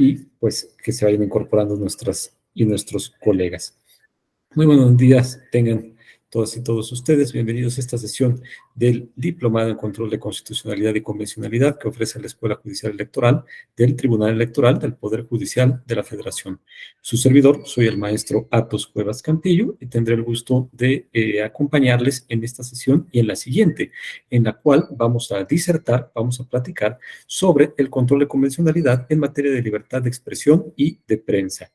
y pues que se vayan incorporando nuestros colegas. Muy buenos días, tengan todas y todos ustedes. Bienvenidos a esta sesión del Diplomado en Control de Constitucionalidad y Convencionalidad que ofrece la Escuela Judicial Electoral del Tribunal Electoral del Poder Judicial de la Federación. Su servidor, soy el maestro Athos Cuevas Cantillo y tendré el gusto de acompañarles en esta sesión y en la siguiente, en la cual vamos a disertar, vamos a platicar sobre el control de convencionalidad en materia de libertad de expresión y de prensa.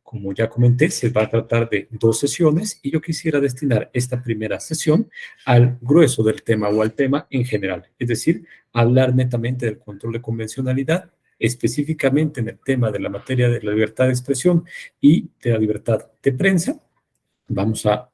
Como ya comenté, se va a tratar de 2 sesiones y yo quisiera destinar esta primera sesión al grueso del tema o al tema en general, es decir, hablar netamente del control de convencionalidad, específicamente en el tema de la materia de la libertad de expresión y de la libertad de prensa. Vamos a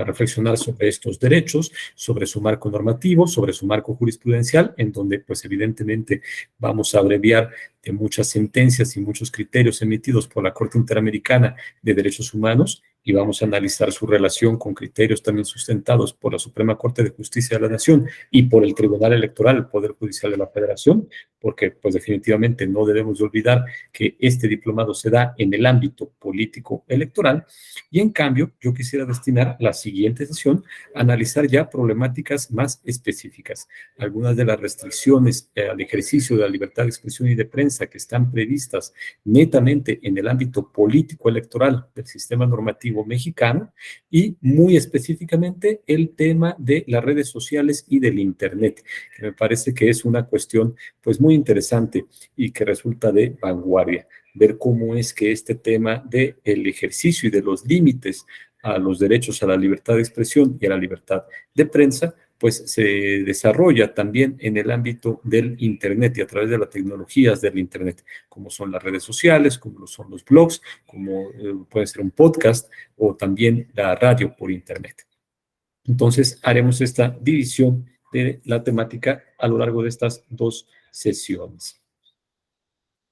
reflexionar sobre estos derechos, sobre su marco normativo, sobre su marco jurisprudencial, en donde, pues, evidentemente vamos a abreviar de muchas sentencias y muchos criterios emitidos por la Corte Interamericana de Derechos Humanos y vamos a analizar su relación con criterios también sustentados por la Suprema Corte de Justicia de la Nación y por el Tribunal Electoral, el Poder Judicial de la Federación, porque, pues, definitivamente no debemos de olvidar que este diplomado se da en el ámbito político electoral y, en cambio, yo quisiera destinar la siguiente sesión a analizar ya problemáticas más específicas. Algunas de las restricciones al ejercicio de la libertad de expresión y de prensa que están previstas netamente en el ámbito político electoral del sistema normativo mexicano y muy específicamente el tema de las redes sociales y del Internet, que me parece que es una cuestión pues muy interesante y que resulta de vanguardia. Ver cómo es que este tema del ejercicio y de los límites a los derechos a la libertad de expresión y a la libertad de prensa, pues se desarrolla también en el ámbito del Internet y a través de las tecnologías del Internet, como son las redes sociales, como son los blogs, como puede ser un podcast o también la radio por Internet. Entonces, haremos esta división de la temática a lo largo de estas 2 sesiones.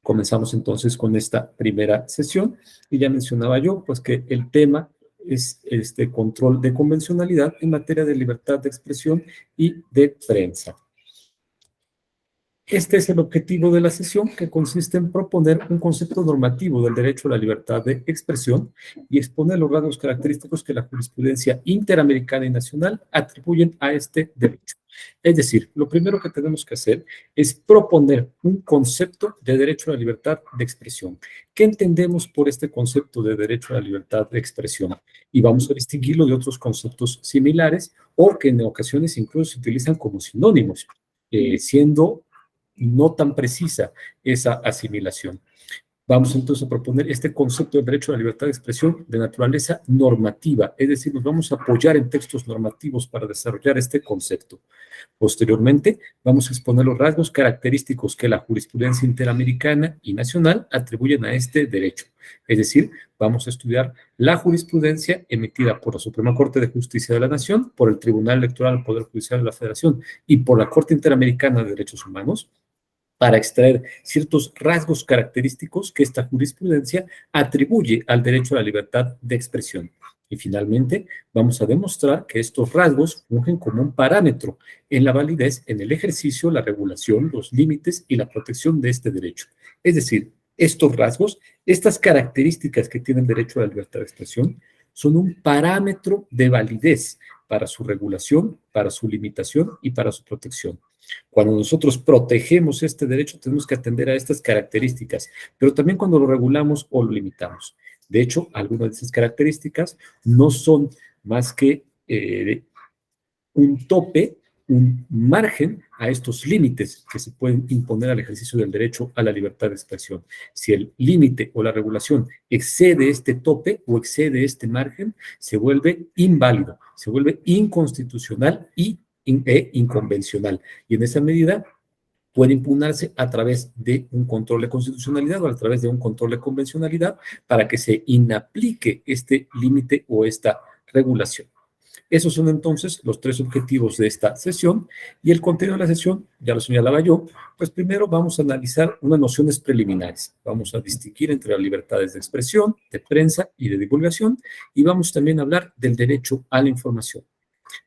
Comenzamos entonces con esta primera sesión y ya mencionaba yo pues que el tema es este control de convencionalidad en materia de libertad de expresión y de prensa. Este es el objetivo de la sesión, que consiste en proponer un concepto normativo del derecho a la libertad de expresión y exponer los rasgos característicos que la jurisprudencia interamericana y nacional atribuyen a este derecho. Es decir, lo primero que tenemos que hacer es proponer un concepto de derecho a la libertad de expresión. ¿Qué entendemos por este concepto de derecho a la libertad de expresión? Y vamos a distinguirlo de otros conceptos similares o que en ocasiones incluso se utilizan como sinónimos, siendo no tan precisa esa asimilación. Vamos entonces a proponer este concepto del derecho a la libertad de expresión de naturaleza normativa, es decir, nos vamos a apoyar en textos normativos para desarrollar este concepto. Posteriormente, vamos a exponer los rasgos característicos que la jurisprudencia interamericana y nacional atribuyen a este derecho. Es decir, vamos a estudiar la jurisprudencia emitida por la Suprema Corte de Justicia de la Nación, por el Tribunal Electoral del Poder Judicial de la Federación y por la Corte Interamericana de Derechos Humanos, para extraer ciertos rasgos característicos que esta jurisprudencia atribuye al derecho a la libertad de expresión. Y finalmente, vamos a demostrar que estos rasgos fungen como un parámetro en la validez, en el ejercicio, la regulación, los límites y la protección de este derecho. Es decir, estos rasgos, estas características que tiene el derecho a la libertad de expresión, son un parámetro de validez para su regulación, para su limitación y para su protección. Cuando nosotros protegemos este derecho, tenemos que atender a estas características, pero también cuando lo regulamos o lo limitamos. De hecho, algunas de esas características no son más que un tope, un margen a estos límites que se pueden imponer al ejercicio del derecho a la libertad de expresión. Si el límite o la regulación excede este tope o excede este margen, se vuelve inválido, se vuelve inconstitucional e inconvencional. Y en esa medida puede impugnarse a través de un control de constitucionalidad o a través de un control de convencionalidad para que se inaplique este límite o esta regulación. Esos son entonces los 3 objetivos de esta sesión y el contenido de la sesión, ya lo señalaba yo, pues primero vamos a analizar unas nociones preliminares. Vamos a distinguir entre las libertades de expresión, de prensa y de divulgación y vamos también a hablar del derecho a la información.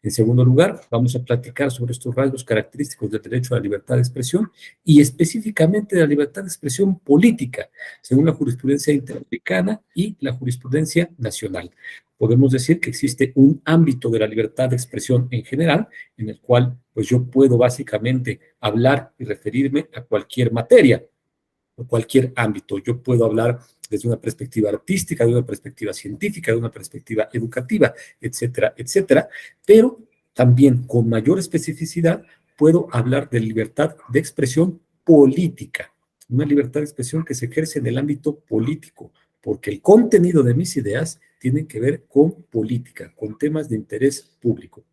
En segundo lugar, vamos a platicar sobre estos rasgos característicos del derecho a la libertad de expresión y específicamente de la libertad de expresión política, según la jurisprudencia interamericana y la jurisprudencia nacional. Podemos decir que existe un ámbito de la libertad de expresión en general, en el cual pues yo puedo básicamente hablar y referirme a cualquier materia o cualquier ámbito. Yo puedo hablar desde una perspectiva artística, de una perspectiva científica, de una perspectiva educativa, etcétera, etcétera, pero también con mayor especificidad puedo hablar de libertad de expresión política, una libertad de expresión que se ejerce en el ámbito político, porque el contenido de mis ideas tiene que ver con política, con temas de interés público.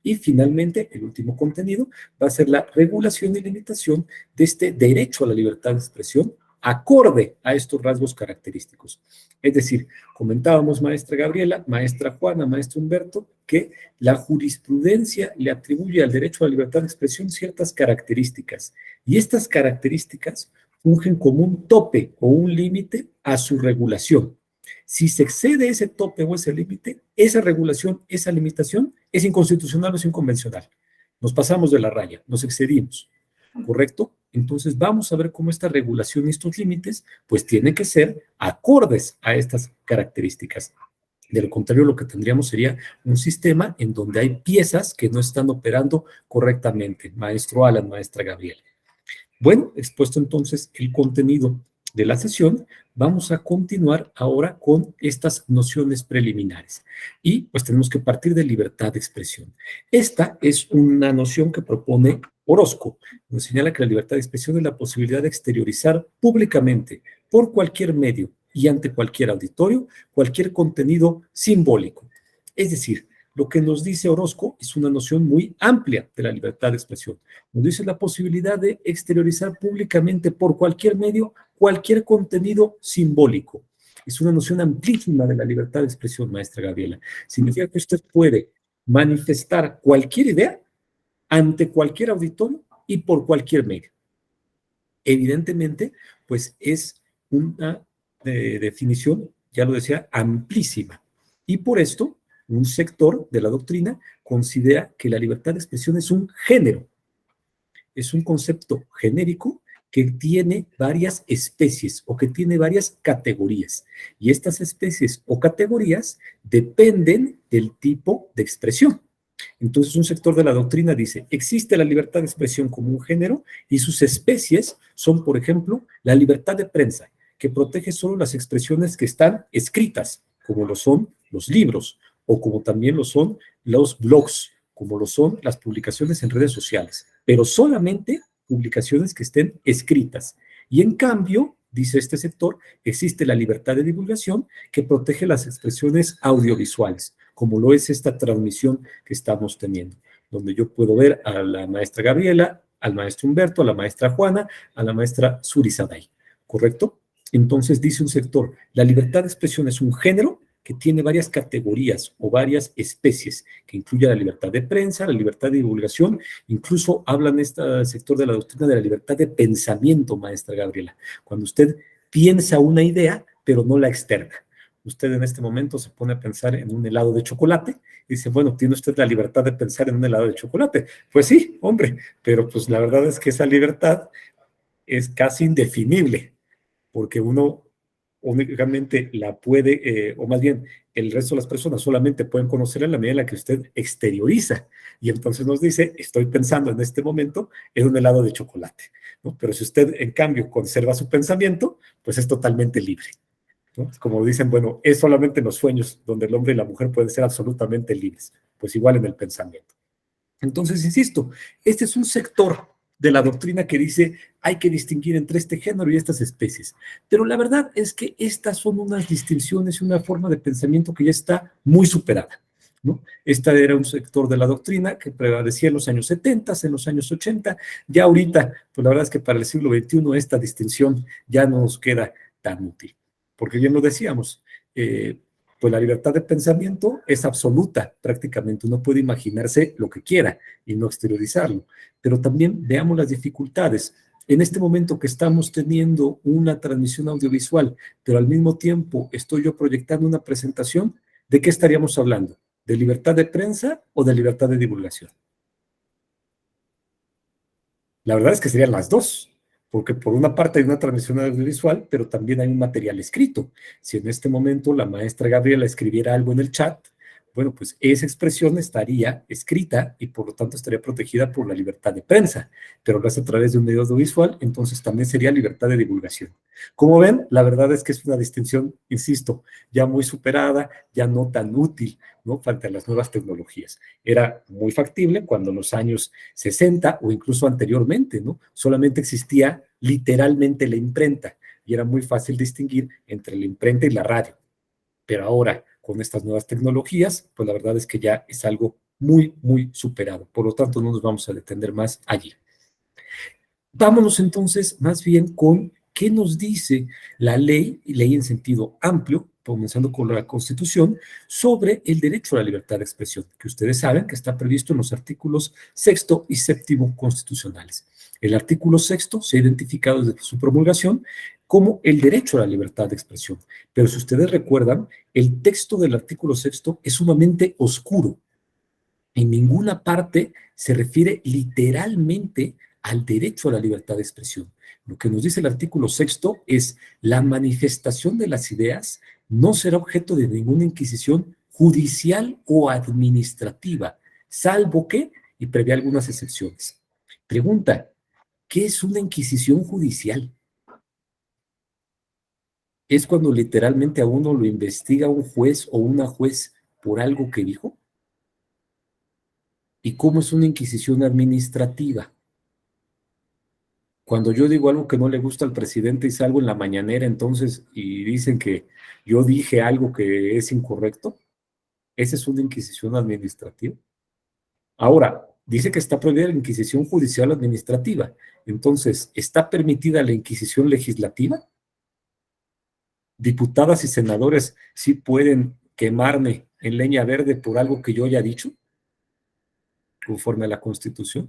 Y finalmente, el último contenido va a ser la regulación y limitación de este derecho a la libertad de expresión acorde a estos rasgos característicos. Es decir, comentábamos, maestra Gabriela, maestra Juana, maestro Humberto, que la jurisprudencia le atribuye al derecho a la libertad de expresión ciertas características, y estas características fungen como un tope o un límite a su regulación. Si se excede ese tope o ese límite, esa regulación, esa limitación es inconstitucional o es inconvencional. Nos pasamos de la raya, nos excedimos, ¿correcto? Entonces vamos a ver cómo esta regulación y estos límites pues tienen que ser acordes a estas características. De lo contrario, lo que tendríamos sería un sistema en donde hay piezas que no están operando correctamente. Maestro Alan, maestra Gabriela. Bueno, expuesto entonces el contenido de la sesión, vamos a continuar ahora con estas nociones preliminares. Y pues tenemos que partir de libertad de expresión. Esta es una noción que propone Orozco. Nos señala que la libertad de expresión es la posibilidad de exteriorizar públicamente, por cualquier medio y ante cualquier auditorio, cualquier contenido simbólico. Es decir, lo que nos dice Orozco es una noción muy amplia de la libertad de expresión. Nos dice la posibilidad de exteriorizar públicamente por cualquier medio cualquier contenido simbólico. Es una noción amplísima de la libertad de expresión, maestra Gabriela. Significa que usted puede manifestar cualquier idea ante cualquier auditorio y por cualquier medio. Evidentemente, pues es una definición, ya lo decía, amplísima. Y por esto, un sector de la doctrina considera que la libertad de expresión es un género, es un concepto genérico que tiene varias especies o que tiene varias categorías. Y estas especies o categorías dependen del tipo de expresión. Entonces, un sector de la doctrina dice, existe la libertad de expresión como un género y sus especies son, por ejemplo, la libertad de prensa, que protege solo las expresiones que están escritas, como lo son los libros, o como también lo son los blogs, como lo son las publicaciones en redes sociales, pero solamente publicaciones que estén escritas. Y en cambio, dice este sector, existe la libertad de divulgación que protege las expresiones audiovisuales, como lo es esta transmisión que estamos teniendo, donde yo puedo ver a la maestra Gabriela, al maestro Humberto, a la maestra Juana, a la maestra Surizaday, ¿correcto? Entonces dice un sector, la libertad de expresión es un género que tiene varias categorías o varias especies, que incluye la libertad de prensa, la libertad de divulgación, incluso hablan en este sector de la doctrina de la libertad de pensamiento, maestra Gabriela, cuando usted piensa una idea, pero no la externa. Usted en este momento se pone a pensar en un helado de chocolate y dice, bueno, ¿tiene usted la libertad de pensar en un helado de chocolate? Pues sí, hombre, pero pues la verdad es que esa libertad es casi indefinible, porque uno únicamente la puede, o más bien el resto de las personas solamente pueden conocerla en la medida en la que usted exterioriza. Y entonces nos dice, estoy pensando en este momento en un helado de chocolate, ¿no? Pero si usted, en cambio, conserva su pensamiento, pues es totalmente libre, ¿no? Como dicen, bueno, es solamente en los sueños donde el hombre y la mujer pueden ser absolutamente libres, pues igual en el pensamiento. Entonces, insisto, este es un sector de la doctrina que dice hay que distinguir entre este género y estas especies. Pero la verdad es que estas son unas distinciones y una forma de pensamiento que ya está muy superada, ¿no? Esta era un sector de la doctrina que prevalecía en los años 70, en los años 80. Ya ahorita, pues la verdad es que para el siglo XXI esta distinción ya no nos queda tan útil. Porque bien lo decíamos, pues la libertad de pensamiento es absoluta prácticamente. Uno puede imaginarse lo que quiera y no exteriorizarlo. Pero también veamos las dificultades. En este momento que estamos teniendo una transmisión audiovisual, pero al mismo tiempo estoy yo proyectando una presentación, ¿de qué estaríamos hablando? ¿De libertad de prensa o de libertad de divulgación? La verdad es que serían las dos, porque por una parte hay una transmisión audiovisual, pero también hay un material escrito. Si en este momento la maestra Gabriela escribiera algo en el chat, bueno, pues esa expresión estaría escrita y por lo tanto estaría protegida por la libertad de prensa, pero lo hace a través de un medio audiovisual, entonces también sería libertad de divulgación. Como ven, la verdad es que es una distinción, insisto, ya muy superada, ya no tan útil, ¿no? Frente a las nuevas tecnologías. Era muy factible cuando en los años 60 o incluso anteriormente, ¿no? Solamente existía literalmente la imprenta y era muy fácil distinguir entre la imprenta y la radio. Pero ahora, con estas nuevas tecnologías, pues la verdad es que ya es algo muy, muy superado. Por lo tanto, no nos vamos a detener más allí. Vámonos entonces más bien con qué nos dice la ley, y ley en sentido amplio, comenzando con la Constitución, sobre el derecho a la libertad de expresión, que ustedes saben que está previsto en los artículos 6º y 7º constitucionales. El artículo 6º se ha identificado desde su promulgación como el derecho a la libertad de expresión. Pero si ustedes recuerdan, el texto del artículo 6º es sumamente oscuro. En ninguna parte se refiere literalmente al derecho a la libertad de expresión. Lo que nos dice el artículo 6º es la manifestación de las ideas no será objeto de ninguna inquisición judicial o administrativa, salvo que, y prevé algunas excepciones. Pregunta, ¿qué es una inquisición judicial? ¿Es cuando literalmente a uno lo investiga un juez o una juez por algo que dijo? ¿Y cómo es una inquisición administrativa? Cuando yo digo algo que no le gusta al presidente y salgo en la mañanera entonces y dicen que yo dije algo que es incorrecto, ¿esa es una inquisición administrativa? Ahora, dice que está prohibida la inquisición judicial o administrativa. Entonces, ¿está permitida la inquisición legislativa? ¿Diputadas y senadores sí pueden quemarme en leña verde por algo que yo haya dicho, conforme a la Constitución?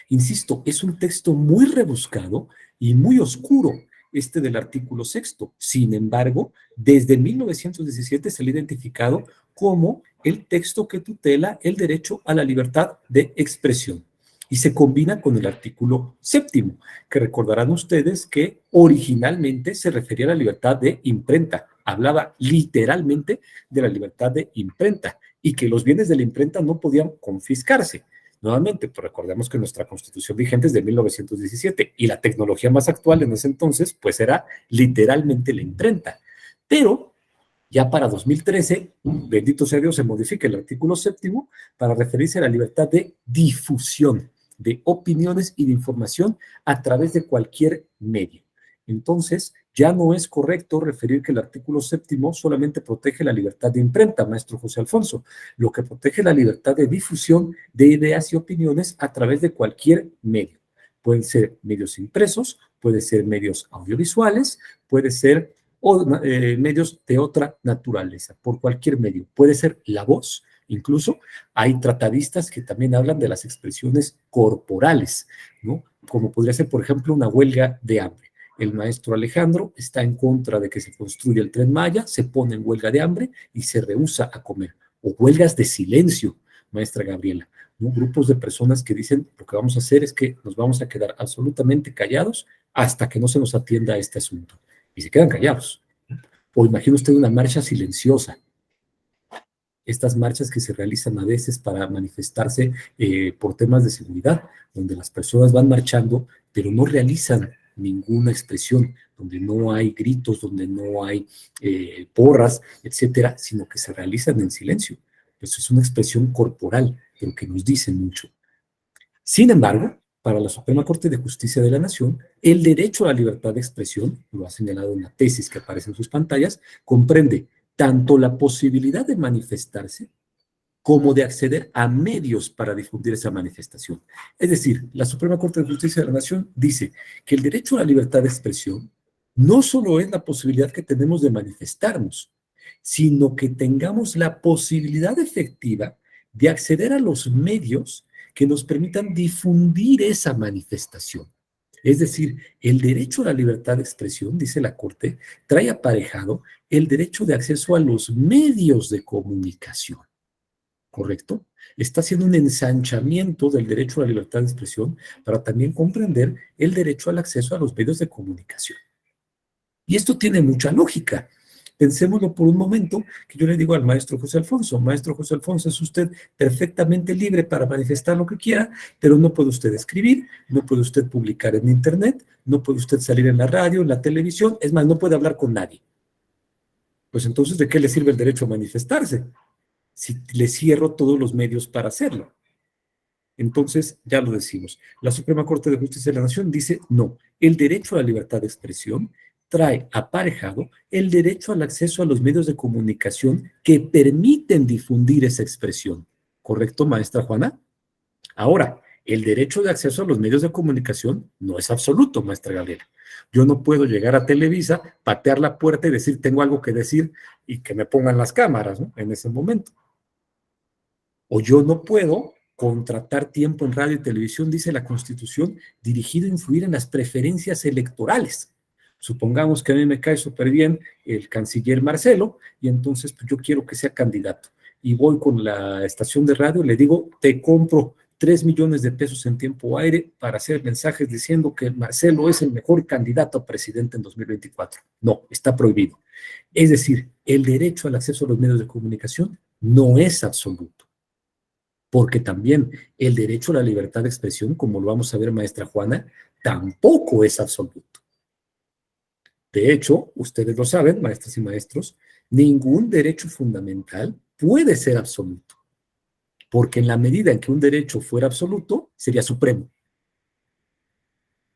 Insisto, es un texto muy rebuscado y muy oscuro, este del artículo 6º. Sin embargo, desde 1917 se le ha identificado como el texto que tutela el derecho a la libertad de expresión. Y se combina con el artículo 7º, que recordarán ustedes que originalmente se refería a la libertad de imprenta. Hablaba literalmente de la libertad de imprenta y que los bienes de la imprenta no podían confiscarse. Nuevamente, pues recordemos que nuestra constitución vigente es de 1917 y la tecnología más actual en ese entonces, pues era literalmente la imprenta. Pero ya para 2013, bendito sea Dios, se modifica el artículo 7º para referirse a la libertad de difusión de opiniones y de información a través de cualquier medio. Entonces, ya no es correcto referir que el artículo 7º solamente protege la libertad de imprenta, maestro José Alfonso, lo que protege la libertad de difusión de ideas y opiniones a través de cualquier medio. Pueden ser medios impresos, pueden ser medios audiovisuales, puede ser medios de otra naturaleza, por cualquier medio. Puede ser la voz, incluso hay tratadistas que también hablan de las expresiones corporales, ¿no? Como podría ser, por ejemplo, una huelga de hambre. El maestro Alejandro está en contra de que se construya el Tren Maya, se pone en huelga de hambre y se rehúsa a comer. O huelgas de silencio, maestra Gabriela, ¿no? Grupos de personas que dicen lo que vamos a hacer es que nos vamos a quedar absolutamente callados hasta que no se nos atienda a este asunto. Y se quedan callados. O imagine usted una marcha silenciosa, estas marchas que se realizan a veces para manifestarse por temas de seguridad, donde las personas van marchando, pero no realizan ninguna expresión, donde no hay gritos, donde no hay porras, etcétera, sino que se realizan en silencio. Eso es una expresión corporal, pero que nos dice mucho. Sin embargo, para la Suprema Corte de Justicia de la Nación, el derecho a la libertad de expresión, lo ha señalado en la tesis que aparece en sus pantallas, comprende tanto la posibilidad de manifestarse como de acceder a medios para difundir esa manifestación. Es decir, la Suprema Corte de Justicia de la Nación dice que el derecho a la libertad de expresión no solo es la posibilidad que tenemos de manifestarnos, sino que tengamos la posibilidad efectiva de acceder a los medios que nos permitan difundir esa manifestación. Es decir, el derecho a la libertad de expresión, dice la Corte, trae aparejado el derecho de acceso a los medios de comunicación. ¿correcto? Está haciendo un ensanchamiento del derecho a la libertad de expresión para también comprender el derecho al acceso a los medios de comunicación. Y esto tiene mucha lógica. Pensémoslo por un momento, que yo le digo al maestro José Alfonso, es usted perfectamente libre para manifestar lo que quiera, pero no puede usted escribir, no puede usted publicar en internet, no puede usted salir en la radio, en la televisión, es más, no puede hablar con nadie. Pues entonces, ¿de qué le sirve el derecho a manifestarse? Si le cierro todos los medios para hacerlo. Entonces, ya lo decimos. La Suprema Corte de Justicia de la Nación dice, no, el derecho a la libertad de expresión trae aparejado el derecho al acceso a los medios de comunicación que permiten difundir esa expresión. ¿Correcto, maestra Juana? Ahora, el derecho de acceso a los medios de comunicación no es absoluto, maestra Gabriela. Yo no puedo llegar a Televisa, patear la puerta y decir, tengo algo que decir y que me pongan las cámaras, ¿no? En ese momento. O yo no puedo contratar tiempo en radio y televisión, dice la Constitución, dirigido a influir en las preferencias electorales. Supongamos que a mí me cae súper bien el canciller Marcelo y entonces pues, yo quiero que sea candidato. Y voy con la estación de radio y le digo, te compro 3 millones de pesos en tiempo aire para hacer mensajes diciendo que Marcelo es el mejor candidato a presidente en 2024. No, está prohibido. Es decir, el derecho al acceso a los medios de comunicación no es absoluto. Porque también el derecho a la libertad de expresión, como lo vamos a ver, maestra Juana, tampoco es absoluto. De hecho, ustedes lo saben, maestras y maestros, ningún derecho fundamental puede ser absoluto, porque en la medida en que un derecho fuera absoluto, sería supremo.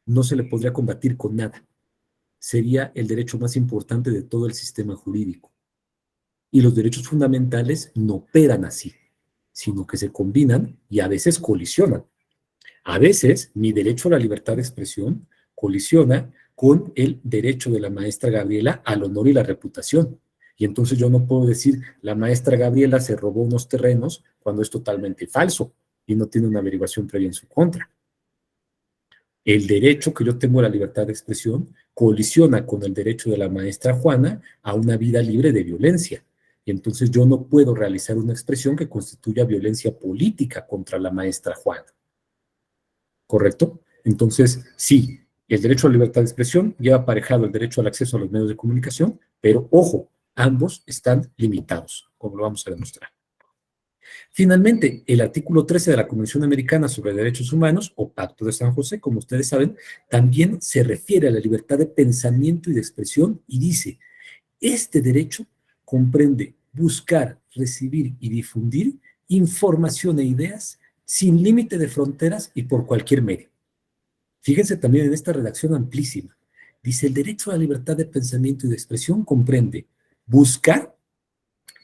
No se le podría combatir con nada. Sería el derecho más importante de todo el sistema jurídico. Y los derechos fundamentales no operan así, sino que se combinan y a veces colisionan. A veces mi derecho a la libertad de expresión colisiona con el derecho de la maestra Gabriela al honor y la reputación. Y entonces yo no puedo decir, la maestra Gabriela se robó unos terrenos cuando es totalmente falso y no tiene una averiguación previa en su contra. El derecho que yo tengo a la libertad de expresión colisiona con el derecho de la maestra Juana a una vida libre de violencia. Y entonces yo no puedo realizar una expresión que constituya violencia política contra la maestra Juana. ¿Correcto? Entonces, sí, el derecho a la libertad de expresión lleva aparejado el derecho al acceso a los medios de comunicación, pero ojo, ambos están limitados, como lo vamos a demostrar. Finalmente, el artículo 13 de la Convención Americana sobre Derechos Humanos, o Pacto de San José, como ustedes saben, también se refiere a la libertad de pensamiento y de expresión y dice, este derecho comprende buscar, recibir y difundir información e ideas sin límite de fronteras y por cualquier medio. Fíjense también en esta redacción amplísima. Dice, el derecho a la libertad de pensamiento y de expresión comprende buscar,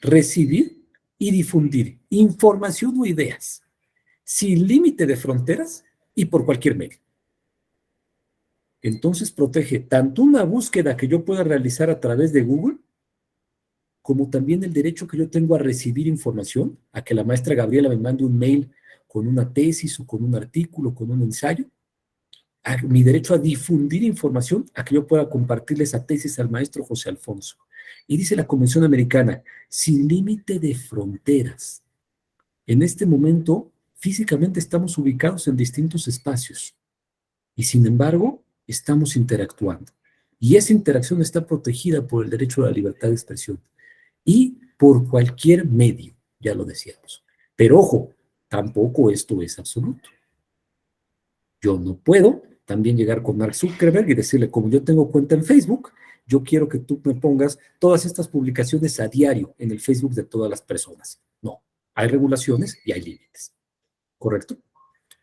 recibir y difundir información o ideas sin límite de fronteras y por cualquier medio. Entonces protege tanto una búsqueda que yo pueda realizar a través de Google, como también el derecho que yo tengo a recibir información, a que la maestra Gabriela me mande un mail con una tesis o con un artículo, con un ensayo, a mi derecho a difundir información, a que yo pueda compartirle esa tesis al maestro José Alfonso. Y dice la Convención Americana, sin límite de fronteras. En este momento, físicamente estamos ubicados en distintos espacios y sin embargo, estamos interactuando. Y esa interacción está protegida por el derecho a la libertad de expresión y por cualquier medio, ya lo decíamos. Pero ojo, tampoco esto es absoluto. Yo no puedo también llegar con Mark Zuckerberg y decirle, como yo tengo cuenta en Facebook, yo quiero que tú me pongas todas estas publicaciones a diario en el Facebook de todas las personas. No, hay regulaciones y hay límites, ¿correcto?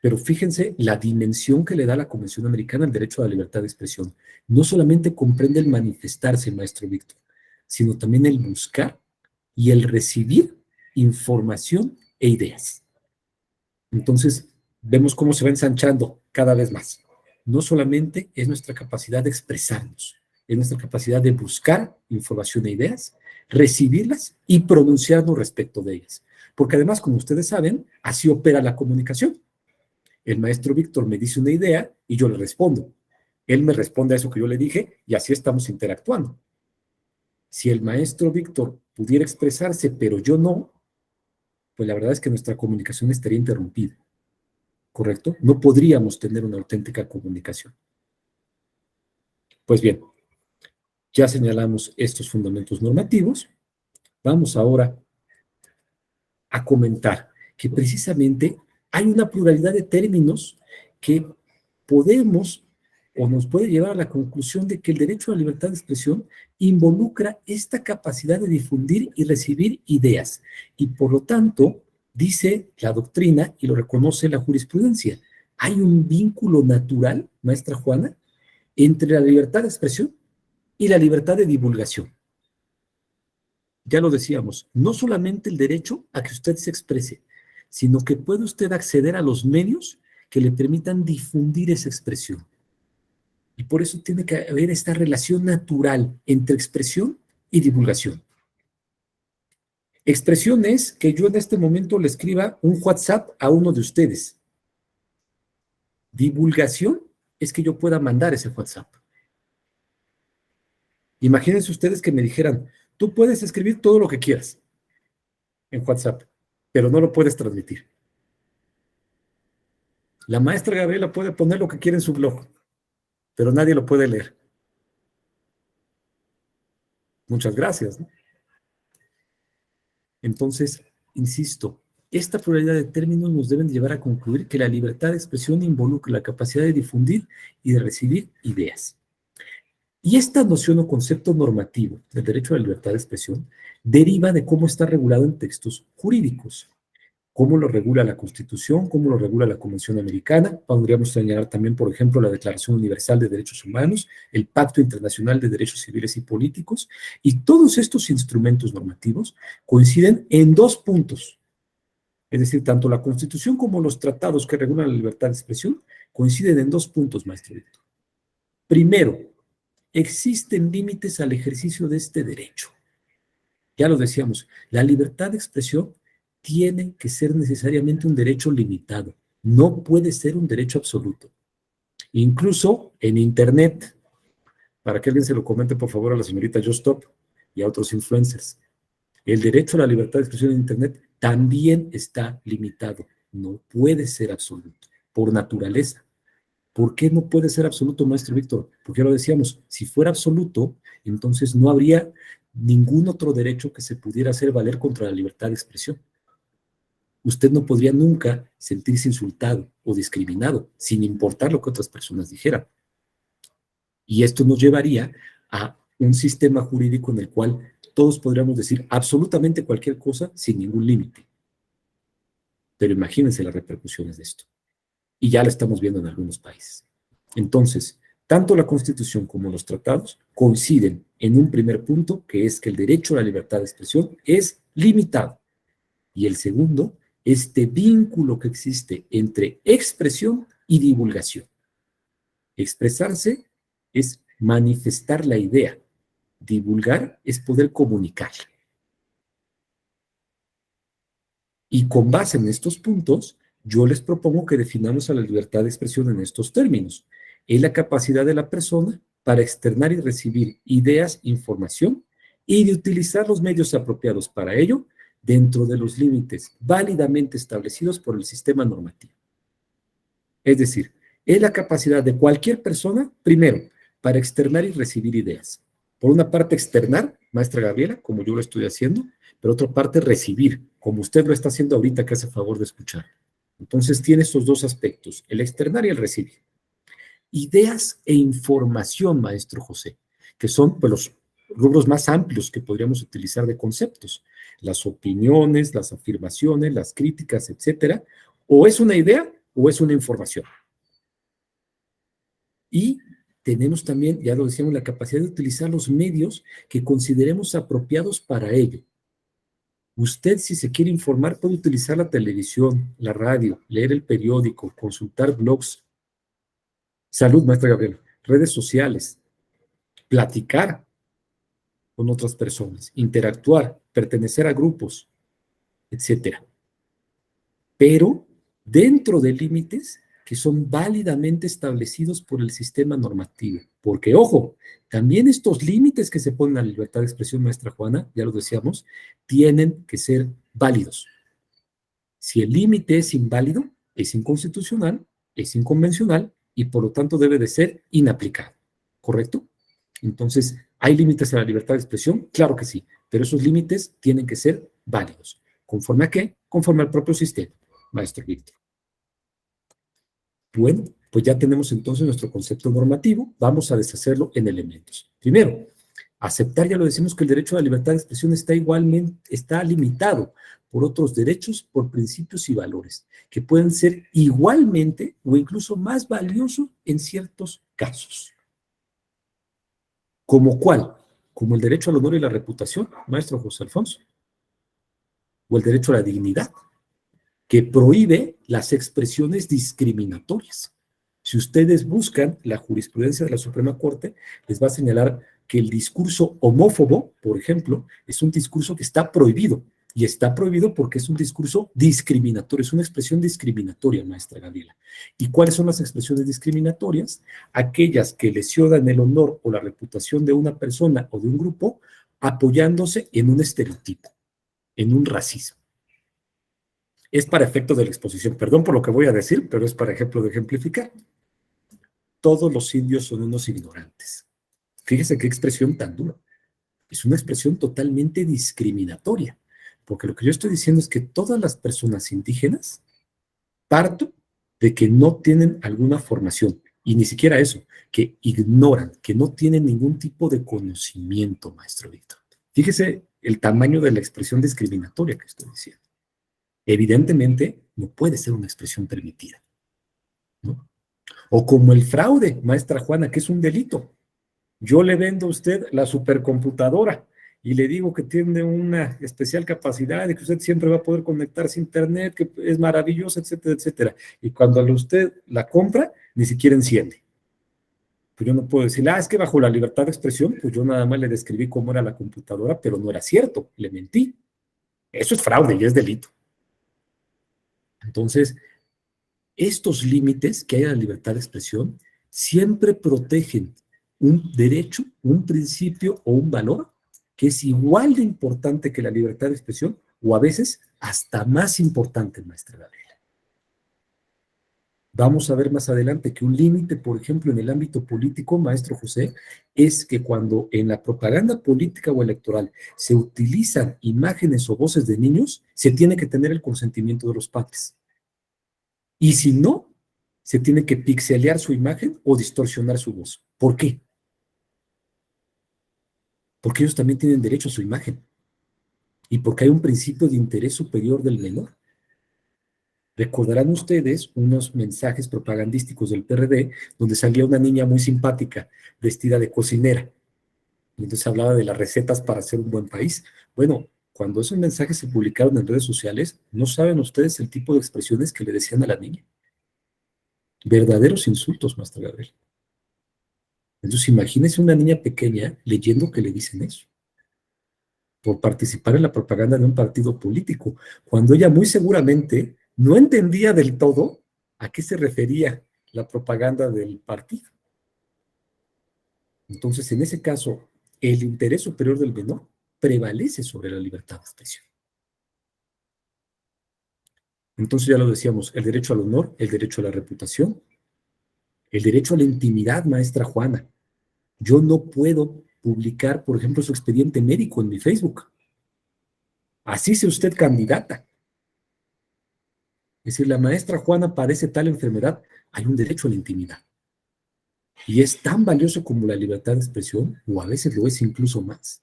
Pero fíjense la dimensión que le da la Convención Americana al derecho a la libertad de expresión. No solamente comprende el manifestarse, maestro Víctor, sino también el buscar y el recibir información e ideas. Entonces, vemos cómo se va ensanchando cada vez más. No solamente es nuestra capacidad de expresarnos, es nuestra capacidad de buscar información e ideas, recibirlas y pronunciarnos respecto de ellas. Porque además, como ustedes saben, así opera la comunicación. El maestro Víctor me dice una idea y yo le respondo. Él me responde a eso que yo le dije y así estamos interactuando. Si el maestro Víctor pudiera expresarse, pero yo no, pues la verdad es que nuestra comunicación estaría interrumpida, ¿correcto? No podríamos tener una auténtica comunicación. Pues bien, ya señalamos estos fundamentos normativos. Vamos ahora a comentar que precisamente hay una pluralidad de términos que podemos o nos puede llevar a la conclusión de que el derecho a la libertad de expresión involucra esta capacidad de difundir y recibir ideas. Y por lo tanto, dice la doctrina y lo reconoce la jurisprudencia, hay un vínculo natural, maestra Juana, entre la libertad de expresión y la libertad de divulgación. Ya lo decíamos, no solamente el derecho a que usted se exprese, sino que puede usted acceder a los medios que le permitan difundir esa expresión. Y por eso tiene que haber esta relación natural entre expresión y divulgación. Expresión es que yo en este momento le escriba un WhatsApp a uno de ustedes. Divulgación es que yo pueda mandar ese WhatsApp. Imagínense ustedes que me dijeran, tú puedes escribir todo lo que quieras en WhatsApp, pero no lo puedes transmitir. La maestra Gabriela puede poner lo que quiera en su blog, pero nadie lo puede leer. Muchas gracias, ¿no? Entonces, insisto, esta pluralidad de términos nos deben llevar a concluir que la libertad de expresión involucra la capacidad de difundir y de recibir ideas. Y esta noción o concepto normativo del derecho a la libertad de expresión deriva de cómo está regulado en textos jurídicos. Cómo lo regula la Constitución, cómo lo regula la Convención Americana. Podríamos señalar también, por ejemplo, la Declaración Universal de Derechos Humanos, el Pacto Internacional de Derechos Civiles y Políticos, y todos estos instrumentos normativos coinciden en dos puntos. Es decir, tanto la Constitución como los tratados que regulan la libertad de expresión coinciden en dos puntos, maestro Víctor. Primero, existen límites al ejercicio de este derecho. Ya lo decíamos, la libertad de expresión tiene que ser necesariamente un derecho limitado, no puede ser un derecho absoluto. Incluso en Internet, para que alguien se lo comente por favor a la señorita Justop y a otros influencers, el derecho a la libertad de expresión en Internet también está limitado, no puede ser absoluto, por naturaleza. ¿Por qué no puede ser absoluto, maestro Víctor? Porque ya lo decíamos, si fuera absoluto, entonces no habría ningún otro derecho que se pudiera hacer valer contra la libertad de expresión. Usted no podría nunca sentirse insultado o discriminado, sin importar lo que otras personas dijeran. Y esto nos llevaría a un sistema jurídico en el cual todos podríamos decir absolutamente cualquier cosa sin ningún límite. Pero imagínense las repercusiones de esto. Y ya lo estamos viendo en algunos países. Entonces, tanto la Constitución como los tratados coinciden en un primer punto, que es que el derecho a la libertad de expresión es limitado. Y el segundo, este vínculo que existe entre expresión y divulgación. Expresarse es manifestar la idea. Divulgar es poder comunicarla. Y con base en estos puntos, yo les propongo que definamos a la libertad de expresión en estos términos. Es la capacidad de la persona para externar y recibir ideas, información y de utilizar los medios apropiados para ello dentro de los límites válidamente establecidos por el sistema normativo. Es decir, es la capacidad de cualquier persona, primero, para externar y recibir ideas. Por una parte, externar, maestra Gabriela, como yo lo estoy haciendo, pero otra parte, recibir, como usted lo está haciendo ahorita, que hace favor de escuchar. Entonces, tiene estos dos aspectos, el externar y el recibir. Ideas e información, maestro José, que son pues, los rubros más amplios que podríamos utilizar de conceptos. Las opiniones, las afirmaciones, las críticas, etcétera. O es una idea o es una información. Y tenemos también, ya lo decíamos, la capacidad de utilizar los medios que consideremos apropiados para ello. Usted, si se quiere informar, puede utilizar la televisión, la radio, leer el periódico, consultar blogs. Salud, maestra Gabriela. Redes sociales, platicar con otras personas, interactuar, pertenecer a grupos, etcétera. Pero dentro de límites que son válidamente establecidos por el sistema normativo. Porque, ojo, también estos límites que se ponen a la libertad de expresión, maestra Juana, ya lo decíamos, tienen que ser válidos. Si el límite es inválido, es inconstitucional, es inconvencional y por lo tanto debe de ser inaplicado. ¿Correcto? Entonces, ¿hay límites a la libertad de expresión? Claro que sí, pero esos límites tienen que ser válidos. ¿Conforme a qué? Conforme al propio sistema, maestro Víctor. Bueno, pues ya tenemos entonces nuestro concepto normativo. Vamos a deshacerlo en elementos. Primero, aceptar, ya lo decimos, que el derecho a la libertad de expresión está limitado por otros derechos, por principios y valores, que pueden ser igualmente o incluso más valiosos en ciertos casos. ¿Como cuál? Como el derecho al honor y la reputación, maestro José Alfonso, o el derecho a la dignidad, que prohíbe las expresiones discriminatorias. Si ustedes buscan la jurisprudencia de la Suprema Corte, les va a señalar que el discurso homófobo, por ejemplo, es un discurso que está prohibido, y está prohibido porque es un discurso discriminatorio, es una expresión discriminatoria, maestra Gabriela. ¿Y cuáles son las expresiones discriminatorias? Aquellas que lesionan el honor o la reputación de una persona o de un grupo apoyándose en un estereotipo, en un racismo. Es para efecto de la exposición. Perdón por lo que voy a decir, pero es para ejemplo de ejemplificar. Todos los indios son unos ignorantes. Fíjese qué expresión tan dura. Es una expresión totalmente discriminatoria, porque lo que yo estoy diciendo es que todas las personas indígenas parto de que no tienen alguna formación, y ni siquiera eso, que ignoran, que no tienen ningún tipo de conocimiento, maestro Víctor. Fíjese el tamaño de la expresión discriminatoria que estoy diciendo. Evidentemente, no puede ser una expresión permitida, ¿no? O como el fraude, maestra Juana, que es un delito. Yo le vendo a usted la supercomputadora y le digo que tiene una especial capacidad y que usted siempre va a poder conectarse a internet, que es maravillosa, etcétera, etcétera. Y cuando usted la compra, ni siquiera enciende. Pues yo no puedo decir, es que bajo la libertad de expresión, pues yo nada más le describí cómo era la computadora, pero no era cierto, le mentí. Eso es fraude y es delito. Entonces, estos límites que hay a la libertad de expresión siempre protegen un derecho, un principio o un valor que es igual de importante que la libertad de expresión o a veces hasta más importante, maestra Gabriela. Vamos a ver más adelante que un límite, por ejemplo, en el ámbito político, maestro José, es que cuando en la propaganda política o electoral se utilizan imágenes o voces de niños, se tiene que tener el consentimiento de los padres. Y si no, se tiene que pixelear su imagen o distorsionar su voz. ¿Por qué? Porque ellos también tienen derecho a su imagen. Y porque hay un principio de interés superior del menor. Recordarán ustedes unos mensajes propagandísticos del PRD donde salía una niña muy simpática, vestida de cocinera. Y entonces hablaba de las recetas para hacer un buen país. Bueno, cuando esos mensajes se publicaron en redes sociales, ¿no saben ustedes el tipo de expresiones que le decían a la niña? Verdaderos insultos, maestra Gabriel. Entonces, imagínese una niña pequeña leyendo que le dicen eso, por participar en la propaganda de un partido político, cuando ella muy seguramente no entendía del todo a qué se refería la propaganda del partido. Entonces, en ese caso, el interés superior del menor prevalece sobre la libertad de expresión. Entonces, ya lo decíamos, el derecho al honor, el derecho a la reputación, el derecho a la intimidad, maestra Juana. Yo no puedo publicar, por ejemplo, su expediente médico en mi Facebook. Así sea usted candidata. Es decir, la maestra Juana padece tal enfermedad, hay un derecho a la intimidad. Y es tan valioso como la libertad de expresión, o a veces lo es incluso más.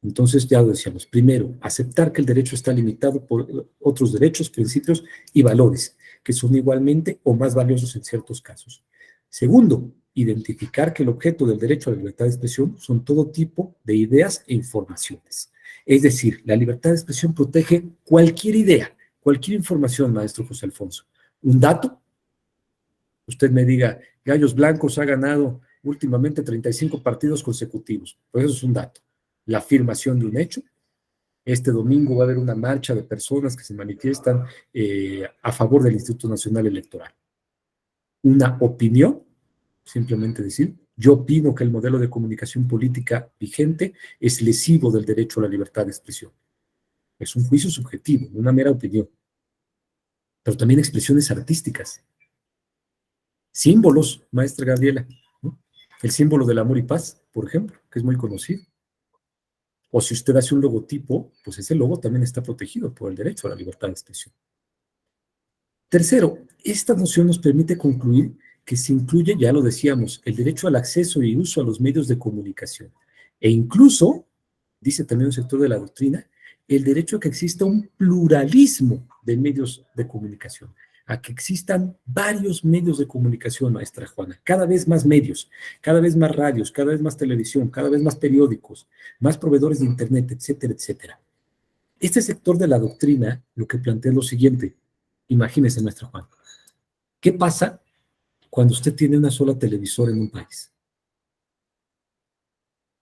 Entonces, ya lo decíamos, primero, aceptar que el derecho está limitado por otros derechos, principios y valores, que son igualmente o más valiosos en ciertos casos. Segundo, identificar que el objeto del derecho a la libertad de expresión son todo tipo de ideas e informaciones. Es decir, la libertad de expresión protege cualquier idea, cualquier información, maestro José Alfonso. Un dato, usted me diga, Gallos Blancos ha ganado últimamente 35 partidos consecutivos, pues eso es un dato. La afirmación de un hecho. Este domingo va a haber una marcha de personas que se manifiestan a favor del Instituto Nacional Electoral. Una opinión, simplemente decir, yo opino que el modelo de comunicación política vigente es lesivo del derecho a la libertad de expresión. Es un juicio subjetivo, una mera opinión. Pero también expresiones artísticas. Símbolos, maestra Gabriela, ¿no? El símbolo del amor y paz, por ejemplo, que es muy conocido. O si usted hace un logotipo, pues ese logo también está protegido por el derecho a la libertad de expresión. Tercero, esta noción nos permite concluir que se incluye, ya lo decíamos, el derecho al acceso y uso a los medios de comunicación. E incluso, dice también un sector de la doctrina, el derecho a que exista un pluralismo de medios de comunicación, a que existan varios medios de comunicación, maestra Juana, cada vez más medios, cada vez más radios, cada vez más televisión, cada vez más periódicos, más proveedores de internet, etcétera, etcétera. Este sector de la doctrina lo que plantea es lo siguiente. Imagínese, maestra Juana, ¿qué pasa cuando usted tiene una sola televisora en un país?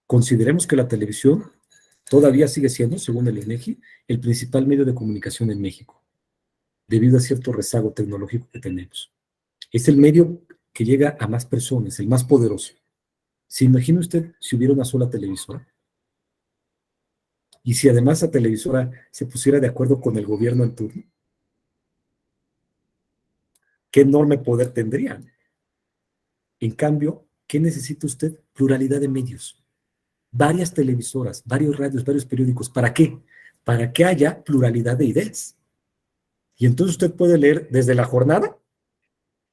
Consideremos que la televisión todavía sigue siendo, según el INEGI, el principal medio de comunicación en México, debido a cierto rezago tecnológico que tenemos. Es el medio que llega a más personas, el más poderoso. ¿Se imagina usted si hubiera una sola televisora? Y si además la televisora se pusiera de acuerdo con el gobierno en turno, ¿qué enorme poder tendrían? En cambio, ¿qué necesita usted? Pluralidad de medios, varias televisoras, varios radios, varios periódicos. ¿Para qué? Para que haya pluralidad de ideas. Y entonces usted puede leer desde La Jornada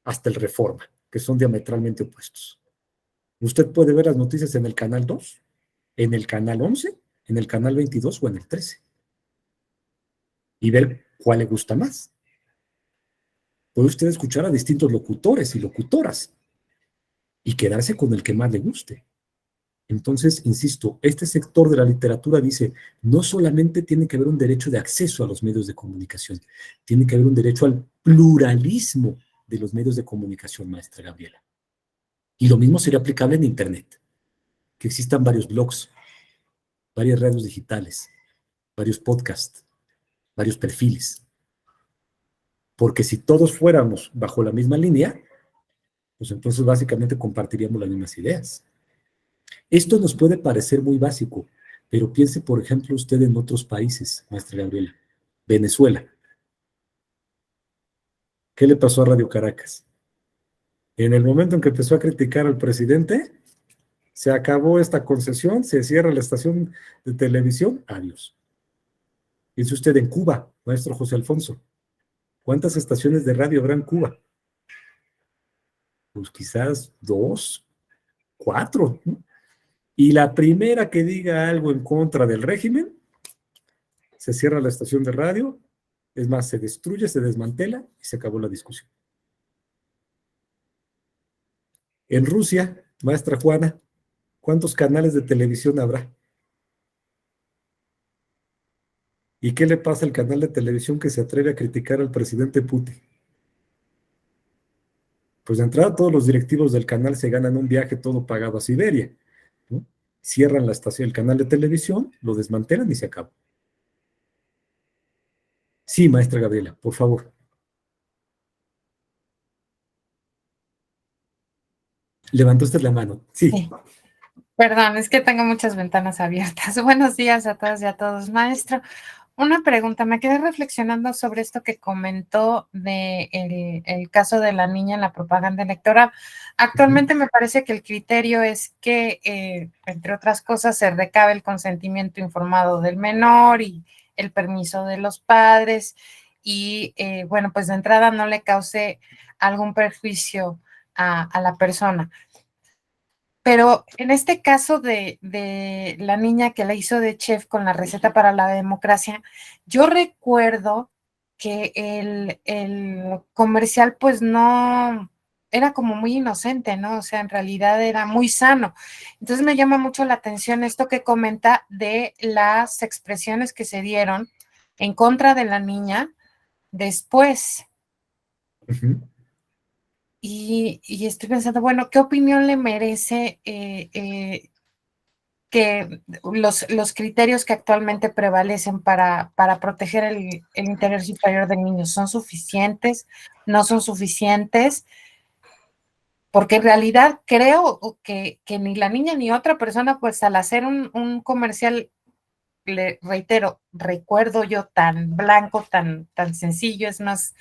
hasta el Reforma, que son diametralmente opuestos. Usted puede ver las noticias en el canal 2, en el canal 11, en el canal 22 o en el 13 y ver cuál le gusta más. Puede usted escuchar a distintos locutores y locutoras y quedarse con el que más le guste. Entonces, insisto, este sector de la literatura dice, no solamente tiene que haber un derecho de acceso a los medios de comunicación, tiene que haber un derecho al pluralismo de los medios de comunicación, maestra Gabriela. Y lo mismo sería aplicable en Internet, que existan varios blogs, varias radios digitales, varios podcasts, varios perfiles. Porque si todos fuéramos bajo la misma línea, pues entonces básicamente compartiríamos las mismas ideas. Esto nos puede parecer muy básico, pero piense, por ejemplo, usted en otros países, maestra Gabriela. Venezuela. ¿Qué le pasó a Radio Caracas? En el momento en que empezó a criticar al presidente, se acabó esta concesión, se cierra la estación de televisión, adiós. Piense usted en Cuba, maestro José Alfonso. ¿Cuántas estaciones de radio habrá en Cuba? Pues quizás 2, 4, ¿no? Y la primera que diga algo en contra del régimen, se cierra la estación de radio, es más, se destruye, se desmantela y se acabó la discusión. En Rusia, maestra Juana, ¿cuántos canales de televisión habrá? ¿Y qué le pasa al canal de televisión que se atreve a criticar al presidente Putin? Pues de entrada todos los directivos del canal se ganan un viaje todo pagado a Siberia, ¿no? Cierran la estación, el canal de televisión, lo desmantelan y se acabó. Sí, maestra Gabriela, por favor. Levantó usted la mano. Sí. Sí. Perdón, es que tengo muchas ventanas abiertas. Buenos días a todas y a todos, maestro. Una pregunta, me quedé reflexionando sobre esto que comentó de el caso de la niña en la propaganda electoral. Actualmente me parece que el criterio es que, entre otras cosas, se recabe el consentimiento informado del menor y el permiso de los padres y, bueno, pues de entrada no le cause algún perjuicio a la persona. Pero en este caso de la niña que la hizo de chef con la receta para la democracia, yo recuerdo que el comercial pues no era como muy inocente, ¿no? O sea, en realidad era muy sano. Entonces me llama mucho la atención esto que comenta de las expresiones que se dieron en contra de la niña después. Uh-huh. Y estoy pensando, bueno, ¿qué opinión le merece que los criterios que actualmente prevalecen para proteger el interés superior del niño son suficientes, no son suficientes? Porque en realidad creo que ni la niña ni otra persona, pues al hacer un comercial le reitero, recuerdo yo tan blanco, tan sencillo, es más,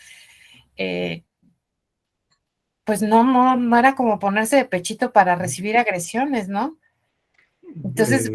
pues no era como ponerse de pechito para recibir agresiones, ¿no? Entonces,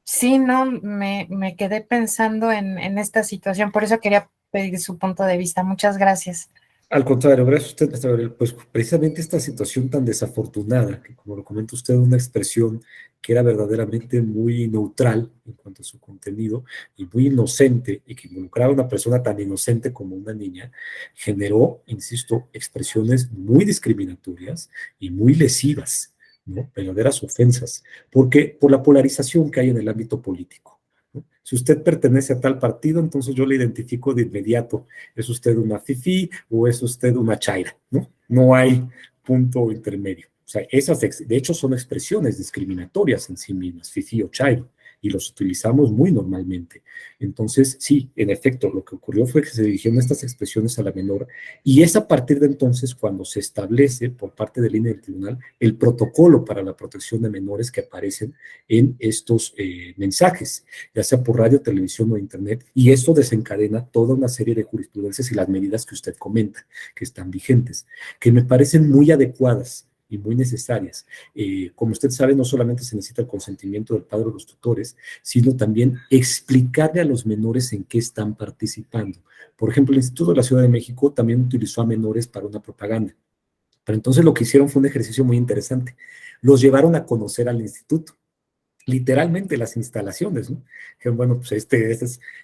sí, no, me quedé pensando en esta situación, por eso quería pedir su punto de vista. Muchas gracias. Al contrario, gracias a usted, maestra Gabriel. Pues precisamente esta situación tan desafortunada, que como lo comenta usted, una expresión que era verdaderamente muy neutral en cuanto a su contenido y muy inocente, y que involucraba a una persona tan inocente como una niña, generó, insisto, expresiones muy discriminatorias y muy lesivas, ¿no? Verdaderas ofensas, porque por la polarización que hay en el ámbito político, ¿no? Si usted pertenece a tal partido, entonces yo le identifico de inmediato. ¿Es usted una fifí o es usted una chaira? ¿No? No hay punto intermedio. O sea, esas de hecho son expresiones discriminatorias en sí mismas, fifí o chairo, y los utilizamos muy normalmente. Entonces, sí, en efecto, lo que ocurrió fue que se dirigieron estas expresiones a la menor, y es a partir de entonces cuando se establece por parte del INE del tribunal el protocolo para la protección de menores que aparecen en estos mensajes, ya sea por radio, televisión o internet, y eso desencadena toda una serie de jurisprudencias y las medidas que usted comenta, que están vigentes, que me parecen muy adecuadas y muy necesarias. Como usted sabe, no solamente se necesita el consentimiento del padre o los tutores, sino también explicarle a los menores en qué están participando. Por ejemplo, el Instituto de la Ciudad de México también utilizó a menores para una propaganda. Pero entonces lo que hicieron fue un ejercicio muy interesante. Los llevaron a conocer al instituto, literalmente las instalaciones, ¿no? Que bueno, pues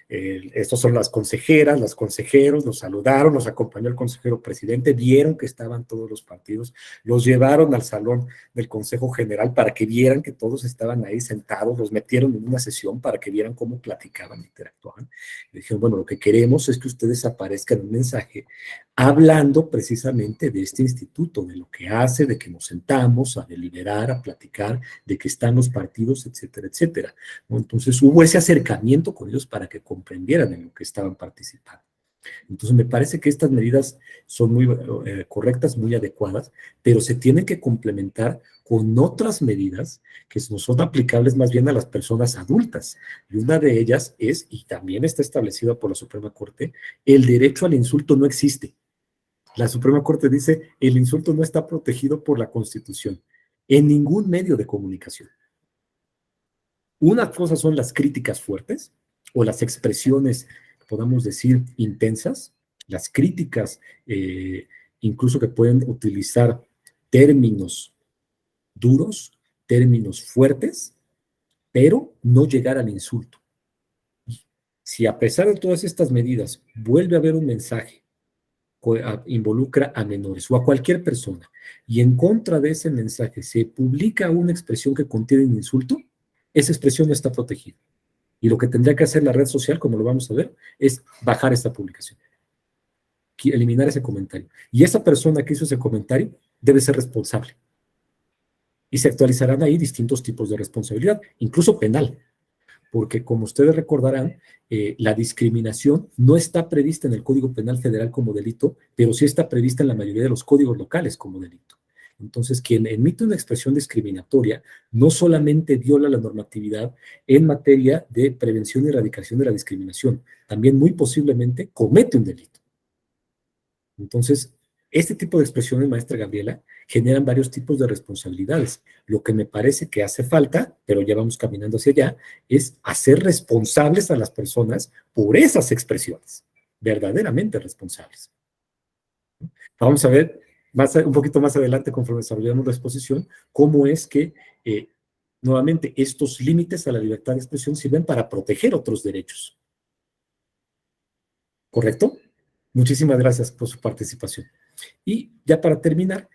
estos son las consejeras, los consejeros, los saludaron, los acompañó el consejero presidente, vieron que estaban todos los partidos, los llevaron al salón del Consejo General para que vieran que todos estaban ahí sentados, los metieron en una sesión para que vieran cómo platicaban, interactuaban. Le dijeron, bueno, lo que queremos es que ustedes aparezcan en un mensaje hablando precisamente de este instituto, de lo que hace, de que nos sentamos a deliberar, a platicar, de que están los partidos, etcétera, etcétera, ¿no? Entonces hubo ese acercamiento con ellos para que comprendieran en lo que estaban participando. Entonces me parece que estas medidas son muy correctas, muy adecuadas, pero se tienen que complementar con otras medidas que no son aplicables más bien a las personas adultas. Y una de ellas es, y también está establecida por la Suprema Corte, el derecho al insulto no existe. La Suprema Corte dice, el insulto no está protegido por la Constitución en ningún medio de comunicación. Una cosa son las críticas fuertes o las expresiones, podamos decir, intensas, las críticas, incluso que pueden utilizar términos duros, términos fuertes, pero no llegar al insulto. Si a pesar de todas estas medidas vuelve a haber un mensaje involucra a menores o a cualquier persona y en contra de ese mensaje se publica una expresión que contiene un insulto, esa expresión no está protegida. Y lo que tendría que hacer la red social, como lo vamos a ver, es bajar esta publicación, eliminar ese comentario. Y esa persona que hizo ese comentario debe ser responsable. Y se actualizarán ahí distintos tipos de responsabilidad, incluso penal, porque como ustedes recordarán, la discriminación no está prevista en el Código Penal Federal como delito, pero sí está prevista en la mayoría de los códigos locales como delito. Entonces, quien emite una expresión discriminatoria no solamente viola la normatividad en materia de prevención y erradicación de la discriminación, también muy posiblemente comete un delito. Entonces, este tipo de expresiones, maestra Gabriela, generan varios tipos de responsabilidades. Lo que me parece que hace falta, pero ya vamos caminando hacia allá, es hacer responsables a las personas por esas expresiones, verdaderamente responsables. Vamos a ver un poquito más adelante, conforme desarrollamos la exposición, cómo es que, nuevamente, estos límites a la libertad de expresión sirven para proteger otros derechos. ¿Correcto? Muchísimas gracias por su participación. Y ya para terminar,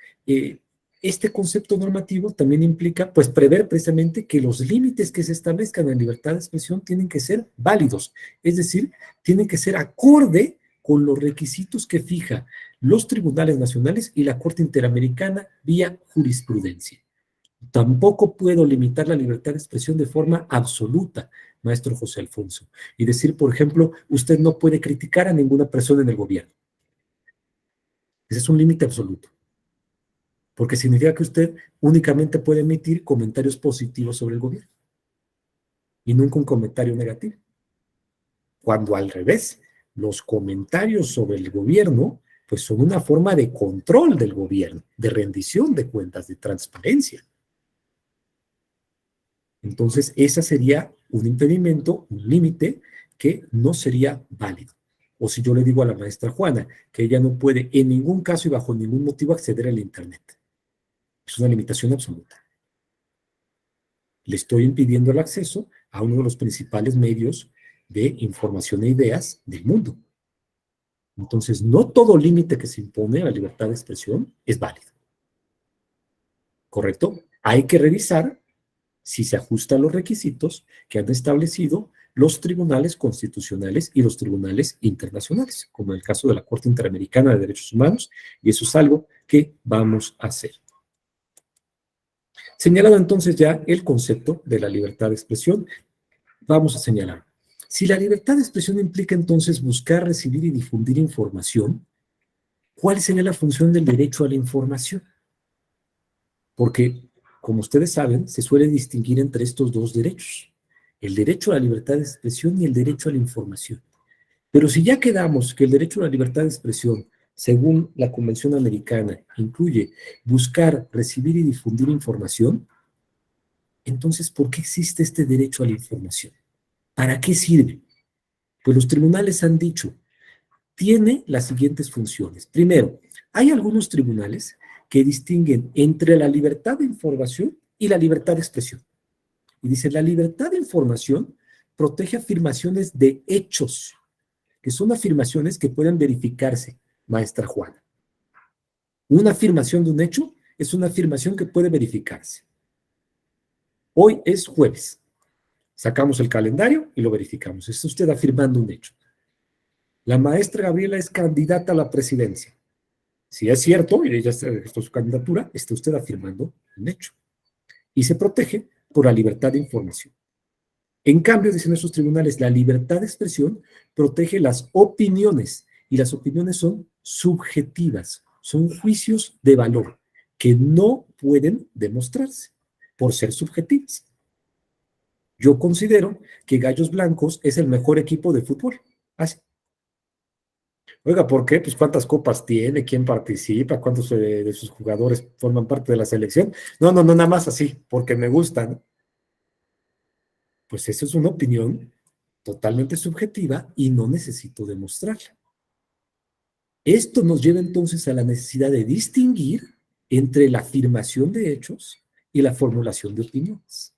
este concepto normativo también implica, pues, prever precisamente que los límites que se establezcan en libertad de expresión tienen que ser válidos, es decir, tienen que ser acorde con los requisitos que fija los tribunales nacionales y la Corte Interamericana vía jurisprudencia. Tampoco puedo limitar la libertad de expresión de forma absoluta, maestro José Alfonso, y decir, por ejemplo, usted no puede criticar a ninguna persona en el gobierno. Ese es un límite absoluto, porque significa que usted únicamente puede emitir comentarios positivos sobre el gobierno. y nunca un comentario negativo. Cuando al revés, los comentarios sobre el gobierno pues son una forma de control del gobierno, de rendición de cuentas, de transparencia. Entonces, ese sería un impedimento, un límite que no sería válido. O si yo le digo a la maestra Juana que ella no puede en ningún caso y bajo ningún motivo acceder al Internet. Es una limitación absoluta. Le estoy impidiendo el acceso a uno de los principales medios de información e ideas del mundo. Entonces, no todo límite que se impone a la libertad de expresión es válido. ¿Correcto? Hay que revisar si se ajusta a los requisitos que han establecido los tribunales constitucionales y los tribunales internacionales, como en el caso de la Corte Interamericana de Derechos Humanos, y eso es algo que vamos a hacer. Señalado entonces ya el concepto de la libertad de expresión, vamos a señalar. Si la libertad de expresión implica entonces buscar, recibir y difundir información, ¿cuál sería la función del derecho a la información? Porque, como ustedes saben, se suele distinguir entre estos dos derechos, el derecho a la libertad de expresión y el derecho a la información. Pero si ya quedamos que el derecho a la libertad de expresión, según la Convención Americana, incluye buscar, recibir y difundir información, entonces, ¿por qué existe este derecho a la información? ¿Para qué sirve? Pues los tribunales han dicho, tiene las siguientes funciones. Primero, hay algunos tribunales que distinguen entre la libertad de información y la libertad de expresión. Y dice, la libertad de información protege afirmaciones de hechos, que son afirmaciones que pueden verificarse, maestra Juana. Una afirmación de un hecho es una afirmación que puede verificarse. Hoy es jueves. Sacamos el calendario y lo verificamos. Está usted afirmando un hecho. La maestra Gabriela es candidata a la presidencia. Si es cierto, y ella está su candidatura, está usted afirmando un hecho. Y se protege por la libertad de información. En cambio, dicen esos tribunales, la libertad de expresión protege las opiniones, y las opiniones son subjetivas, son juicios de valor que no pueden demostrarse por ser subjetivas. Yo considero que Gallos Blancos es el mejor equipo de fútbol. Así. Oiga, ¿por qué? Pues cuántas copas tiene, quién participa, cuántos de sus jugadores forman parte de la selección. No, nada más así, porque me gustan. Pues eso es una opinión totalmente subjetiva y no necesito demostrarla. Esto nos lleva entonces a la necesidad de distinguir entre la afirmación de hechos y la formulación de opiniones.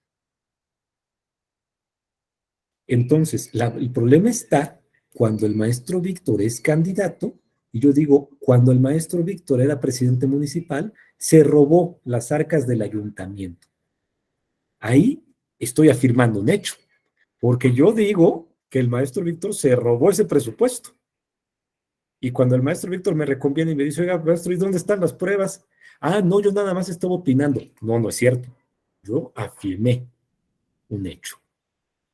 Entonces, el problema está cuando el maestro Víctor es candidato, y yo digo, cuando el maestro Víctor era presidente municipal, se robó las arcas del ayuntamiento. Ahí estoy afirmando un hecho, porque yo digo que el maestro Víctor se robó ese presupuesto. Y cuando el maestro Víctor me reconviene y me dice, oiga, maestro, ¿y dónde están las pruebas? Ah, no, yo nada más estaba opinando. No es cierto. Yo afirmé un hecho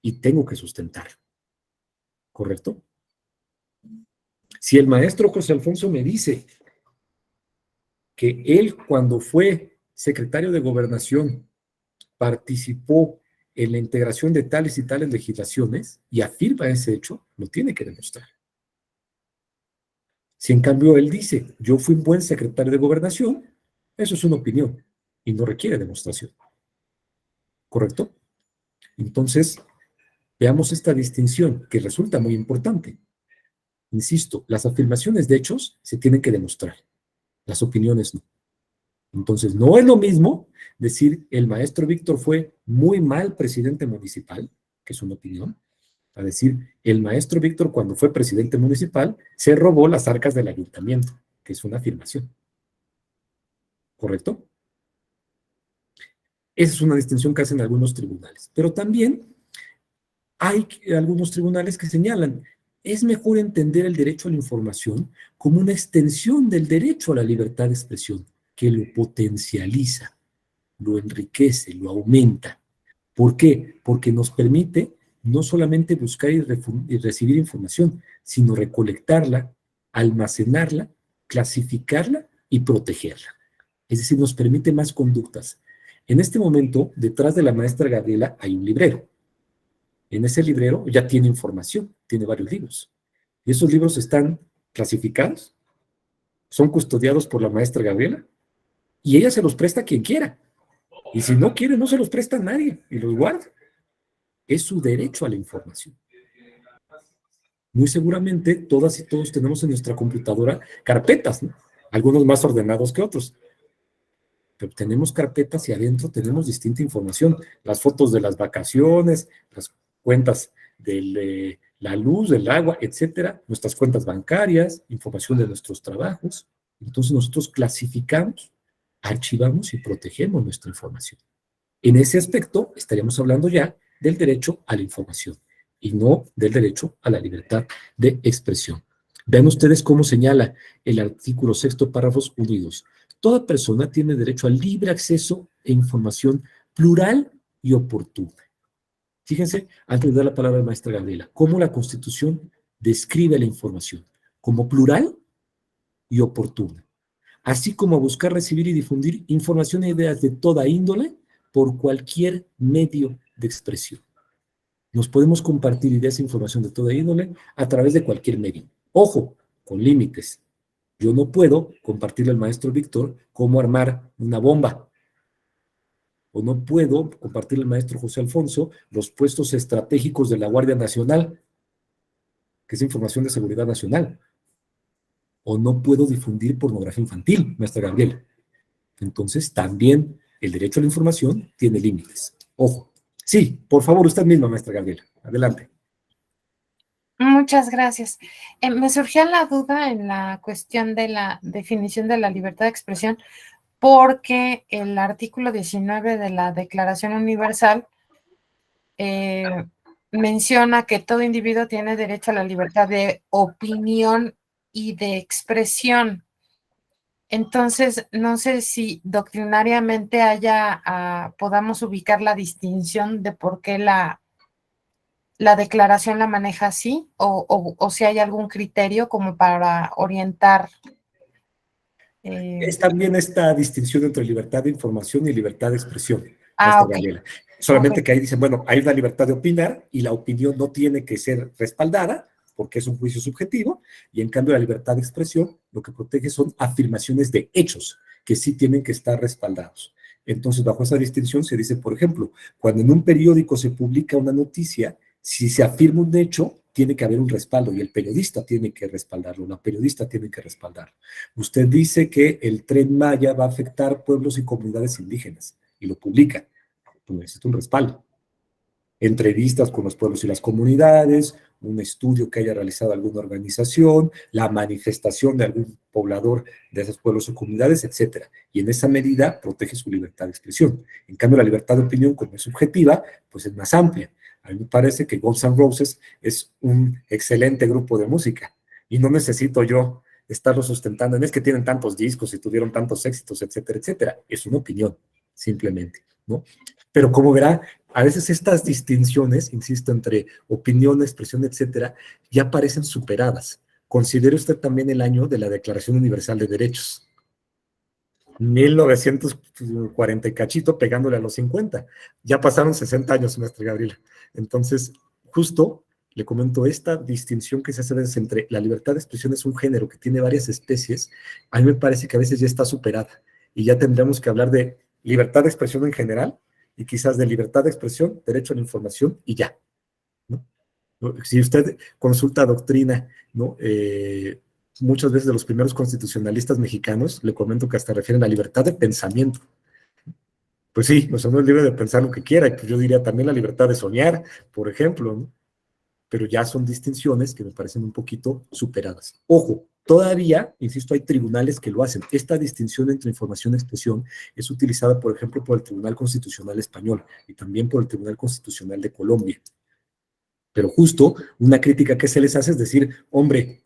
y tengo que sustentarlo. ¿Correcto? Si el maestro José Alfonso me dice que él, cuando fue secretario de Gobernación, participó en la integración de tales y tales legislaciones y afirma ese hecho, lo tiene que demostrar. Si en cambio él dice, yo fui un buen secretario de Gobernación, eso es una opinión y no requiere demostración. ¿Correcto? Entonces, veamos esta distinción que resulta muy importante. Insisto, las afirmaciones de hechos se tienen que demostrar, las opiniones no. Entonces, no es lo mismo decir el maestro Víctor fue muy mal presidente municipal, que es una opinión, a decir el maestro Víctor cuando fue presidente municipal se robó las arcas del ayuntamiento, que es una afirmación. ¿Correcto? Esa es una distinción que hacen algunos tribunales. Pero también hay algunos tribunales que señalan, es mejor entender el derecho a la información como una extensión del derecho a la libertad de expresión, que lo potencializa, lo enriquece, lo aumenta. ¿Por qué? Porque nos permite no solamente buscar y recibir información, sino recolectarla, almacenarla, clasificarla y protegerla. Es decir, nos permite más conductas. En este momento, detrás de la maestra Gabriela hay un librero. en ese librero ya tiene información, tiene varios libros. Y esos libros están clasificados, son custodiados por la maestra Gabriela, y ella se los presta a quien quiera. Y si no quiere, no se los presta a nadie y los guarda. Es su derecho a la información. Muy seguramente todas y todos tenemos en nuestra computadora carpetas, ¿no? Algunos más ordenados que otros. Pero tenemos carpetas y adentro tenemos distinta información. Las fotos de las vacaciones, las cuentas de la luz, del agua, etcétera, nuestras cuentas bancarias, información de nuestros trabajos. Entonces nosotros clasificamos, archivamos y protegemos nuestra información. En ese aspecto estaríamos hablando ya del derecho a la información y no del derecho a la libertad de expresión. Vean ustedes cómo señala el artículo 6º, párrafos 1 y 2. Toda persona tiene derecho al libre acceso e información plural y oportuna. Fíjense, antes de dar la palabra a la maestra Gabriela, cómo la Constitución describe la información como plural y oportuna, así como a buscar, recibir y difundir información e ideas de toda índole por cualquier medio de expresión. Nos podemos compartir ideas e información de toda índole a través de cualquier medio. Ojo, con límites. Yo no puedo compartirle al maestro Víctor cómo armar una bomba. O no puedo compartirle al maestro José Alfonso los puestos estratégicos de la Guardia Nacional, que es información de seguridad nacional. O no puedo difundir pornografía infantil, maestra Gabriela. Entonces, también el derecho a la información tiene límites. Ojo. Sí, por favor, usted misma, maestra Gabriela. Adelante. Muchas gracias. Me surgía la duda en la cuestión de la definición de la libertad de expresión, porque el artículo 19 de la Declaración Universal menciona que todo individuo tiene derecho a la libertad de opinión y de expresión. Entonces, no sé si doctrinariamente podamos ubicar la distinción de por qué la declaración la maneja así, o si hay algún criterio como para orientar. Es también esta distinción entre libertad de información y libertad de expresión, maestra Gabriela. Solamente que ahí dicen, bueno, hay una libertad de opinar y la opinión no tiene que ser respaldada porque es un juicio subjetivo, y en cambio la libertad de expresión lo que protege son afirmaciones de hechos que sí tienen que estar respaldados. Entonces, bajo esa distinción se dice, por ejemplo, cuando en un periódico se publica una noticia, si se afirma un hecho, tiene que haber un respaldo y el periodista tiene que respaldarlo, la periodista tiene que respaldarlo. Usted dice que el Tren Maya va a afectar pueblos y comunidades indígenas y lo publica, pues necesita un respaldo. Entrevistas con los pueblos y las comunidades, un estudio que haya realizado alguna organización, la manifestación de algún poblador de esos pueblos o comunidades, etcétera. Y en esa medida protege su libertad de expresión. En cambio, la libertad de opinión, como es subjetiva, pues es más amplia. A mí me parece que Guns N' Roses es un excelente grupo de música y no necesito yo estarlo sustentando. Es que tienen tantos discos y tuvieron tantos éxitos, etcétera, etcétera. Es una opinión, simplemente, ¿no? Pero como verá, a veces estas distinciones, insisto, entre opinión, expresión, etcétera, ya parecen superadas. Considere usted también el año de la Declaración Universal de Derechos. 1940 y cachito, pegándole a los 50. Ya pasaron 60 años, maestra Gabriela. Entonces, justo le comento esta distinción que se hace a veces entre la libertad de expresión, es un género que tiene varias especies, a mí me parece que a veces ya está superada y ya tendríamos que hablar de libertad de expresión en general y quizás de libertad de expresión, derecho a la información y ya, ¿no? Si usted consulta doctrina, ¿no? Muchas veces de los primeros constitucionalistas mexicanos, le comento que hasta refieren a libertad de pensamiento. Pues sí, o sea, uno es libre de pensar lo que quiera, y pues yo diría también la libertad de soñar, por ejemplo, ¿no? Pero ya son distinciones que me parecen un poquito superadas. Ojo, todavía, insisto, hay tribunales que lo hacen. Esta distinción entre información y expresión es utilizada, por ejemplo, por el Tribunal Constitucional Español y también por el Tribunal Constitucional de Colombia. Pero justo una crítica que se les hace es decir, hombre,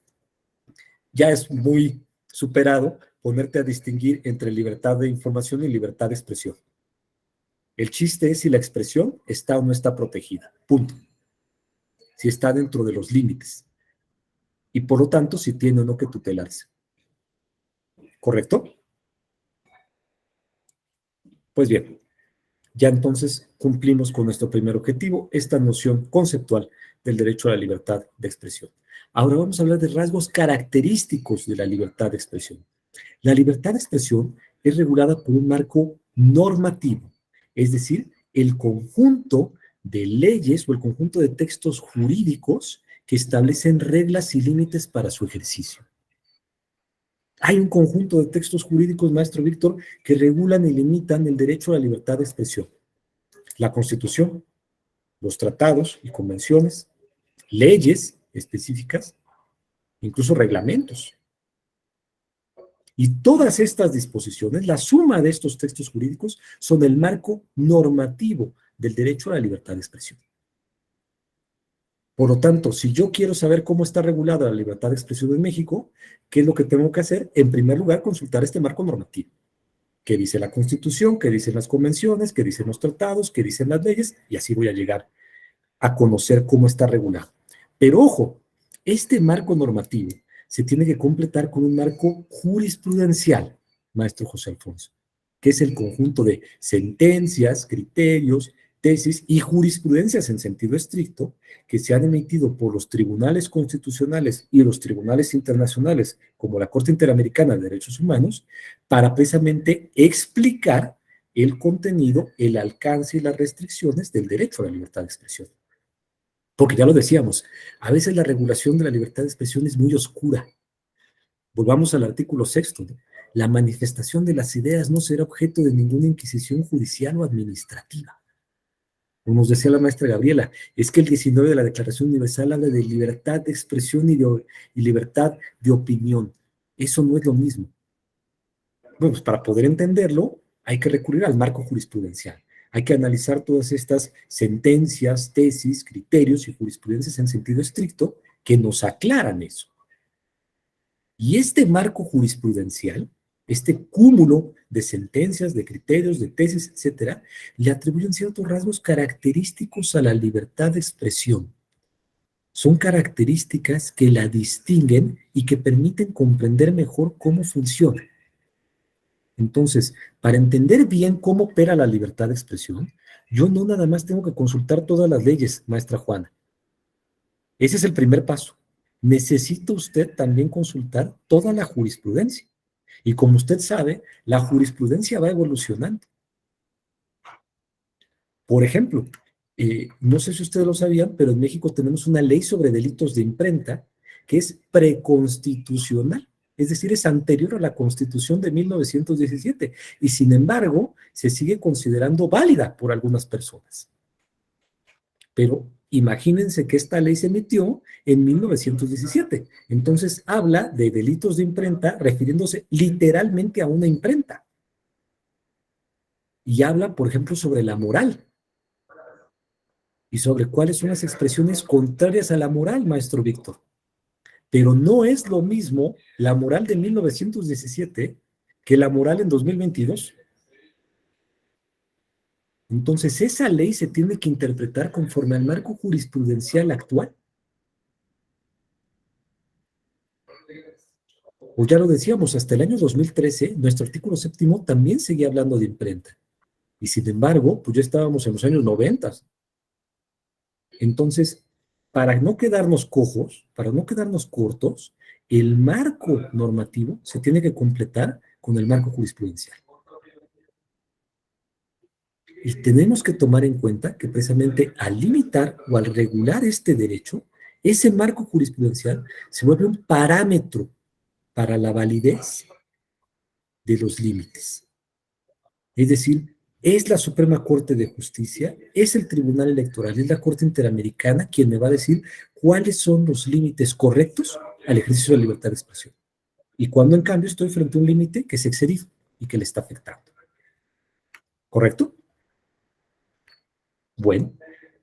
ya es muy superado ponerte a distinguir entre libertad de información y libertad de expresión. El chiste es si la expresión está o no está protegida. Punto. Si está dentro de los límites. Y por lo tanto, si tiene o no que tutelarse. ¿Correcto? Pues bien, ya entonces cumplimos con nuestro primer objetivo, esta noción conceptual del derecho a la libertad de expresión. Ahora vamos a hablar de rasgos característicos de la libertad de expresión. La libertad de expresión es regulada por un marco normativo, es decir, el conjunto de leyes o el conjunto de textos jurídicos que establecen reglas y límites para su ejercicio. Hay un conjunto de textos jurídicos, maestro Víctor, que regulan y limitan el derecho a la libertad de expresión. La Constitución, los tratados y convenciones, leyes específicas, incluso reglamentos. Y todas estas disposiciones, la suma de estos textos jurídicos, son el marco normativo del derecho a la libertad de expresión. Por lo tanto, si yo quiero saber cómo está regulada la libertad de expresión en México, ¿qué es lo que tengo que hacer? En primer lugar, consultar este marco normativo. ¿Qué dice la Constitución? ¿Qué dicen las convenciones? ¿Qué dicen los tratados? ¿Qué dicen las leyes? Y así voy a llegar a conocer cómo está regulado. Pero ojo, este marco normativo se tiene que completar con un marco jurisprudencial, maestro José Alfonso, que es el conjunto de sentencias, criterios, tesis y jurisprudencias en sentido estricto que se han emitido por los tribunales constitucionales y los tribunales internacionales, como la Corte Interamericana de Derechos Humanos, para precisamente explicar el contenido, el alcance y las restricciones del derecho a la libertad de expresión. Porque ya lo decíamos, a veces la regulación de la libertad de expresión es muy oscura. Volvamos al artículo 6, ¿no? La manifestación de las ideas no será objeto de ninguna inquisición judicial o administrativa. Como nos decía la maestra Gabriela, es que el 19 de la Declaración Universal habla de libertad de expresión y libertad de opinión. Eso no es lo mismo. Bueno, pues para poder entenderlo, hay que recurrir al marco jurisprudencial. Hay que analizar todas estas sentencias, tesis, criterios y jurisprudencias en sentido estricto que nos aclaran eso. Y este marco jurisprudencial, este cúmulo de sentencias, de criterios, de tesis, etcétera, le atribuyen ciertos rasgos característicos a la libertad de expresión. Son características que la distinguen y que permiten comprender mejor cómo funciona. Entonces, para entender bien cómo opera la libertad de expresión, yo no nada más tengo que consultar todas las leyes, maestra Juana. Ese es el primer paso. Necesita usted también consultar toda la jurisprudencia. Y como usted sabe, la jurisprudencia va evolucionando. Por ejemplo, no sé si ustedes lo sabían, pero en México tenemos una ley sobre delitos de imprenta que es preconstitucional. Es decir, es anterior a la Constitución de 1917 y sin embargo se sigue considerando válida por algunas personas. Pero imagínense que esta ley se emitió en 1917. Entonces habla de delitos de imprenta refiriéndose literalmente a una imprenta. Y habla, por ejemplo, sobre la moral y sobre cuáles son las expresiones contrarias a la moral, maestro Víctor. Pero no es lo mismo la moral de 1917 que la moral en 2022. Entonces, esa ley se tiene que interpretar conforme al marco jurisprudencial actual. O ya lo decíamos, hasta el año 2013, nuestro artículo 7º también seguía hablando de imprenta. Y sin embargo, pues ya estábamos en los años 90. Entonces, para no quedarnos cojos, para no quedarnos cortos, el marco normativo se tiene que completar con el marco jurisprudencial. Y tenemos que tomar en cuenta que precisamente al limitar o al regular este derecho, ese marco jurisprudencial se vuelve un parámetro para la validez de los límites. Es decir, es la Suprema Corte de Justicia, es el Tribunal Electoral, es la Corte Interamericana quien me va a decir cuáles son los límites correctos al ejercicio de la libertad de expresión. Y cuando en cambio estoy frente a un límite que es excedido y que le está afectando. ¿Correcto? Bueno,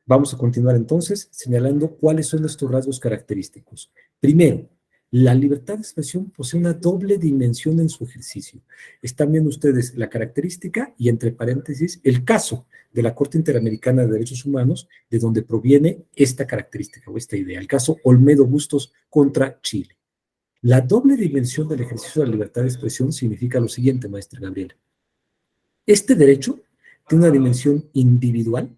vamos a continuar entonces señalando cuáles son estos rasgos característicos. Primero, la libertad de expresión posee una doble dimensión en su ejercicio. Están viendo ustedes la característica y, entre paréntesis, el caso de la Corte Interamericana de Derechos Humanos, de donde proviene esta característica o esta idea, el caso Olmedo Bustos contra Chile. La doble dimensión del ejercicio de la libertad de expresión significa lo siguiente, maestra Gabriela. Este derecho tiene una dimensión individual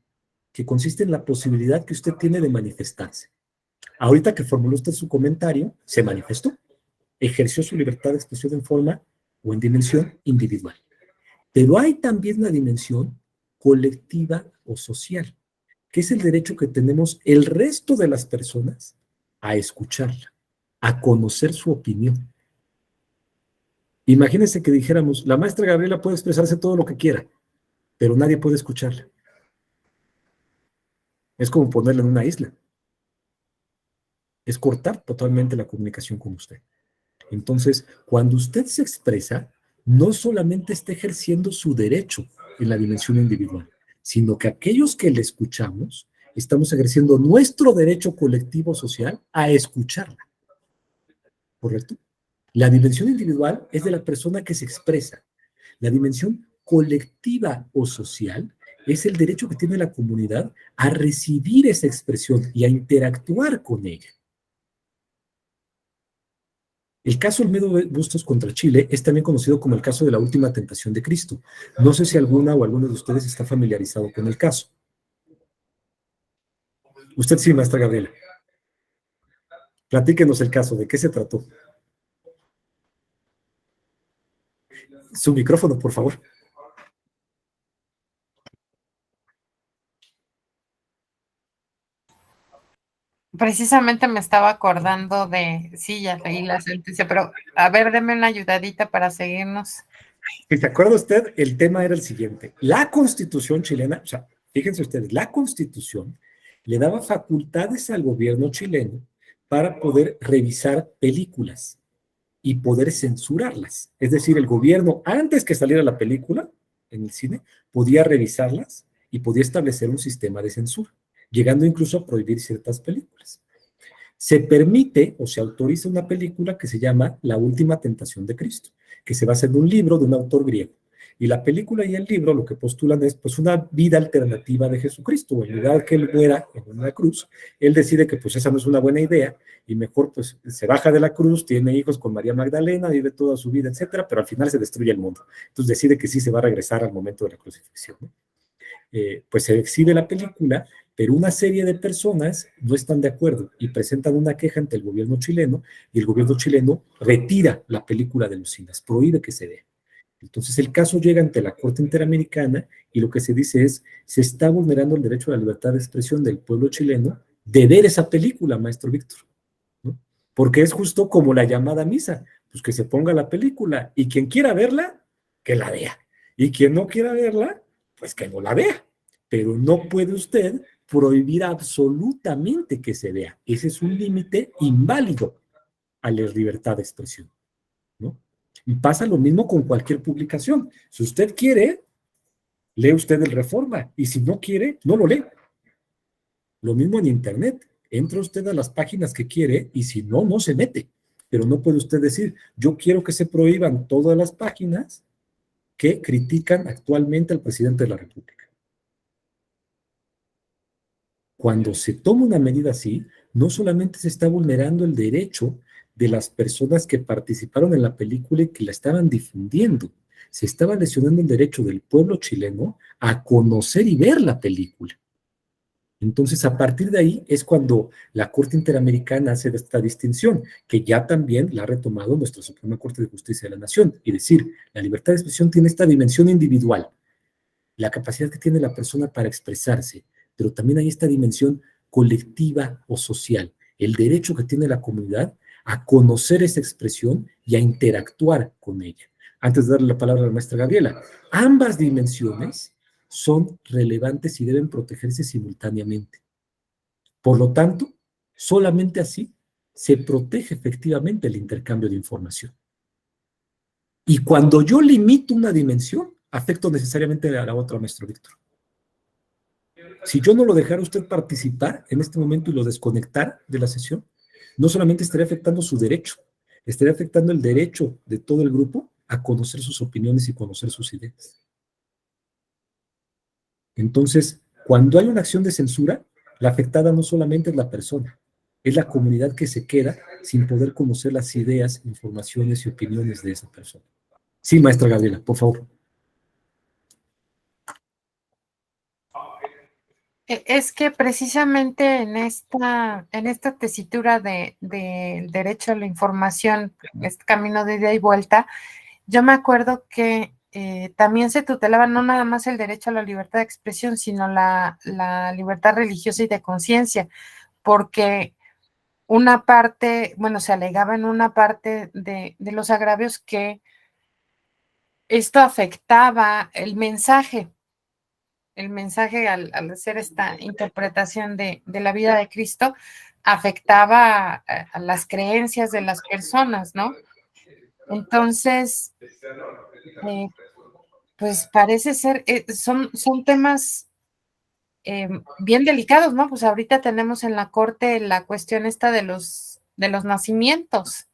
que consiste en la posibilidad que usted tiene de manifestarse. Ahorita que formuló usted su comentario, se manifestó, ejerció su libertad de expresión en forma o en dimensión individual. Pero hay también una dimensión colectiva o social, que es el derecho que tenemos el resto de las personas a escucharla, a conocer su opinión. Imagínense que dijéramos, la maestra Gabriela puede expresarse todo lo que quiera, pero nadie puede escucharla. Es como ponerla en una isla. Es cortar totalmente la comunicación con usted. Entonces, cuando usted se expresa, no solamente está ejerciendo su derecho en la dimensión individual, sino que aquellos que le escuchamos estamos ejerciendo nuestro derecho colectivo social a escucharla. ¿Correcto? La dimensión individual es de la persona que se expresa. La dimensión colectiva o social es el derecho que tiene la comunidad a recibir esa expresión y a interactuar con ella. El caso Olmedo Bustos contra Chile es también conocido como el caso de la última tentación de Cristo. No sé si alguna o alguno de ustedes está familiarizado con el caso. Usted sí, maestra Gabriela. Platíquenos el caso, ¿de qué se trató? Su micrófono, por favor. Precisamente me estaba acordando de, sí, ya leí la sentencia, pero a ver, deme una ayudadita para seguirnos. Si se acuerda usted, el tema era el siguiente. La Constitución chilena, o sea, fíjense ustedes, la Constitución le daba facultades al gobierno chileno para poder revisar películas y poder censurarlas. Es decir, el gobierno, antes que saliera la película en el cine, podía revisarlas y podía establecer un sistema de censura, llegando incluso a prohibir ciertas películas. Se permite o se autoriza una película que se llama La Última Tentación de Cristo, que se basa en un libro de un autor griego. Y la película y el libro lo que postulan es pues una vida alternativa de Jesucristo. En lugar que él muera en una cruz, él decide que pues esa no es una buena idea y mejor pues se baja de la cruz, tiene hijos con María Magdalena, vive toda su vida, etcétera, pero al final se destruye el mundo. Entonces decide que sí se va a regresar al momento de la crucifixión, ¿no? Pues se exhibe la película, pero una serie de personas no están de acuerdo y presentan una queja ante el gobierno chileno y el gobierno chileno retira la película de los cines, prohíbe que se vea. Entonces el caso llega ante la Corte Interamericana y lo que se dice es, se está vulnerando el derecho a la libertad de expresión del pueblo chileno de ver esa película, maestro Víctor, ¿no? Porque es justo como la llamada misa, pues que se ponga la película y quien quiera verla, que la vea. Y quien no quiera verla, pues que no la vea. Pero no puede usted prohibir absolutamente que se vea. Ese es un límite inválido a la libertad de expresión, ¿no? Y pasa lo mismo con cualquier publicación. Si usted quiere, lee usted el Reforma, y si no quiere, no lo lee. Lo mismo en Internet. Entra usted a las páginas que quiere y si no, no se mete. Pero no puede usted decir, yo quiero que se prohíban todas las páginas que critican actualmente al presidente de la República. Cuando se toma una medida así, no solamente se está vulnerando el derecho de las personas que participaron en la película y que la estaban difundiendo, se estaba lesionando el derecho del pueblo chileno a conocer y ver la película. Entonces, a partir de ahí es cuando la Corte Interamericana hace esta distinción, que ya también la ha retomado nuestra Suprema Corte de Justicia de la Nación, y decir, la libertad de expresión tiene esta dimensión individual, la capacidad que tiene la persona para expresarse, pero también hay esta dimensión colectiva o social, el derecho que tiene la comunidad a conocer esa expresión y a interactuar con ella. Antes de darle la palabra a la maestra Gabriela, ambas dimensiones son relevantes y deben protegerse simultáneamente. Por lo tanto, solamente así se protege efectivamente el intercambio de información. Y cuando yo limito una dimensión, afecto necesariamente a la otra, maestro Víctor. Si yo no lo dejara usted participar en este momento y lo desconectara de la sesión, no solamente estaría afectando su derecho, estaría afectando el derecho de todo el grupo a conocer sus opiniones y conocer sus ideas. Entonces, cuando hay una acción de censura, la afectada no solamente es la persona, es la comunidad que se queda sin poder conocer las ideas, informaciones y opiniones de esa persona. Sí, maestra Gabriela, por favor. Es que precisamente en esta tesitura del derecho a la información, este camino de ida y vuelta, yo me acuerdo que también se tutelaba no nada más el derecho a la libertad de expresión, sino la libertad religiosa y de conciencia, porque una parte, bueno, se alegaba en una parte de los agravios que esto afectaba el mensaje al hacer esta interpretación de la vida de Cristo, afectaba a las creencias de las personas, ¿no? Entonces, eh, pues parece ser, son temas bien delicados, ¿no? Pues ahorita tenemos en la corte la cuestión esta de los nacimientos.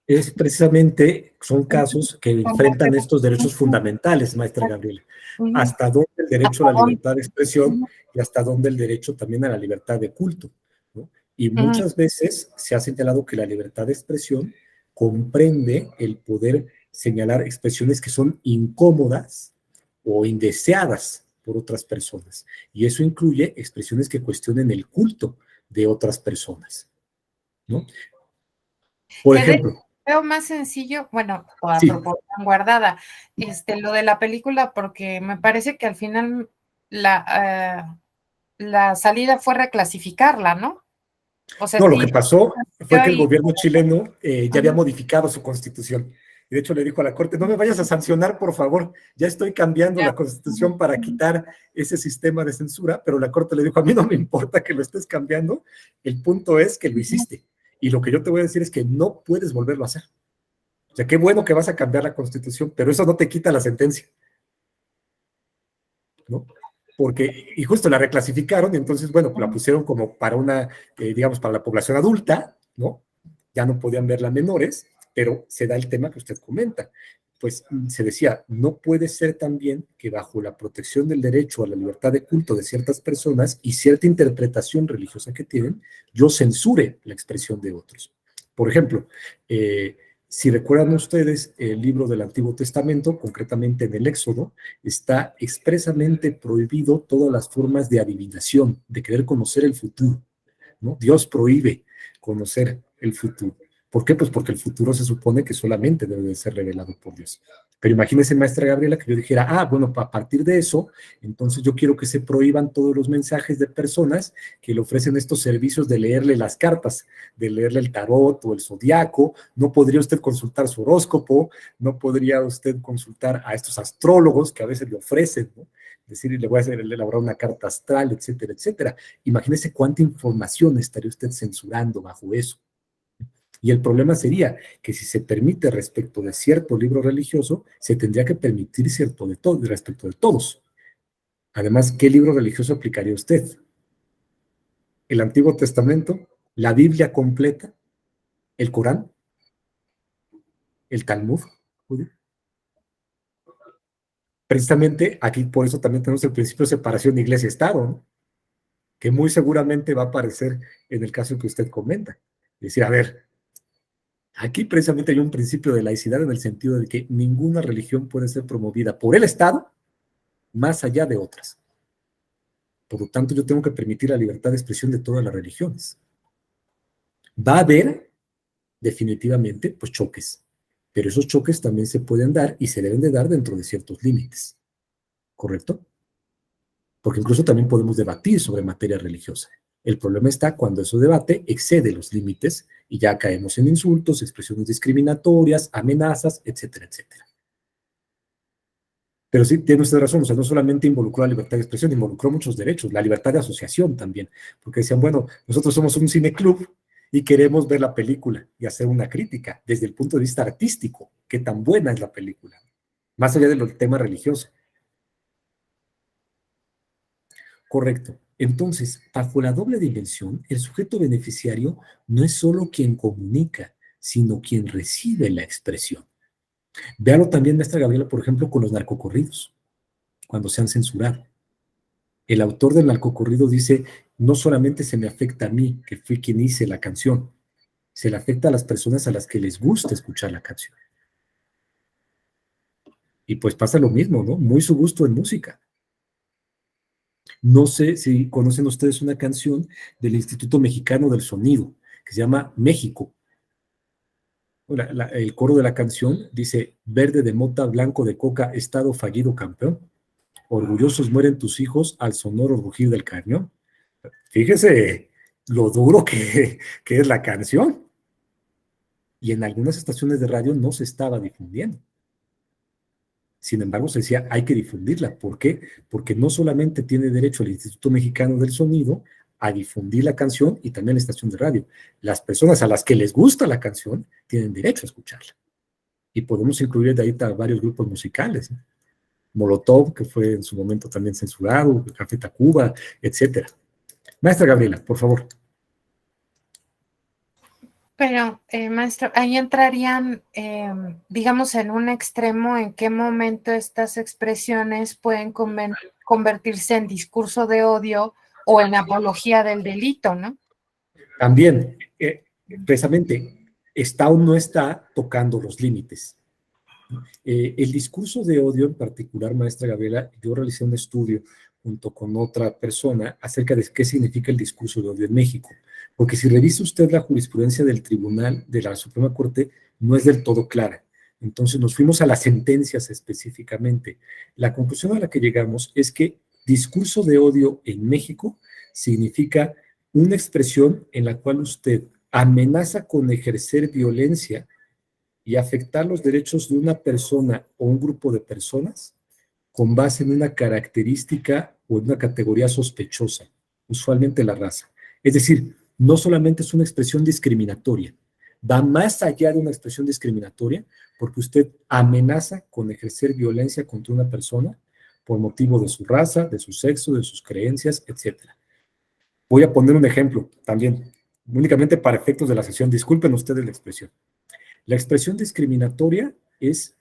Es precisamente, son casos que enfrentan estos derechos fundamentales, maestra Gabriela. Hasta dónde el derecho a la libertad de expresión y hasta dónde el derecho también a la libertad de culto, ¿no? Y muchas veces se ha señalado que la libertad de expresión comprende el poder señalar expresiones que son incómodas o indeseadas por otras personas. Y eso incluye expresiones que cuestionen el culto de otras personas, ¿no? Por ejemplo, Veo más sencillo, bueno, a sí, proporción guardada, lo de la película, porque me parece que al final la salida fue reclasificarla, ¿no? O sea, no, lo que sí, pasó yo fue que el ahí, gobierno chileno ya había ajá, modificado su constitución. Y de hecho le dijo a la Corte, no me vayas a sancionar, por favor, ya estoy cambiando ya, la constitución para quitar ese sistema de censura, pero la Corte le dijo, a mí no me importa que lo estés cambiando, el punto es que lo hiciste. Y lo que yo te voy a decir es que no puedes volverlo a hacer. O sea, qué bueno que vas a cambiar la constitución, pero eso no te quita la sentencia, ¿no? Porque, y justo la reclasificaron, y entonces, bueno, la pusieron como para una, digamos, para la población adulta, ¿no? Ya no podían verla menores, pero se da el tema que usted comenta. Pues se decía, no puede ser también que bajo la protección del derecho a la libertad de culto de ciertas personas y cierta interpretación religiosa que tienen, yo censure la expresión de otros. Por ejemplo, si recuerdan ustedes el libro del Antiguo Testamento, concretamente en el Éxodo, está expresamente prohibido todas las formas de adivinación, de querer conocer el futuro, ¿no? Dios prohíbe conocer el futuro. ¿Por qué? Pues porque el futuro se supone que solamente debe de ser revelado por Dios. Pero imagínese, maestra Gabriela, que yo dijera, ah, bueno, a partir de eso, entonces yo quiero que se prohíban todos los mensajes de personas que le ofrecen estos servicios de leerle las cartas, de leerle el tarot o el zodiaco. No podría usted consultar su horóscopo, no podría usted consultar a estos astrólogos que a veces le ofrecen, ¿no? Decir, le voy a hacer elaborar una carta astral, etcétera, etcétera. Imagínese cuánta información estaría usted censurando bajo eso. Y el problema sería que si se permite respecto de cierto libro religioso, se tendría que permitir cierto de todo, respecto de todos. Además, ¿qué libro religioso aplicaría usted? ¿El Antiguo Testamento? ¿La Biblia completa? ¿El Corán? ¿El Talmud? Precisamente aquí por eso también tenemos el principio de separación de iglesia y Estado, ¿no? Que muy seguramente va a aparecer en el caso que usted comenta. Es decir, a ver, aquí precisamente hay un principio de laicidad en el sentido de que ninguna religión puede ser promovida por el Estado más allá de otras. Por lo tanto, yo tengo que permitir la libertad de expresión de todas las religiones. Va a haber, definitivamente, pues choques, pero esos choques también se pueden dar y se deben de dar dentro de ciertos límites, ¿correcto? Porque incluso también podemos debatir sobre materia religiosa. El problema está cuando ese debate excede los límites y ya caemos en insultos, expresiones discriminatorias, amenazas, etcétera, etcétera. Pero sí, tiene usted razón, o sea, no solamente involucró la libertad de expresión, involucró muchos derechos, la libertad de asociación también, porque decían, bueno, nosotros somos un cineclub y queremos ver la película y hacer una crítica desde el punto de vista artístico, qué tan buena es la película, más allá del tema religioso. Correcto. Entonces, bajo la doble dimensión, el sujeto beneficiario no es solo quien comunica, sino quien recibe la expresión. Véalo también, maestra Gabriela, por ejemplo, con los narcocorridos, cuando se han censurado. El autor del narcocorrido dice, no solamente se me afecta a mí, que fui quien hice la canción, se le afecta a las personas a las que les gusta escuchar la canción. Y pues pasa lo mismo, ¿no? Muy su gusto en música. No sé si conocen ustedes una canción del Instituto Mexicano del Sonido, que se llama México. El coro de la canción dice: verde de mota, blanco de coca, estado fallido campeón. Orgullosos mueren tus hijos al sonoro rugir del cañón. Fíjese lo duro que es la canción. Y en algunas estaciones de radio no se estaba difundiendo. Sin embargo, se decía, hay que difundirla. ¿Por qué? Porque no solamente tiene derecho el Instituto Mexicano del Sonido a difundir la canción y también la estación de radio. Las personas a las que les gusta la canción tienen derecho a escucharla. Y podemos incluir de ahí varios grupos musicales, ¿no? Molotov, que fue en su momento también censurado, Café Tacuba, etcétera. Maestra Gabriela, por favor. Pero, maestro, ahí entrarían, digamos, en un extremo, ¿en qué momento estas expresiones pueden convertirse en discurso de odio o en apología del delito, ¿no? También, precisamente, está o no está tocando los límites. El discurso de odio en particular, maestra Gabriela, yo realicé un estudio junto con otra persona acerca de qué significa el discurso de odio en México. Porque si revisa usted la jurisprudencia del Tribunal de la Suprema Corte, no es del todo clara. Entonces nos fuimos a las sentencias específicamente. La conclusión a la que llegamos es que discurso de odio en México significa una expresión en la cual usted amenaza con ejercer violencia y afectar los derechos de una persona o un grupo de personas con base en una característica o en una categoría sospechosa, usualmente la raza. Es decir, no solamente es una expresión discriminatoria, va más allá de una expresión discriminatoria porque usted amenaza con ejercer violencia contra una persona por motivo de su raza, de su sexo, de sus creencias, etc. Voy a poner un ejemplo también, únicamente para efectos de la sesión. Disculpen ustedes la expresión. La expresión discriminatoria es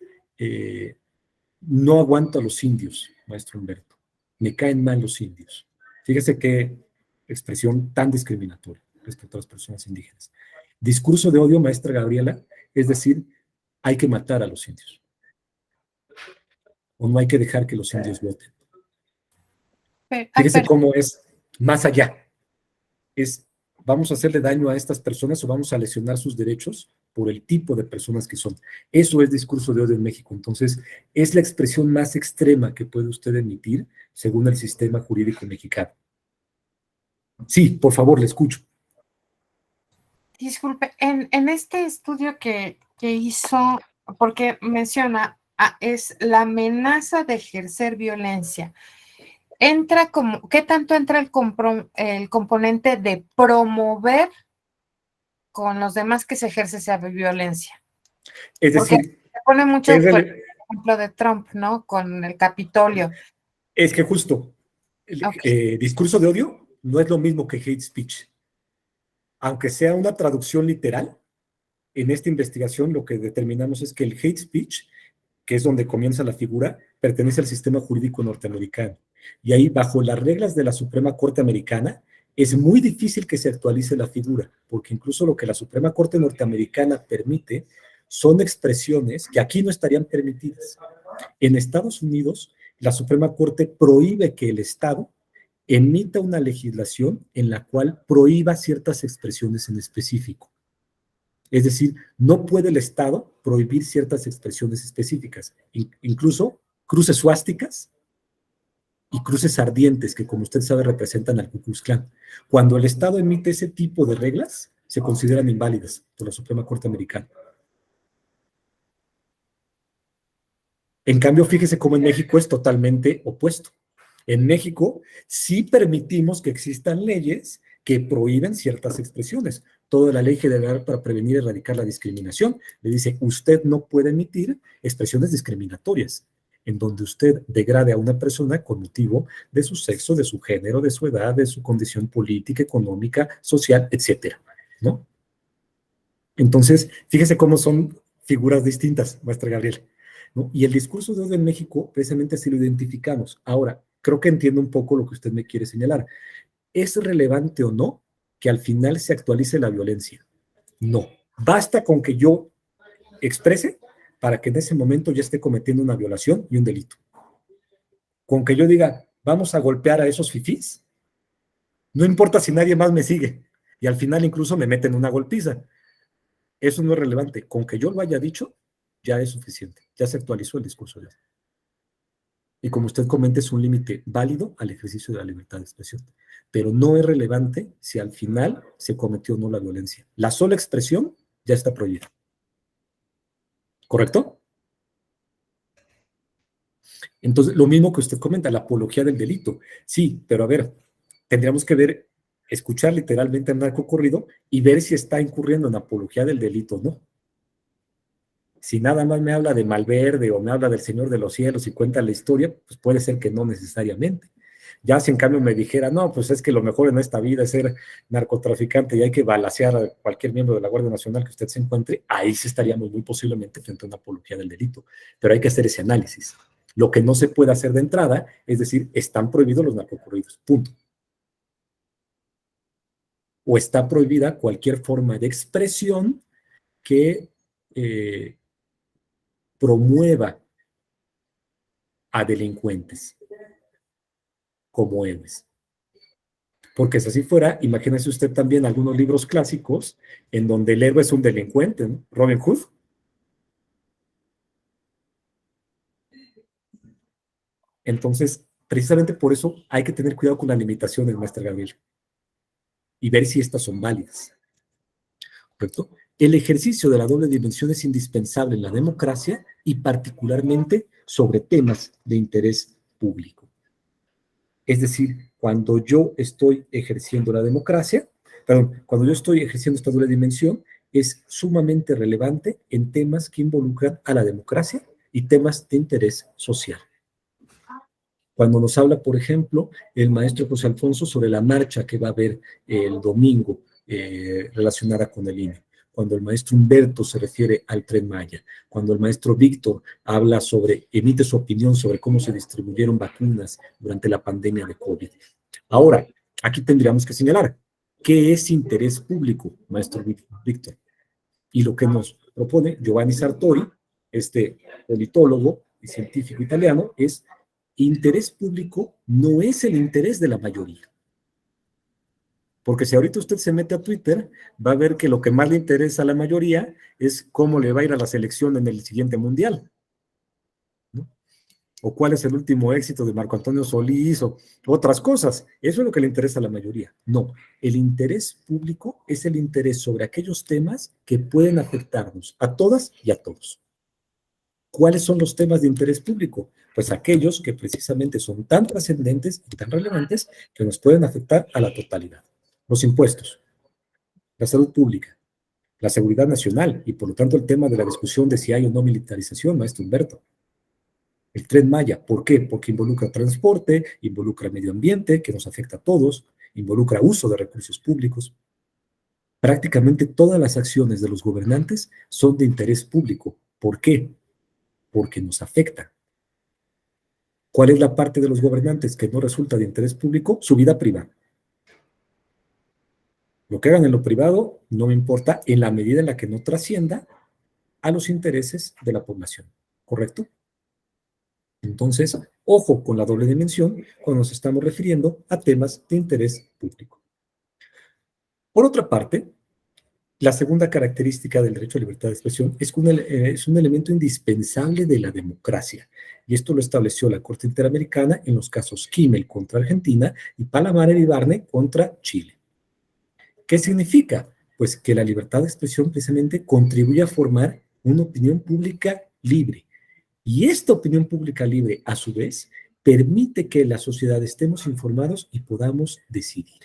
no aguanto a los indios, maestro Humberto. Me caen mal los indios. Fíjese qué expresión tan discriminatoria respecto a las personas indígenas. Discurso de odio, maestra Gabriela, es decir, hay que matar a los indios. O no hay que dejar que los indios voten. Fíjese cómo es más allá. Es, vamos a hacerle daño a estas personas o vamos a lesionar sus derechos por el tipo de personas que son. Eso es discurso de odio en México. Entonces, es la expresión más extrema que puede usted emitir según el sistema jurídico mexicano. Sí, por favor, le escucho. Disculpe, en este estudio que hizo, porque menciona, es la amenaza de ejercer violencia. Entra como, ¿qué tanto entra el componente de promover con los demás que se ejerce esa violencia? Es decir, porque se pone mucho, por ejemplo, de Trump, ¿no? Con el Capitolio. Es que justo, discurso de odio no es lo mismo que hate speech. Aunque sea una traducción literal, en esta investigación lo que determinamos es que el hate speech, que es donde comienza la figura, pertenece al sistema jurídico norteamericano. Y ahí, bajo las reglas de la Suprema Corte Americana, es muy difícil que se actualice la figura, porque incluso lo que la Suprema Corte Norteamericana permite son expresiones que aquí no estarían permitidas. En Estados Unidos, la Suprema Corte prohíbe que el Estado emita una legislación en la cual prohíba ciertas expresiones en específico. Es decir, no puede el Estado prohibir ciertas expresiones específicas, incluso cruces suásticas y cruces ardientes, que como usted sabe representan al Ku Klux Klan. Cuando el Estado emite ese tipo de reglas, se consideran inválidas por la Suprema Corte Americana. En cambio, fíjese cómo en México es totalmente opuesto. En México sí permitimos que existan leyes que prohíben ciertas expresiones. Toda la ley general para prevenir y erradicar la discriminación le dice, usted no puede emitir expresiones discriminatorias en donde usted degrade a una persona con motivo de su sexo, de su género, de su edad, de su condición política, económica, social, etcétera, ¿no? Entonces, fíjese cómo son figuras distintas, maestra Gabriela, ¿no? Y el discurso de odio en México, precisamente así lo identificamos. Ahora, creo que entiendo un poco lo que usted me quiere señalar. ¿Es relevante o no que al final se actualice la violencia? No. Basta con que yo exprese para que en ese momento ya esté cometiendo una violación y un delito. Con que yo diga, ¿Vamos a golpear a esos fifís? No importa si nadie más me sigue. Y al final incluso me meten una golpiza. Eso no es relevante. Con que yo lo haya dicho, ya es suficiente. Ya se actualizó el discurso. Y como usted comenta, es un límite válido al ejercicio de la libertad de expresión. Pero no es relevante si al final se cometió o no la violencia. La sola expresión ya está prohibida. ¿Correcto? Entonces, lo mismo que usted comenta, la apología del delito. Sí, pero a ver, tendríamos que ver, escuchar literalmente al narco corrido y ver si está incurriendo en apología del delito o no. Si nada más me habla de Malverde o me habla del Señor de los Cielos y cuenta la historia, pues puede ser que no necesariamente. Ya si en cambio me dijera, no, pues es que lo mejor en esta vida es ser narcotraficante y hay que balacear a cualquier miembro de la Guardia Nacional que usted se encuentre, ahí sí estaríamos muy posiblemente frente a una apología del delito. Pero hay que hacer ese análisis. Lo que no se puede hacer de entrada es decir, están prohibidos los narcocorridos, punto. O está prohibida cualquier forma de expresión que promueva a delincuentes como héroes. Porque si así fuera, imagínese usted también algunos libros clásicos en donde el héroe es un delincuente, ¿no? Robin Hood. Entonces, precisamente por eso hay que tener cuidado con las limitaciones, maestro Gabriel, y ver si estas son válidas. ¿Correcto? El ejercicio de la doble dimensión es indispensable en la democracia y particularmente sobre temas de interés público. Es decir, cuando yo estoy ejerciendo la democracia, perdón, cuando yo estoy ejerciendo esta doble dimensión, es sumamente relevante en temas que involucran a la democracia y temas de interés social. Cuando nos habla, por ejemplo, el maestro José Alfonso sobre la marcha que va a haber el domingo relacionada con el INE, cuando el maestro Humberto se refiere al Tren Maya, cuando el maestro Víctor habla sobre, emite su opinión sobre cómo se distribuyeron vacunas durante la pandemia de COVID. Ahora, aquí tendríamos que señalar, ¿qué es interés público, maestro Víctor? Y lo que nos propone Giovanni Sartori, este politólogo y científico italiano, es interés público no es el interés de la mayoría. Porque si ahorita usted se mete a Twitter, va a ver que lo que más le interesa a la mayoría es cómo le va a ir a la selección en el siguiente mundial, ¿no? O cuál es el último éxito de Marco Antonio Solís, o otras cosas. Eso es lo que le interesa a la mayoría. No, el interés público es el interés sobre aquellos temas que pueden afectarnos a todas y a todos. ¿Cuáles son los temas de interés público? Pues aquellos que precisamente son tan trascendentes y tan relevantes que nos pueden afectar a la totalidad. Los impuestos, la salud pública, la seguridad nacional y por lo tanto el tema de la discusión de si hay o no militarización, maestro Humberto. El Tren Maya, ¿por qué? Porque involucra transporte, involucra medio ambiente, que nos afecta a todos, involucra uso de recursos públicos. Prácticamente todas las acciones de los gobernantes son de interés público. ¿Por qué? Porque nos afecta. ¿Cuál es la parte de los gobernantes que no resulta de interés público? Su vida privada. Lo que hagan en lo privado no me importa en la medida en la que no trascienda a los intereses de la población. ¿Correcto? Entonces, ojo con la doble dimensión cuando nos estamos refiriendo a temas de interés público. Por otra parte, la segunda característica del derecho a libertad de expresión es que es un elemento indispensable de la democracia. Y esto lo estableció la Corte Interamericana en los casos Kimmel contra Argentina y Palamara y Barney contra Chile. ¿Qué significa? Pues que la libertad de expresión precisamente contribuye a formar una opinión pública libre. Y esta opinión pública libre, a su vez, permite que la sociedad estemos informados y podamos decidir.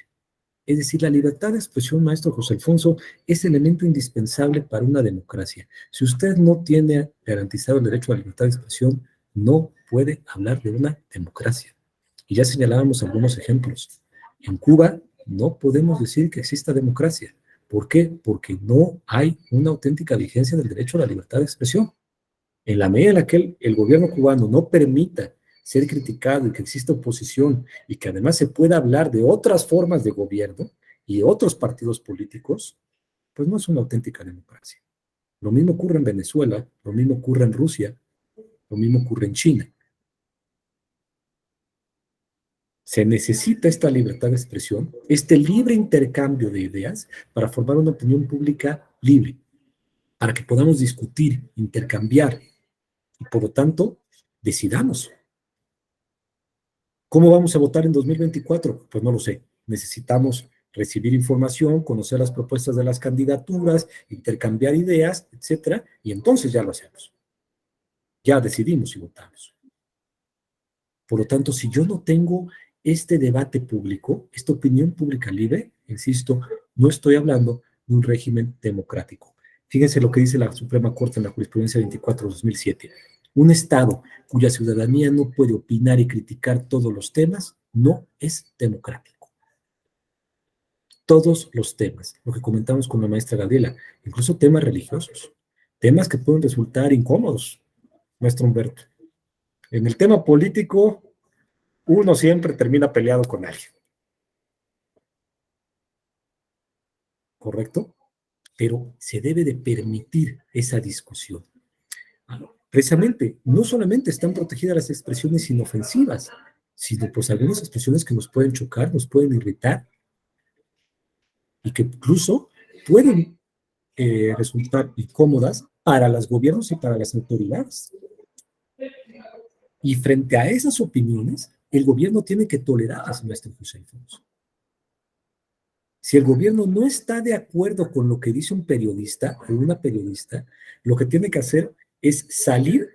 Es decir, la libertad de expresión, maestro José Alfonso, es elemento indispensable para una democracia. Si usted no tiene garantizado el derecho a la libertad de expresión, no puede hablar de una democracia. Y ya señalábamos algunos ejemplos. En Cuba no podemos decir que exista democracia. ¿Por qué? Porque no hay una auténtica vigencia del derecho a la libertad de expresión. En la medida en la que el gobierno cubano no permita ser criticado y que exista oposición y que además se pueda hablar de otras formas de gobierno y de otros partidos políticos, pues no es una auténtica democracia. Lo mismo ocurre en Venezuela, lo mismo ocurre en Rusia, lo mismo ocurre en China. Se necesita esta libertad de expresión, este libre intercambio de ideas para formar una opinión pública libre, para que podamos discutir, intercambiar y por lo tanto decidamos. ¿Cómo vamos a votar en 2024? Pues no lo sé. Necesitamos recibir información, conocer las propuestas de las candidaturas, intercambiar ideas, etcétera, y entonces ya lo hacemos. Ya decidimos y votamos. Por lo tanto, si yo no tengo este debate público, esta opinión pública libre, insisto, no estoy hablando de un régimen democrático. Fíjense lo que dice la Suprema Corte en la jurisprudencia 24/2007. Un Estado cuya ciudadanía no puede opinar y criticar todos los temas no es democrático. Todos los temas, lo que comentamos con la maestra Gabriela, incluso temas religiosos, temas que pueden resultar incómodos, maestro Humberto. En el tema político, uno siempre termina peleado con alguien. ¿Correcto? Pero se debe de permitir esa discusión. Precisamente, no solamente están protegidas las expresiones inofensivas, sino pues algunas expresiones que nos pueden chocar, nos pueden irritar y que incluso pueden resultar incómodas para los gobiernos y para las autoridades. Y frente a esas opiniones, el gobierno tiene que tolerarlas, maestro José Alfonso. Si el gobierno no está de acuerdo con lo que dice un periodista o una periodista, lo que tiene que hacer es salir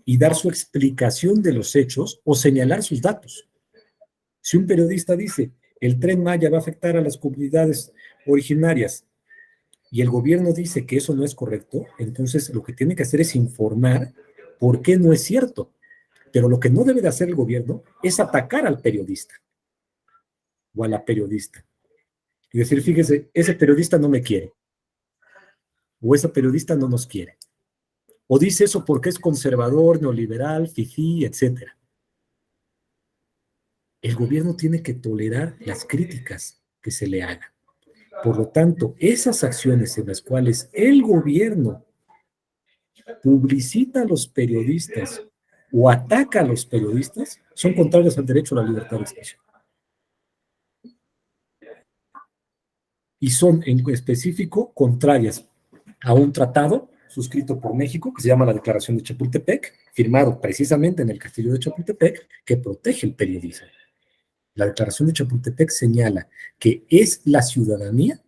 y dar su explicación de los hechos o señalar sus datos. Si un periodista dice, el Tren Maya va a afectar a las comunidades originarias y el gobierno dice que eso no es correcto, entonces lo que tiene que hacer es informar por qué no es cierto. Pero lo que no debe de hacer el gobierno es atacar al periodista o a la periodista. Y decir, fíjese, ese periodista no me quiere. O esa periodista no nos quiere. O dice eso porque es conservador, neoliberal, fifí, etc. El gobierno tiene que tolerar las críticas que se le hagan. Por lo tanto, esas acciones en las cuales el gobierno publicita a los periodistas o ataca a los periodistas son contrarias al derecho a la libertad de expresión. Y son en específico contrarias a un tratado suscrito por México, que se llama la Declaración de Chapultepec, firmado precisamente en el Castillo de Chapultepec, que protege el periodismo. La Declaración de Chapultepec señala que es la ciudadanía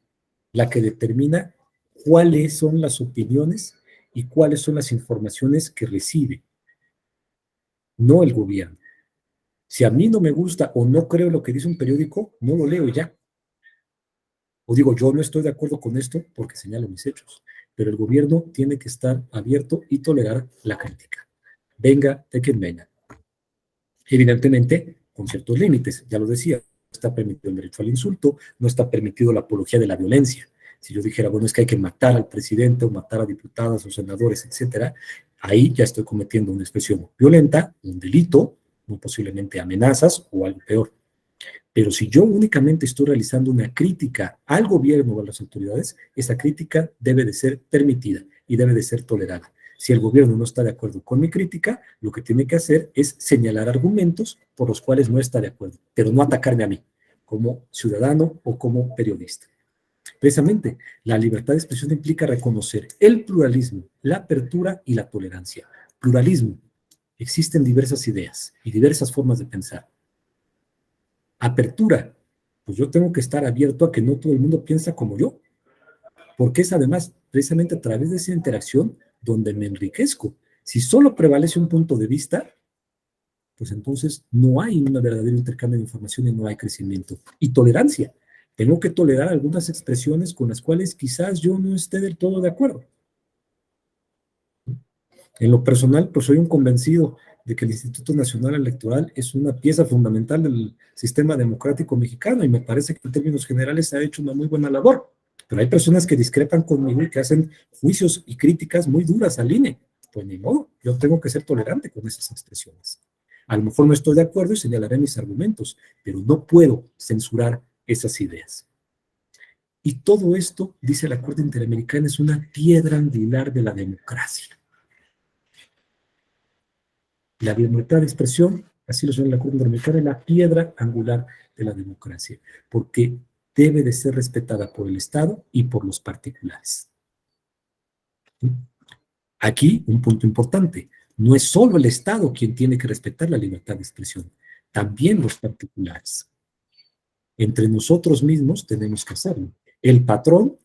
la que determina cuáles son las opiniones y cuáles son las informaciones que recibe, no el gobierno. Si a mí no me gusta o no creo lo que dice un periódico, no lo leo ya. O digo, yo no estoy de acuerdo con esto porque señalo mis hechos. Pero el gobierno tiene que estar abierto y tolerar la crítica. Venga de quien venga. Evidentemente, con ciertos límites, ya lo decía, no está permitido el derecho al insulto, no está permitido la apología de la violencia. Si yo dijera, bueno, es que hay que matar al presidente o matar a diputadas o senadores, etcétera, ahí ya estoy cometiendo una expresión violenta, un delito, muy posiblemente amenazas o algo peor. Pero si yo únicamente estoy realizando una crítica al gobierno o a las autoridades, esa crítica debe de ser permitida y debe de ser tolerada. Si el gobierno no está de acuerdo con mi crítica, lo que tiene que hacer es señalar argumentos por los cuales no está de acuerdo, pero no atacarme a mí, como ciudadano o como periodista. Precisamente, la libertad de expresión implica reconocer el pluralismo, la apertura y la tolerancia. Pluralismo. Existen diversas ideas y diversas formas de pensar. Apertura, pues yo tengo que estar abierto a que no todo el mundo piensa como yo, porque es además precisamente a través de esa interacción donde me enriquezco. Si solo prevalece un punto de vista, pues entonces no hay un verdadero intercambio de información y no hay crecimiento. Y tolerancia. Tengo que tolerar algunas expresiones con las cuales quizás yo no esté del todo de acuerdo. En lo personal, pues soy un convencido de que el Instituto Nacional Electoral es una pieza fundamental del sistema democrático mexicano y me parece que en términos generales ha hecho una muy buena labor. Pero hay personas que discrepan conmigo y que hacen juicios y críticas muy duras al INE. Pues ni modo, yo tengo que ser tolerante con esas expresiones. A lo mejor no estoy de acuerdo y señalaré mis argumentos, pero no puedo censurar esas ideas. Y todo esto, dice la Corte Interamericana, es una piedra angular de la democracia. La libertad de expresión así lo suena la Corte Interamericana, es la piedra angular de la democracia, porque debe de ser respetada por el Estado y por los particulares. Aquí, un punto importante, no es solo el Estado quien tiene que respetar la libertad de expresión, también los particulares. Entre nosotros mismos tenemos que hacerlo. El patrón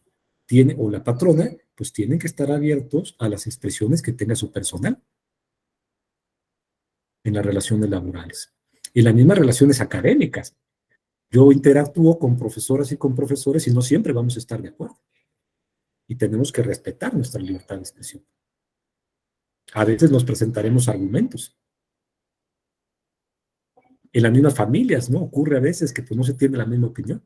tiene, o la patrona, pues tienen que estar abiertos a las expresiones que tenga su personal en las relaciones laborales. Y las mismas relaciones académicas. Yo interactúo con profesoras y con profesores y no siempre vamos a estar de acuerdo. Y tenemos que respetar nuestra libertad de expresión. A veces nos presentaremos argumentos. En las mismas familias, ¿no? Ocurre a veces que pues, no se tiene la misma opinión.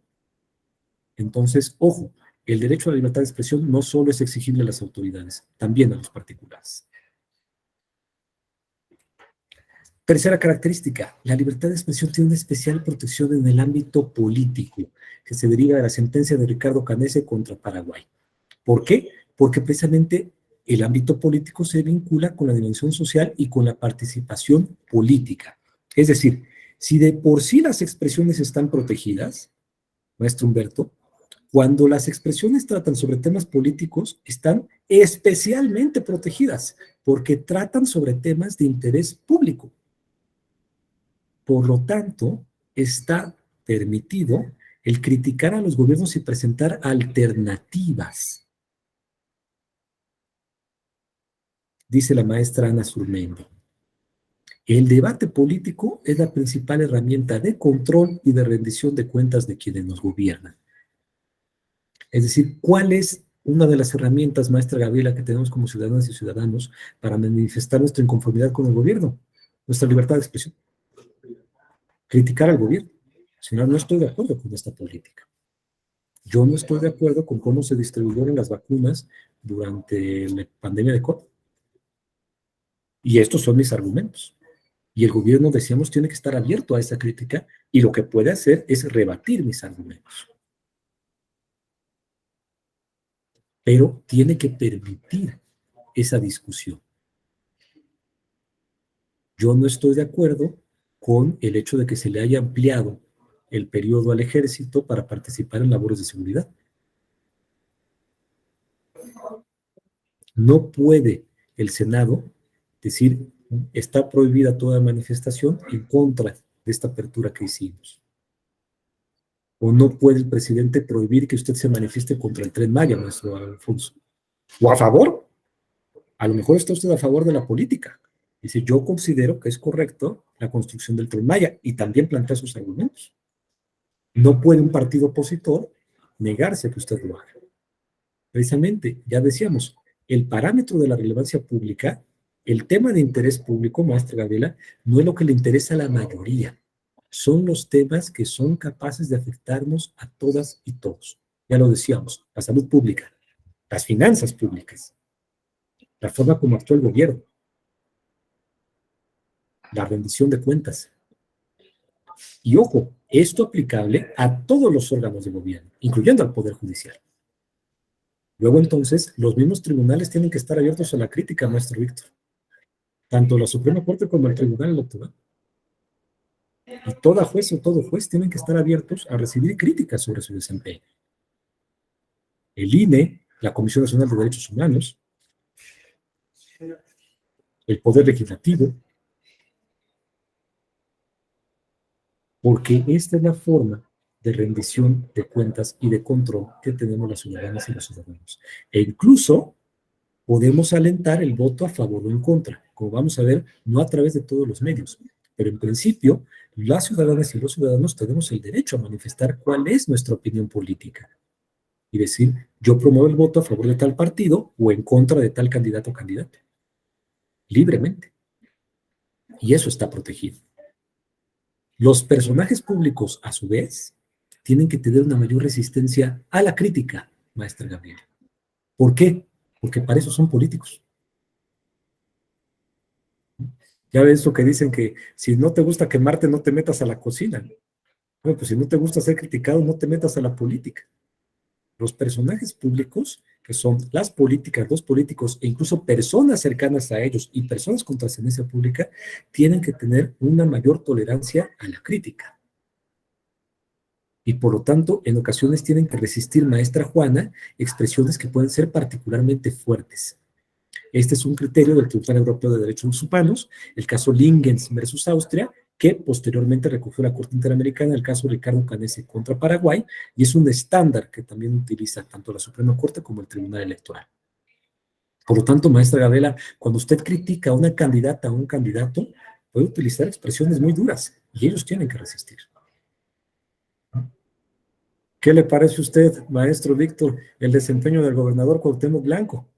Entonces, ojo, el derecho a la libertad de expresión no solo es exigible a las autoridades, también a los particulares. Tercera característica, la libertad de expresión tiene una especial protección en el ámbito político, que se deriva de la sentencia de Ricardo Canese contra Paraguay. ¿Por qué? Porque precisamente el ámbito político se vincula con la dimensión social y con la participación política. Es decir, si de por sí las expresiones están protegidas, maestro Humberto, cuando las expresiones tratan sobre temas políticos, están especialmente protegidas, porque tratan sobre temas de interés público. Por lo tanto, está permitido el criticar a los gobiernos y presentar alternativas. Dice la maestra Ana Surmendi. El debate político es la principal herramienta de control y de rendición de cuentas de quienes nos gobiernan. Es decir, ¿cuál es una de las herramientas, maestra Gabriela, que tenemos como ciudadanas y ciudadanos para manifestar nuestra inconformidad con el gobierno? Nuestra libertad de expresión. Criticar al gobierno. Si no, no estoy de acuerdo con esta política. Yo no estoy de acuerdo con cómo se distribuyeron las vacunas durante la pandemia de COVID. Y estos son mis argumentos. Y el gobierno, decíamos, tiene que estar abierto a esa crítica y lo que puede hacer es rebatir mis argumentos. Pero tiene que permitir esa discusión. Yo no estoy de acuerdo con el hecho de que se le haya ampliado el periodo al ejército para participar en labores de seguridad. No puede el Senado decir, está prohibida toda manifestación en contra de esta apertura que hicimos. O no puede el presidente prohibir que usted se manifieste contra el Tren Maya, maestro Alfonso. O a favor. A lo mejor está usted a favor de la política. Dice, yo considero que es correcto la construcción del Tren Maya y también plantea sus argumentos. No puede un partido opositor negarse a que usted lo haga. Precisamente, ya decíamos, el parámetro de la relevancia pública, el tema de interés público, maestra Gabriela, no es lo que le interesa a la mayoría. Son los temas que son capaces de afectarnos a todas y todos. Ya lo decíamos, la salud pública, las finanzas públicas, la forma como actúa el gobierno, la rendición de cuentas. Y ojo, esto aplicable a todos los órganos de gobierno, incluyendo al Poder Judicial. Luego entonces, los mismos tribunales tienen que estar abiertos a la crítica, maestro Víctor. Tanto la Suprema Corte como el Tribunal Electoral. Y toda juez o todo juez tienen que estar abiertos a recibir críticas sobre su desempeño. El INE, la Comisión Nacional de Derechos Humanos, el Poder Legislativo, porque esta es la forma de rendición de cuentas y de control que tenemos las ciudadanas y los ciudadanos. E incluso podemos alentar el voto a favor o en contra, como vamos a ver, no a través de todos los medios, pero en principio, las ciudadanas y los ciudadanos tenemos el derecho a manifestar cuál es nuestra opinión política y decir, yo promuevo el voto a favor de tal partido o en contra de tal candidato o candidata, libremente. Y eso está protegido. Los personajes públicos, a su vez, tienen que tener una mayor resistencia a la crítica, maestra Gabriela. ¿Por qué? Porque para eso son políticos. Ya ves lo que dicen que si no te gusta quemarte, no te metas a la cocina. Bueno, pues si no te gusta ser criticado, no te metas a la política. Los personajes públicos que son las políticas, los políticos e incluso personas cercanas a ellos y personas con trascendencia pública, tienen que tener una mayor tolerancia a la crítica. Y por lo tanto, en ocasiones tienen que resistir, maestra Juana, expresiones que pueden ser particularmente fuertes. Este es un criterio del Tribunal Europeo de Derechos Humanos, el caso Lingens versus Austria, que posteriormente recogió la Corte Interamericana, el caso Ricardo Canese contra Paraguay, y es un estándar que también utiliza tanto la Suprema Corte como el Tribunal Electoral. Por lo tanto, maestra Gabriela, cuando usted critica a una candidata o un candidato, puede utilizar expresiones muy duras, y ellos tienen que resistir. ¿Qué le parece a usted, maestro Víctor, el desempeño del gobernador Cuauhtémoc Blanco?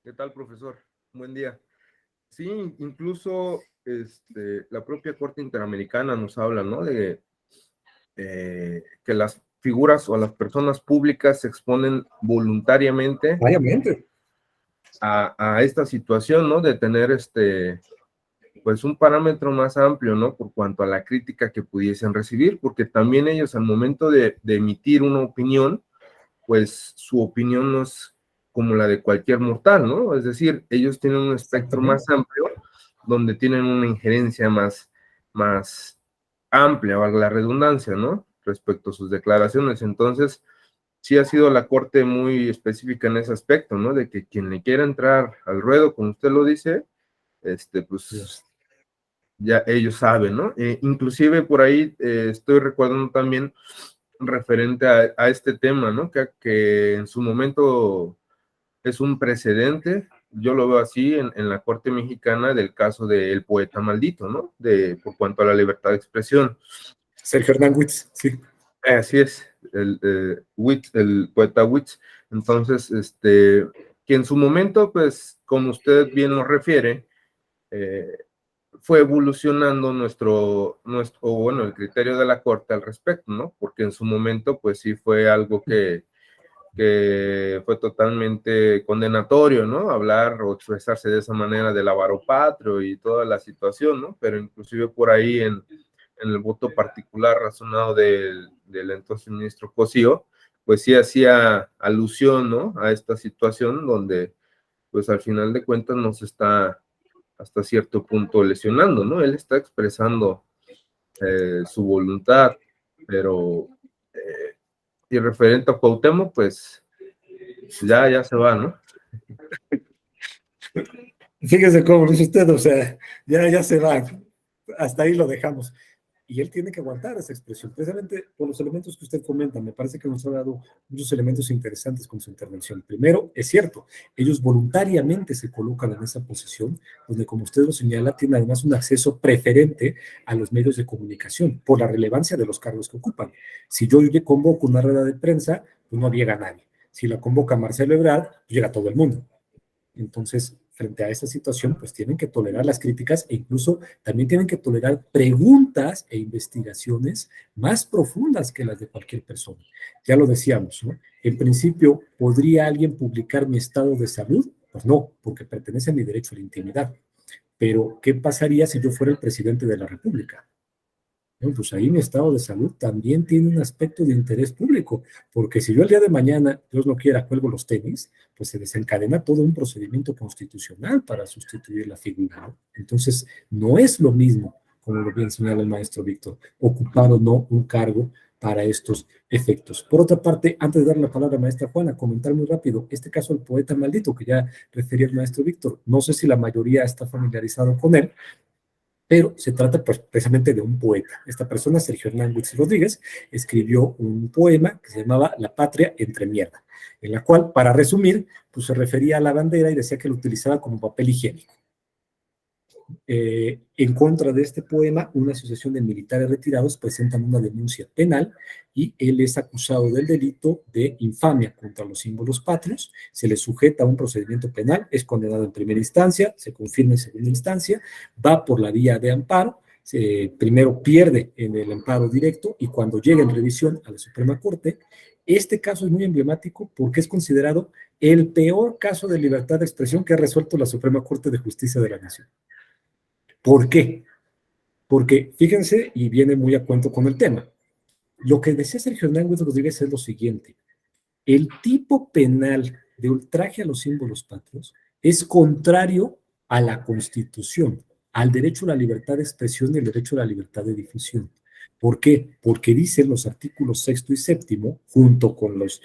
¿Qué tal, profesor? Buen día. Sí, incluso la propia Corte Interamericana nos habla, ¿no? De que las figuras o las personas públicas se exponen voluntariamente a esta situación, ¿no? De tener pues un parámetro más amplio, ¿no? Por cuanto a la crítica que pudiesen recibir, porque también ellos al momento de emitir una opinión, pues su opinión no es como la de cualquier mortal, ¿no? Es decir, ellos tienen un espectro más amplio, donde tienen una injerencia más amplia, valga la redundancia, ¿no? Respecto a sus declaraciones. Entonces, sí ha sido la Corte muy específica en ese aspecto, ¿no? De que quien le quiera entrar al ruedo, como usted lo dice, pues ya ellos saben, ¿no? Inclusive por ahí estoy recordando también referente a este tema, ¿no? Que en su momento es un precedente, yo lo veo así en la Corte Mexicana del caso del poeta maldito, ¿no? Por cuanto a la libertad de expresión. Sergio Hernán Witz, sí. Así es, el poeta Witz. Entonces, que en su momento, pues, como usted bien nos refiere, fue evolucionando bueno, el criterio de la Corte al respecto, ¿no? Porque en su momento, pues sí fue algo que fue totalmente condenatorio, ¿no? Hablar o expresarse de esa manera del avaro patrio y toda la situación, ¿no? Pero inclusive por ahí en el voto particular razonado del entonces ministro Cosío, pues sí hacía alusión, ¿no? A esta situación donde, pues al final de cuentas nos está hasta cierto punto lesionando, ¿no? Él está expresando su voluntad, pero y referente a Cuauhtémoc, pues ya se va, ¿no? Fíjese cómo dice usted, o sea, ya se va, hasta ahí lo dejamos. Y él tiene que aguantar esa expresión, precisamente por los elementos que usted comenta. Me parece que nos ha dado muchos elementos interesantes con su intervención. Primero, es cierto, ellos voluntariamente se colocan en esa posición, donde, como usted lo señala, tienen además un acceso preferente a los medios de comunicación, por la relevancia de los cargos que ocupan. Si yo le convoco una rueda de prensa, pues no llega nadie. Si la convoca Marcelo Ebrard, pues llega todo el mundo. Entonces, frente a esta situación, pues tienen que tolerar las críticas e incluso también tienen que tolerar preguntas e investigaciones más profundas que las de cualquier persona. Ya lo decíamos, ¿no? En principio, ¿podría alguien publicar mi estado de salud? Pues no, porque pertenece a mi derecho a la intimidad. Pero, ¿qué pasaría si yo fuera el presidente de la República? Bueno, pues ahí mi estado de salud también tiene un aspecto de interés público, porque si yo el día de mañana, Dios no quiera, cuelgo los tenis, pues se desencadena todo un procedimiento constitucional para sustituir la figura, ¿no? Entonces, no es lo mismo, como lo bien señala el maestro Víctor, ocupar o no un cargo para estos efectos. Por otra parte, antes de dar la palabra a maestra Juana, comentar muy rápido, este caso del poeta maldito que ya refería el maestro Víctor, no sé si la mayoría está familiarizado con él, pero se trata pues, precisamente de un poeta. Esta persona, Sergio Hernán Witz Rodríguez, escribió un poema que se llamaba La patria entre mierda, en la cual, para resumir, pues se refería a la bandera y decía que lo utilizaba como papel higiénico. En contra de este poema, una asociación de militares retirados presentan una denuncia penal y él es acusado del delito de infamia contra los símbolos patrios, se le sujeta a un procedimiento penal, es condenado en primera instancia, se confirma en segunda instancia, va por la vía de amparo, primero pierde en el amparo directo y cuando llega en revisión a la Suprema Corte, este caso es muy emblemático porque es considerado el peor caso de libertad de expresión que ha resuelto la Suprema Corte de Justicia de la Nación. ¿Por qué? Porque fíjense, y viene muy a cuento con el tema, lo que decía Sergio Hernández Rodríguez es lo siguiente: el tipo penal de ultraje a los símbolos patrios es contrario a la Constitución, al derecho a la libertad de expresión y el derecho a la libertad de difusión. ¿Por qué? Porque dicen los artículos 6 y 7, junto con los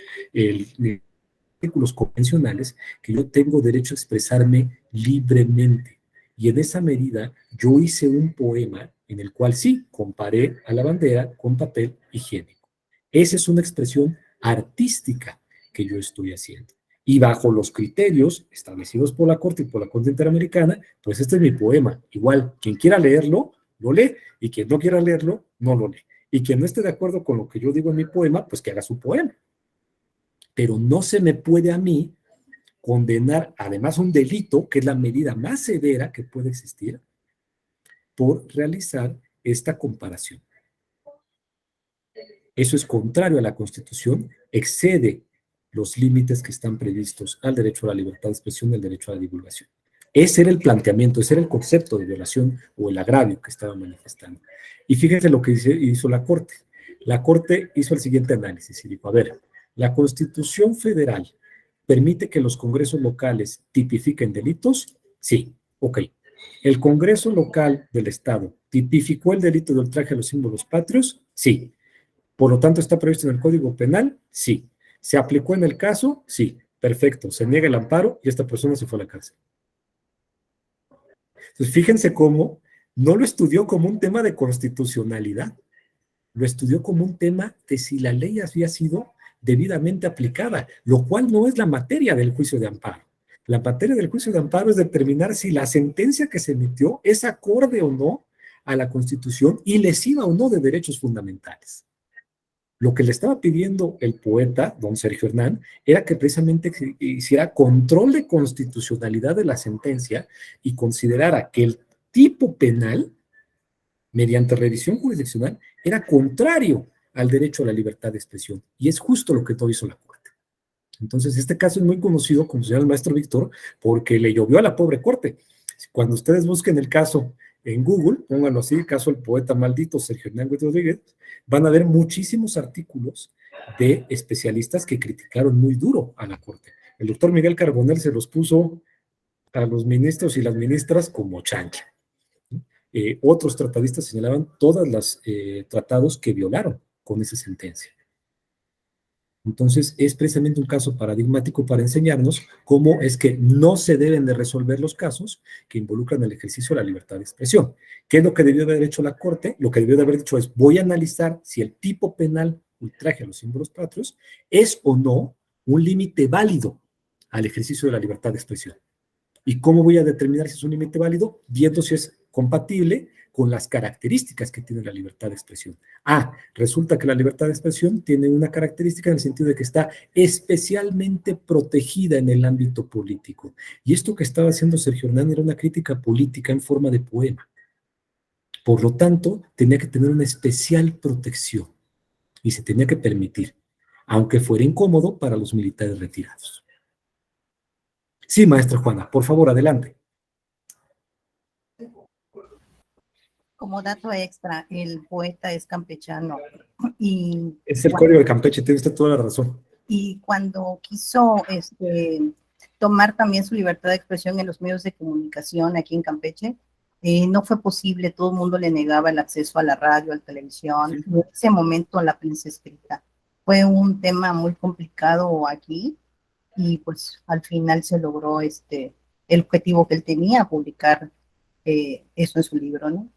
artículos convencionales, que yo tengo derecho a expresarme libremente. Y en esa medida, yo hice un poema en el cual sí, comparé a la bandera con papel higiénico. Esa es una expresión artística que yo estoy haciendo. Y bajo los criterios establecidos por la Corte y por la Corte Interamericana, pues este es mi poema. Igual, quien quiera leerlo, lo lee, y quien no quiera leerlo, no lo lee. Y quien no esté de acuerdo con lo que yo digo en mi poema, pues que haga su poema. Pero no se me puede a mí condenar, además, un delito, que es la medida más severa que puede existir, por realizar esta comparación. Eso es contrario a la Constitución, excede los límites que están previstos al derecho a la libertad de expresión y al derecho a la divulgación. Ese era el planteamiento, ese era el concepto de violación o el agravio que estaba manifestando. Y fíjense lo que hizo la Corte. La Corte hizo el siguiente análisis y dijo, a ver, la Constitución Federal permite que los congresos locales tipifiquen delitos. Sí, ok. ¿El Congreso local del Estado tipificó el delito de ultraje a los símbolos patrios? Sí. Por lo tanto, ¿está previsto en el Código Penal? Sí. ¿Se aplicó en el caso? Sí. Perfecto. Se niega el amparo y esta persona se fue a la cárcel. Entonces, fíjense cómo no lo estudió como un tema de constitucionalidad, lo estudió como un tema de si la ley había sido debidamente aplicada, lo cual no es la materia del juicio de amparo. La materia del juicio de amparo es determinar si la sentencia que se emitió es acorde o no a la Constitución y lesiva o no de derechos fundamentales. Lo que le estaba pidiendo el poeta, don Sergio Hernán, era que precisamente hiciera control de constitucionalidad de la sentencia y considerara que el tipo penal, mediante revisión jurisdiccional, era contrario al derecho a la libertad de expresión. Y es justo lo que todo hizo la Corte. Entonces, este caso es muy conocido, como señala el maestro Víctor, porque le llovió a la pobre Corte. Cuando ustedes busquen el caso en Google, pónganlo así, caso del poeta maldito Sergio Hernández Rodríguez, van a ver muchísimos artículos de especialistas que criticaron muy duro a la Corte. El doctor Miguel Carbonell se los puso a los ministros y las ministras como chancha. Otros tratadistas señalaban todos los tratados que violaron con esa sentencia. Entonces, es precisamente un caso paradigmático para enseñarnos cómo es que no se deben de resolver los casos que involucran el ejercicio de la libertad de expresión. ¿Qué es lo que debió de haber hecho la Corte? Lo que debió de haber dicho es, voy a analizar si el tipo penal ultraje a los símbolos patrios es o no un límite válido al ejercicio de la libertad de expresión. ¿Y cómo voy a determinar si es un límite válido? Viendo si es compatible con las características que tiene la libertad de expresión. Resulta que la libertad de expresión tiene una característica en el sentido de que está especialmente protegida en el ámbito político. Y esto que estaba haciendo Sergio Hernán era una crítica política en forma de poema. Por lo tanto, tenía que tener una especial protección y se tenía que permitir, aunque fuera incómodo para los militares retirados. Sí, maestra Juana, por favor, adelante. Como dato extra, el poeta es campechano y es el código de Campeche, tiene usted toda la razón. Y cuando quiso tomar también su libertad de expresión en los medios de comunicación aquí en Campeche, no fue posible, todo el mundo le negaba el acceso a la radio, a la televisión, sí. En ese momento la prensa escrita. Fue un tema muy complicado aquí y pues al final se logró el objetivo que él tenía, publicar eso en su libro, ¿no?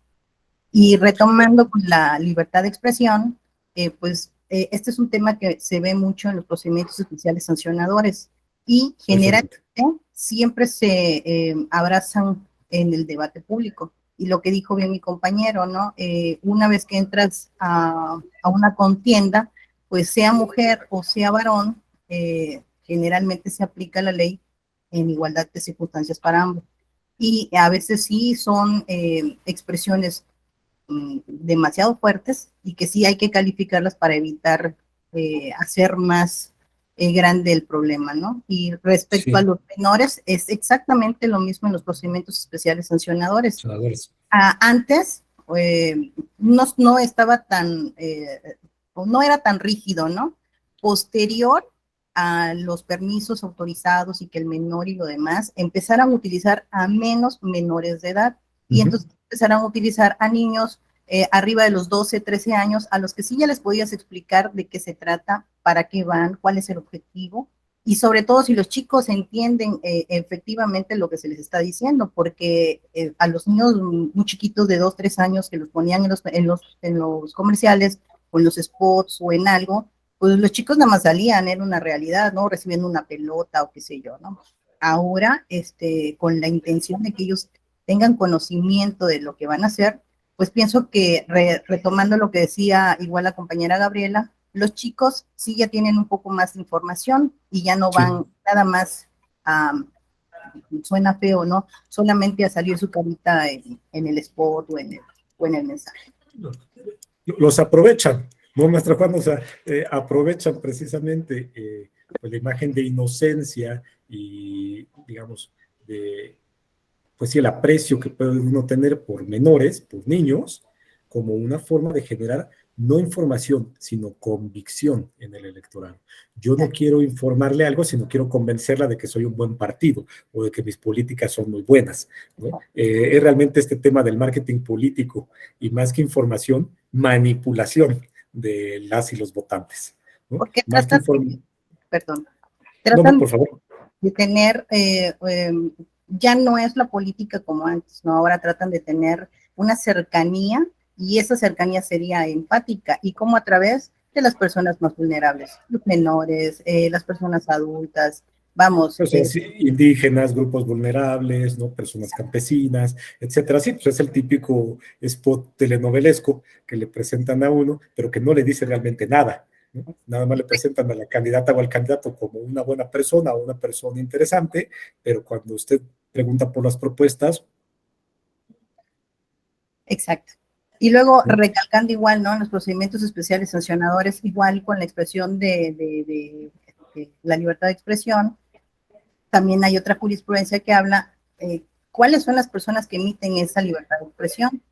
Y retomando con la libertad de expresión, este es un tema que se ve mucho en los procedimientos especiales sancionadores y generalmente siempre se abrazan en el debate público. Y lo que dijo bien mi compañero, ¿no? Una vez que entras a una contienda, pues sea mujer o sea varón, generalmente se aplica la ley en igualdad de circunstancias para ambos. Y a veces sí son expresiones demasiado fuertes y que sí hay que calificarlas para evitar hacer más grande el problema, ¿no? Y respecto a los menores, es exactamente lo mismo en los procedimientos especiales sancionadores. Antes, no estaba tan, no era tan rígido, ¿no? Posterior a los permisos autorizados y que el menor y lo demás empezaran a utilizar a menos menores de edad, y entonces empezaron a utilizar a niños arriba de los 12, 13 años, a los que sí ya les podías explicar de qué se trata, para qué van, cuál es el objetivo, y sobre todo si los chicos entienden efectivamente lo que se les está diciendo, porque a los niños muy chiquitos de 2, 3 años que los ponían en los comerciales, o en los spots, o en algo, pues los chicos nada más salían, era una realidad, ¿no? Recibiendo una pelota o qué sé yo, ¿no? Ahora, con la intención de que ellos tengan conocimiento de lo que van a hacer, pues pienso que retomando lo que decía igual la compañera Gabriela, los chicos sí ya tienen un poco más de información y ya no van nada más suena feo, ¿no? Solamente a salir su carita en el spot o en el mensaje. Los aprovechan, ¿no, maestra Juan? O sea, aprovechan precisamente pues la imagen de inocencia y, digamos, pues sí, el aprecio que puede uno tener por menores, por niños, como una forma de generar no información, sino convicción en el electorado. Yo no quiero informarle algo, sino quiero convencerla de que soy un buen partido o de que mis políticas son muy buenas, ¿no? Es realmente este tema del marketing político y más que información, manipulación de las y los votantes, ¿no? Porque más tratan, perdón, tratan por favor. de tener, ya no es la política como antes, ¿no? Ahora tratan de tener una cercanía, y esa cercanía sería empática, y como a través de las personas más vulnerables, los menores, las personas adultas, vamos. Personas indígenas, grupos vulnerables, ¿no? Personas campesinas, etcétera. Sí, pues es el típico spot telenovelesco que le presentan a uno, pero que no le dice realmente nada, ¿no? Nada más le presentan a la candidata o al candidato como una buena persona o una persona interesante, pero cuando usted pregunta por las propuestas. Exacto. Y luego, recalcando igual, ¿no? En los procedimientos especiales sancionadores, igual con la expresión de la libertad de expresión, también hay otra jurisprudencia que habla cuáles son las personas que emiten esa libertad de expresión,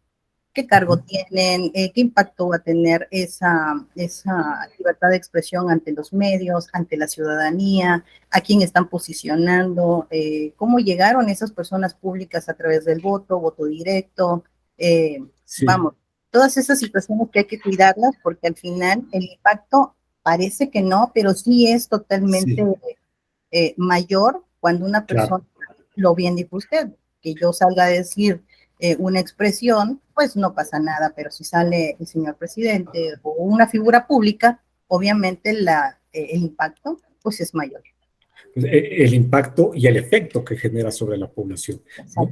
qué cargo tienen, qué impacto va a tener esa libertad de expresión ante los medios, ante la ciudadanía, a quién están posicionando, cómo llegaron esas personas públicas a través del voto directo, vamos, todas esas situaciones que hay que cuidarlas, porque al final el impacto parece que no, pero sí es totalmente mayor cuando una persona, lo bien dijo usted, que yo salga a decir una expresión, pues no pasa nada, pero si sale el señor presidente o una figura pública, obviamente el impacto pues es mayor. El impacto y el efecto que genera sobre la población, ¿no?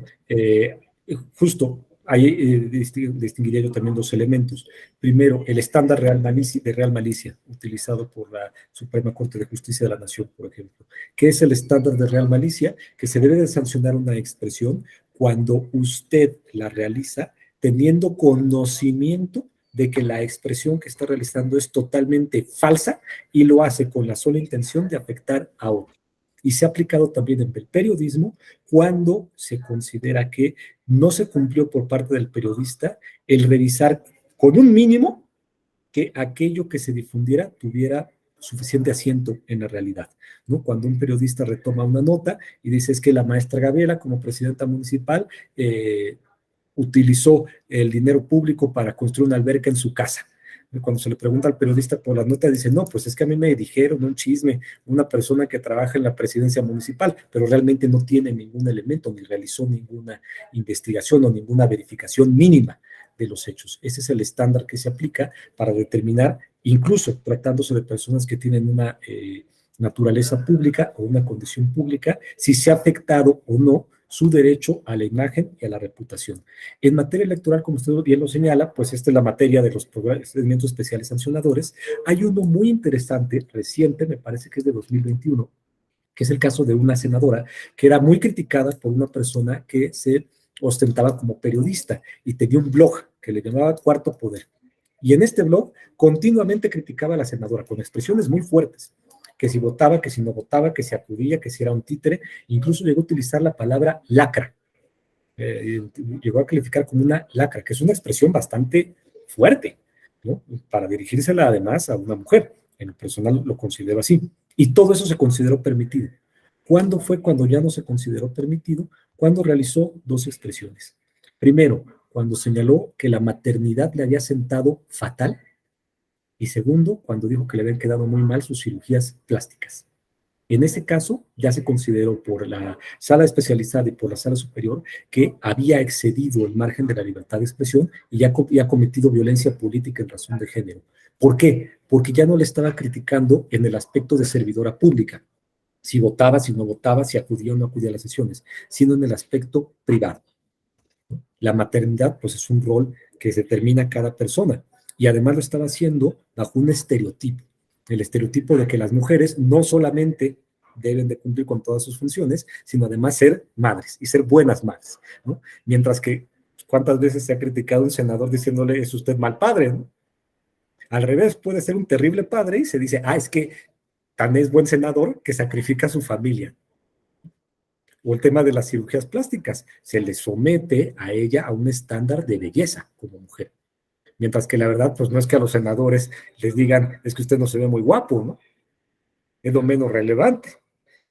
Justo ahí distinguiría yo también dos elementos. Primero, el estándar de real malicia, utilizado por la Suprema Corte de Justicia de la Nación, por ejemplo. ¿Qué es el estándar de real malicia? Que se debe de sancionar una expresión cuando usted la realiza teniendo conocimiento de que la expresión que está realizando es totalmente falsa y lo hace con la sola intención de afectar a otro. Y se ha aplicado también en el periodismo cuando se considera que no se cumplió por parte del periodista el revisar con un mínimo que aquello que se difundiera tuviera suficiente asiento en la realidad, ¿no? Cuando un periodista retoma una nota y dice es que la maestra Gabriela, como presidenta municipal, utilizó el dinero público para construir una alberca en su casa. Cuando se le pregunta al periodista por la nota, dice, no, pues es que a mí me dijeron un chisme, una persona que trabaja en la presidencia municipal, pero realmente no tiene ningún elemento, ni realizó ninguna investigación o ninguna verificación mínima de los hechos. Ese es el estándar que se aplica para determinar, incluso tratándose de personas que tienen una naturaleza pública o una condición pública, si se ha afectado o no su derecho a la imagen y a la reputación. En materia electoral, como usted bien lo señala, pues esta es la materia de los procedimientos especiales sancionadores. Hay uno muy interesante, reciente, me parece que es de 2021, que es el caso de una senadora que era muy criticada por una persona que se ostentaba como periodista y tenía un blog que le llamaba Cuarto Poder. Y en este blog continuamente criticaba a la senadora con expresiones muy fuertes, que si votaba, que si no votaba, que si acudía, que si era un títere, incluso llegó a utilizar la palabra lacra. llegó a calificar como una lacra, que es una expresión bastante fuerte, ¿no? Para dirigírsela además a una mujer. En lo personal lo considero así. Y todo eso se consideró permitido. ¿Cuándo fue cuando ya no se consideró permitido? Cuando realizó dos expresiones. Primero, cuando señaló que la maternidad le había sentado fatal. Y segundo, cuando dijo que le habían quedado muy mal sus cirugías plásticas. En ese caso, ya se consideró por la sala especializada y por la sala superior que había excedido el margen de la libertad de expresión y ya había cometido violencia política en razón de género. ¿Por qué? Porque ya no le estaba criticando en el aspecto de servidora pública, si votaba, si no votaba, si acudía o no acudía a las sesiones, sino en el aspecto privado. La maternidad, pues, es un rol que determina cada persona y además lo estaba haciendo bajo un estereotipo. El estereotipo de que las mujeres no solamente deben de cumplir con todas sus funciones, sino además ser madres y ser buenas madres, ¿no? Mientras que, ¿cuántas veces se ha criticado un senador diciéndole, es usted mal padre, ¿no? Al revés, puede ser un terrible padre y se dice, es que tan es buen senador que sacrifica a su familia. O el tema de las cirugías plásticas, se le somete a ella a un estándar de belleza como mujer. Mientras que la verdad, pues no es que a los senadores les digan, es que usted no se ve muy guapo, ¿no? Es lo menos relevante.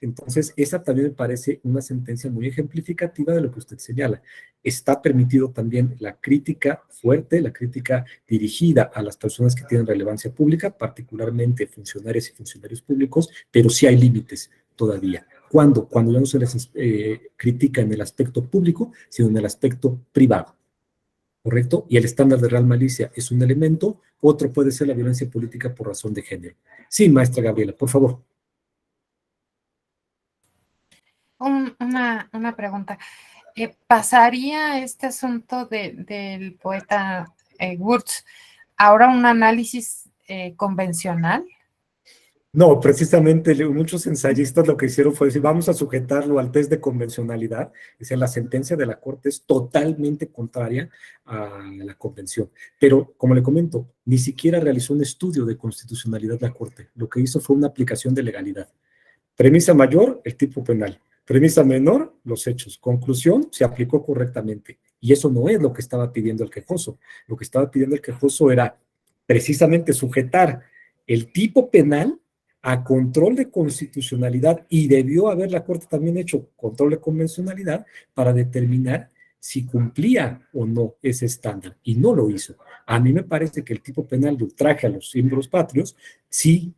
Entonces, esa también me parece una sentencia muy ejemplificativa de lo que usted señala. Está permitido también la crítica fuerte, la crítica dirigida a las personas que tienen relevancia pública, particularmente funcionarias y funcionarios públicos, pero sí hay límites todavía. ¿Cuándo? Cuando ya no se les critica en el aspecto público, sino en el aspecto privado. ¿Correcto? Y el estándar de real malicia es un elemento, otro puede ser la violencia política por razón de género. Sí, maestra Gabriela, por favor. Una pregunta. ¿Pasaría este asunto del poeta Wurtz ahora un análisis convencional? No, precisamente muchos ensayistas lo que hicieron fue decir, vamos a sujetarlo al test de convencionalidad. Es decir, la sentencia de la Corte es totalmente contraria a la convención. Pero, como le comento, ni siquiera realizó un estudio de constitucionalidad la Corte. Lo que hizo fue una aplicación de legalidad. Premisa mayor, el tipo penal. Premisa menor, los hechos. Conclusión, se aplicó correctamente. Y eso no es lo que estaba pidiendo el quejoso. Lo que estaba pidiendo el quejoso era precisamente sujetar el tipo penal a control de constitucionalidad, y debió haber la Corte también hecho control de convencionalidad para determinar si cumplía o no ese estándar, y no lo hizo. A mí me parece que el tipo penal de ultraje a los símbolos patrios sí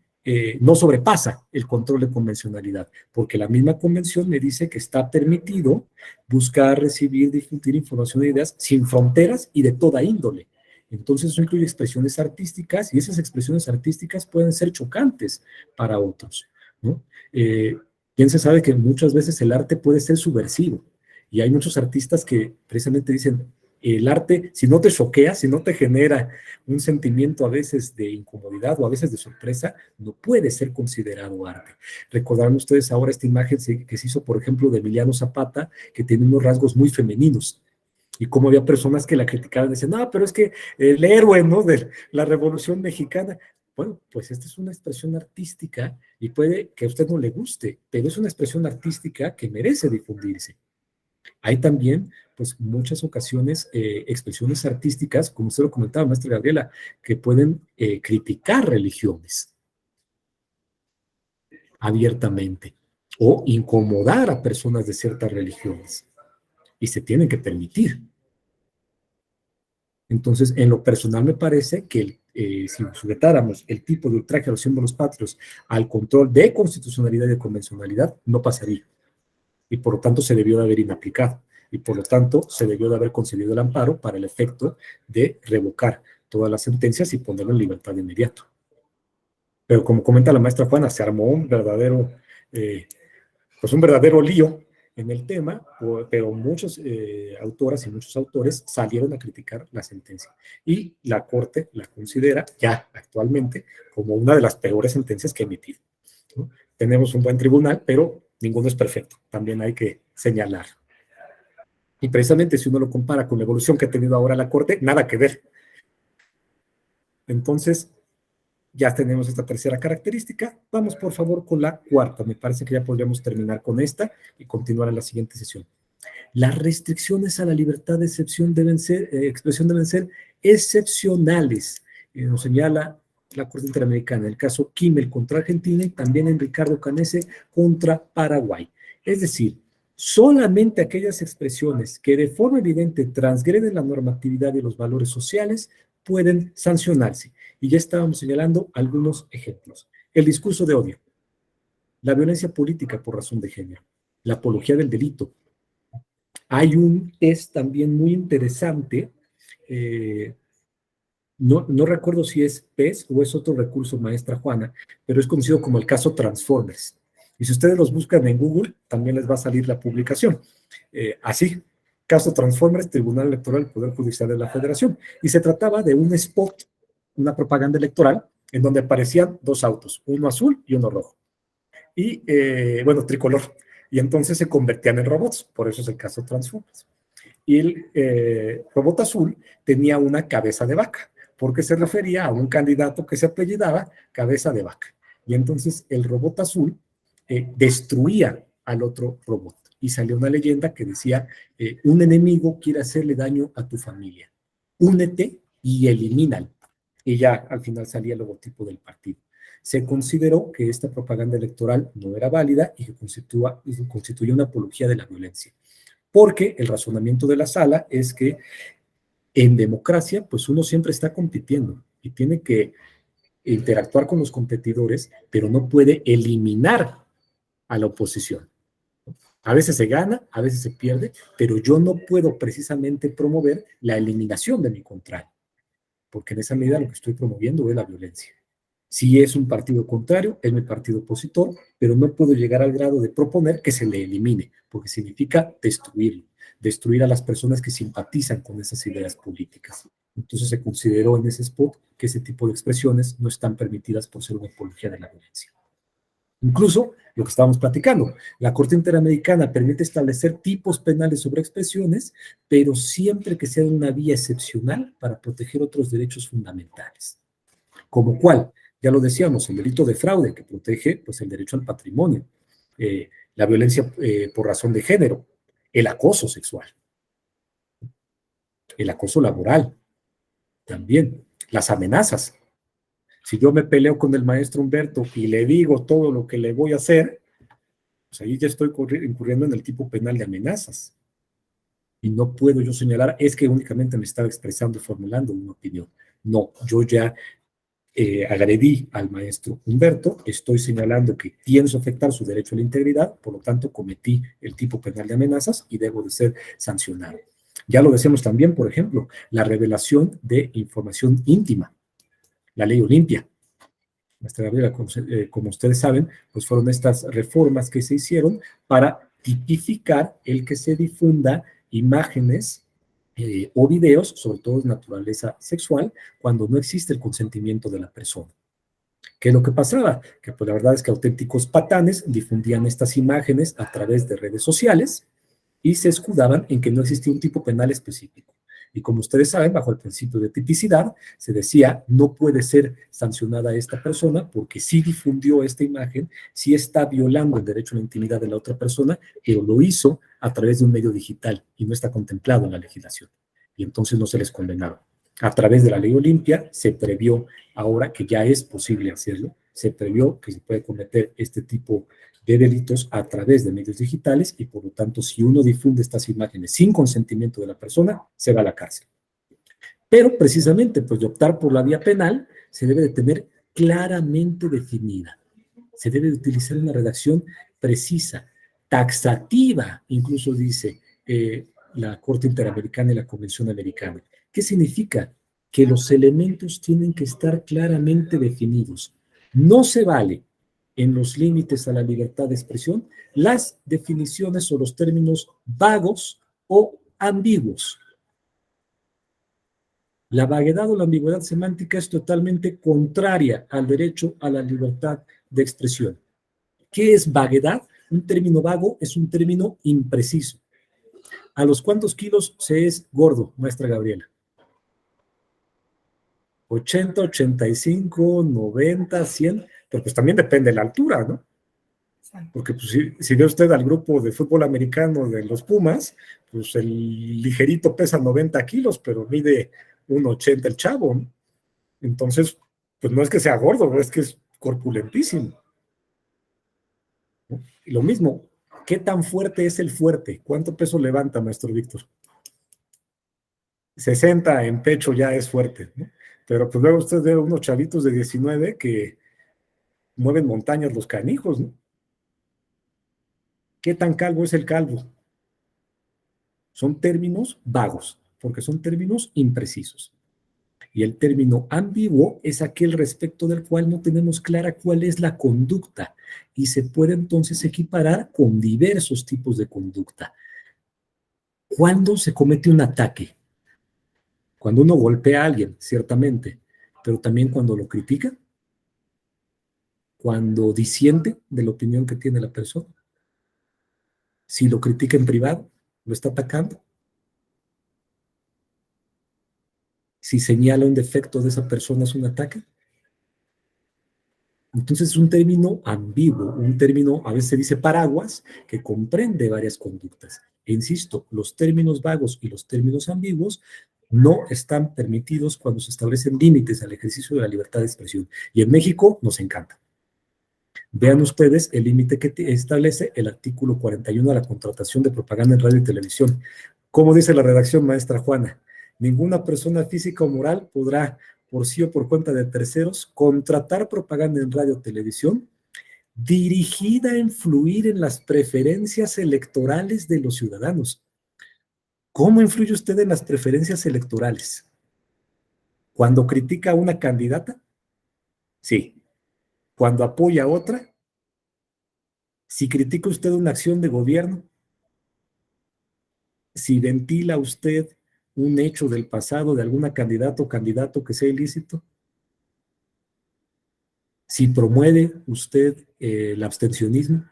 no sobrepasa el control de convencionalidad, porque la misma convención me dice que está permitido buscar, recibir, difundir información e ideas sin fronteras y de toda índole. Entonces eso incluye expresiones artísticas, y esas expresiones artísticas pueden ser chocantes para otros, ¿no? Bien se sabe que muchas veces el arte puede ser subversivo, y hay muchos artistas que precisamente dicen, el arte, si no te choquea, si no te genera un sentimiento a veces de incomodidad o a veces de sorpresa, no puede ser considerado arte. Recordarán ustedes ahora esta imagen que se hizo, por ejemplo, de Emiliano Zapata, que tiene unos rasgos muy femeninos, y como había personas que la criticaban, decían, no, pero es que el héroe, ¿no?, de la Revolución Mexicana. Bueno, pues esta es una expresión artística y puede que a usted no le guste, pero es una expresión artística que merece difundirse. Hay también, pues, muchas ocasiones, expresiones artísticas, como usted lo comentaba, maestra Gabriela, que pueden criticar religiones abiertamente o incomodar a personas de ciertas religiones, y se tienen que permitir. Entonces, en lo personal me parece que si sujetáramos el tipo de ultraje a los símbolos patrios al control de constitucionalidad y de convencionalidad, no pasaría. Y por lo tanto se debió de haber inaplicado. Y por lo tanto se debió de haber concedido el amparo para el efecto de revocar todas las sentencias y ponerlo en libertad de inmediato. Pero como comenta la maestra Juana, se armó un verdadero lío en el tema, pero muchas autoras y muchos autores salieron a criticar la sentencia. Y la Corte la considera ya actualmente como una de las peores sentencias que ha emitido, ¿no? Tenemos un buen tribunal, pero ninguno es perfecto, también hay que señalar. Y precisamente si uno lo compara con la evolución que ha tenido ahora la Corte, nada que ver. Entonces, ya tenemos esta tercera característica. Vamos, por favor, con la cuarta. Me parece que ya podríamos terminar con esta y continuar en la siguiente sesión. Las restricciones a la libertad de expresión deben ser excepcionales, nos señala la Corte Interamericana, el caso Kimmel contra Argentina y también en Ricardo Canese contra Paraguay. Es decir, solamente aquellas expresiones que de forma evidente transgreden la normatividad y los valores sociales pueden sancionarse. Y ya estábamos señalando algunos ejemplos. El discurso de odio, la violencia política por razón de género, la apología del delito. Hay un test también muy interesante, no recuerdo si es PES o es otro recurso, maestra Juana, pero es conocido como el caso Transformers. Y si ustedes los buscan en Google, también les va a salir la publicación. Así, caso Transformers, Tribunal Electoral, Poder Judicial de la Federación. Y se trataba de un spot, una propaganda electoral, en donde aparecían dos autos, uno azul y uno rojo. Y, bueno, tricolor. Y entonces se convertían en robots, por eso es el caso Transformers. Y el robot azul tenía una cabeza de vaca, porque se refería a un candidato que se apellidaba Cabeza de Vaca. Y entonces el robot azul destruía al otro robot. Y salió una leyenda que decía, un enemigo quiere hacerle daño a tu familia. Únete y elimínalo. Y ya al final salía el logotipo del partido. Se consideró que esta propaganda electoral no era válida y que constituía una apología de la violencia. Porque el razonamiento de la sala es que en democracia, pues uno siempre está compitiendo y tiene que interactuar con los competidores, pero no puede eliminar a la oposición. A veces se gana, a veces se pierde, pero yo no puedo precisamente promover la eliminación de mi contrario, porque en esa medida lo que estoy promoviendo es la violencia. Si es un partido contrario, es mi partido opositor, pero no puedo llegar al grado de proponer que se le elimine, porque significa destruirlo, destruir a las personas que simpatizan con esas ideas políticas. Entonces se consideró en ese spot que ese tipo de expresiones no están permitidas por ser una apología de la violencia. Incluso lo que estábamos platicando, la Corte Interamericana permite establecer tipos penales sobre expresiones, pero siempre que sea una vía excepcional para proteger otros derechos fundamentales. ¿Como cuál? Ya lo decíamos, el delito de fraude, que protege pues, el derecho al patrimonio, la violencia por razón de género, el acoso sexual, el acoso laboral, también las amenazas. Si yo me peleo con el maestro Humberto y le digo todo lo que le voy a hacer, pues ahí ya estoy incurriendo en el tipo penal de amenazas. Y no puedo yo señalar, es que únicamente me estaba expresando y formulando una opinión. No, yo ya agredí al maestro Humberto, estoy señalando que pienso afectar su derecho a la integridad, por lo tanto cometí el tipo penal de amenazas y debo de ser sancionado. Ya lo decíamos también, por ejemplo, la revelación de información íntima, la ley Olimpia. Maestra Gabriela, como ustedes saben, pues fueron estas reformas que se hicieron para tipificar el que se difunda imágenes o videos, sobre todo de naturaleza sexual, cuando no existe el consentimiento de la persona. ¿Qué es lo que pasaba? Que pues la verdad es que auténticos patanes difundían estas imágenes a través de redes sociales y se escudaban en que no existía un tipo penal específico. Y como ustedes saben, bajo el principio de tipicidad, se decía, no puede ser sancionada esta persona porque sí difundió esta imagen, sí está violando el derecho a la intimidad de la otra persona, pero lo hizo a través de un medio digital y no está contemplado en la legislación. Y entonces no se les condenaba. A través de la ley Olimpia se previó, ahora que ya es posible hacerlo, se previó que se puede cometer este tipo de delitos a través de medios digitales y por lo tanto si uno difunde estas imágenes sin consentimiento de la persona, se va a la cárcel. Pero precisamente pues de optar por la vía penal se debe de tener claramente definida. Se debe de utilizar una redacción precisa, taxativa, incluso dice la Corte Interamericana y la Convención Americana. ¿Qué significa? Que los elementos tienen que estar claramente definidos. No se vale en los límites a la libertad de expresión las definiciones o los términos vagos o ambiguos. La vaguedad o la ambigüedad semántica es totalmente contraria al derecho a la libertad de expresión. ¿Qué es vaguedad? Un término vago es un término impreciso. ¿A los cuántos kilos se es gordo, maestra Gabriela? 80, 85, 90, 100, pero pues también depende de la altura, ¿no? Porque pues, si ve usted al grupo de fútbol americano de los Pumas, pues el ligerito pesa 90 kilos, pero mide 1,80 el chavo, ¿no? Entonces, pues no es que sea gordo, es que es corpulentísimo, ¿no? Y lo mismo, ¿qué tan fuerte es el fuerte? ¿Cuánto peso levanta, maestro Víctor? 60 en pecho ya es fuerte, ¿no? Pero pues luego usted ve unos chavitos de 19 que mueven montañas los canijos, ¿no? ¿Qué tan calvo es el calvo? Son términos vagos, porque son términos imprecisos. Y el término ambiguo es aquel respecto del cual no tenemos clara cuál es la conducta y se puede entonces equiparar con diversos tipos de conducta. ¿Cuándo se comete un ataque? Cuando uno golpea a alguien, ciertamente, pero también cuando lo critica, cuando disiente de la opinión que tiene la persona. Si lo critica en privado, lo está atacando. Si señala un defecto de esa persona, es un ataque. Entonces es un término ambiguo, un término, a veces se dice paraguas, que comprende varias conductas. E insisto, los términos vagos y los términos ambiguos no están permitidos cuando se establecen límites al ejercicio de la libertad de expresión. Y en México nos encanta. Vean ustedes el límite que establece el artículo 41 de la contratación de propaganda en radio y televisión. ¿Cómo dice la redacción, maestra Juana? Ninguna persona física o moral podrá, por sí o por cuenta de terceros, contratar propaganda en radio o televisión dirigida a influir en las preferencias electorales de los ciudadanos. ¿Cómo influye usted en las preferencias electorales? ¿Cuando critica a una candidata? Sí. ¿Cuando apoya a otra? Si critica usted una acción de gobierno, si ventila usted un hecho del pasado de alguna candidata o candidato que sea ilícito, si promueve usted el abstencionismo,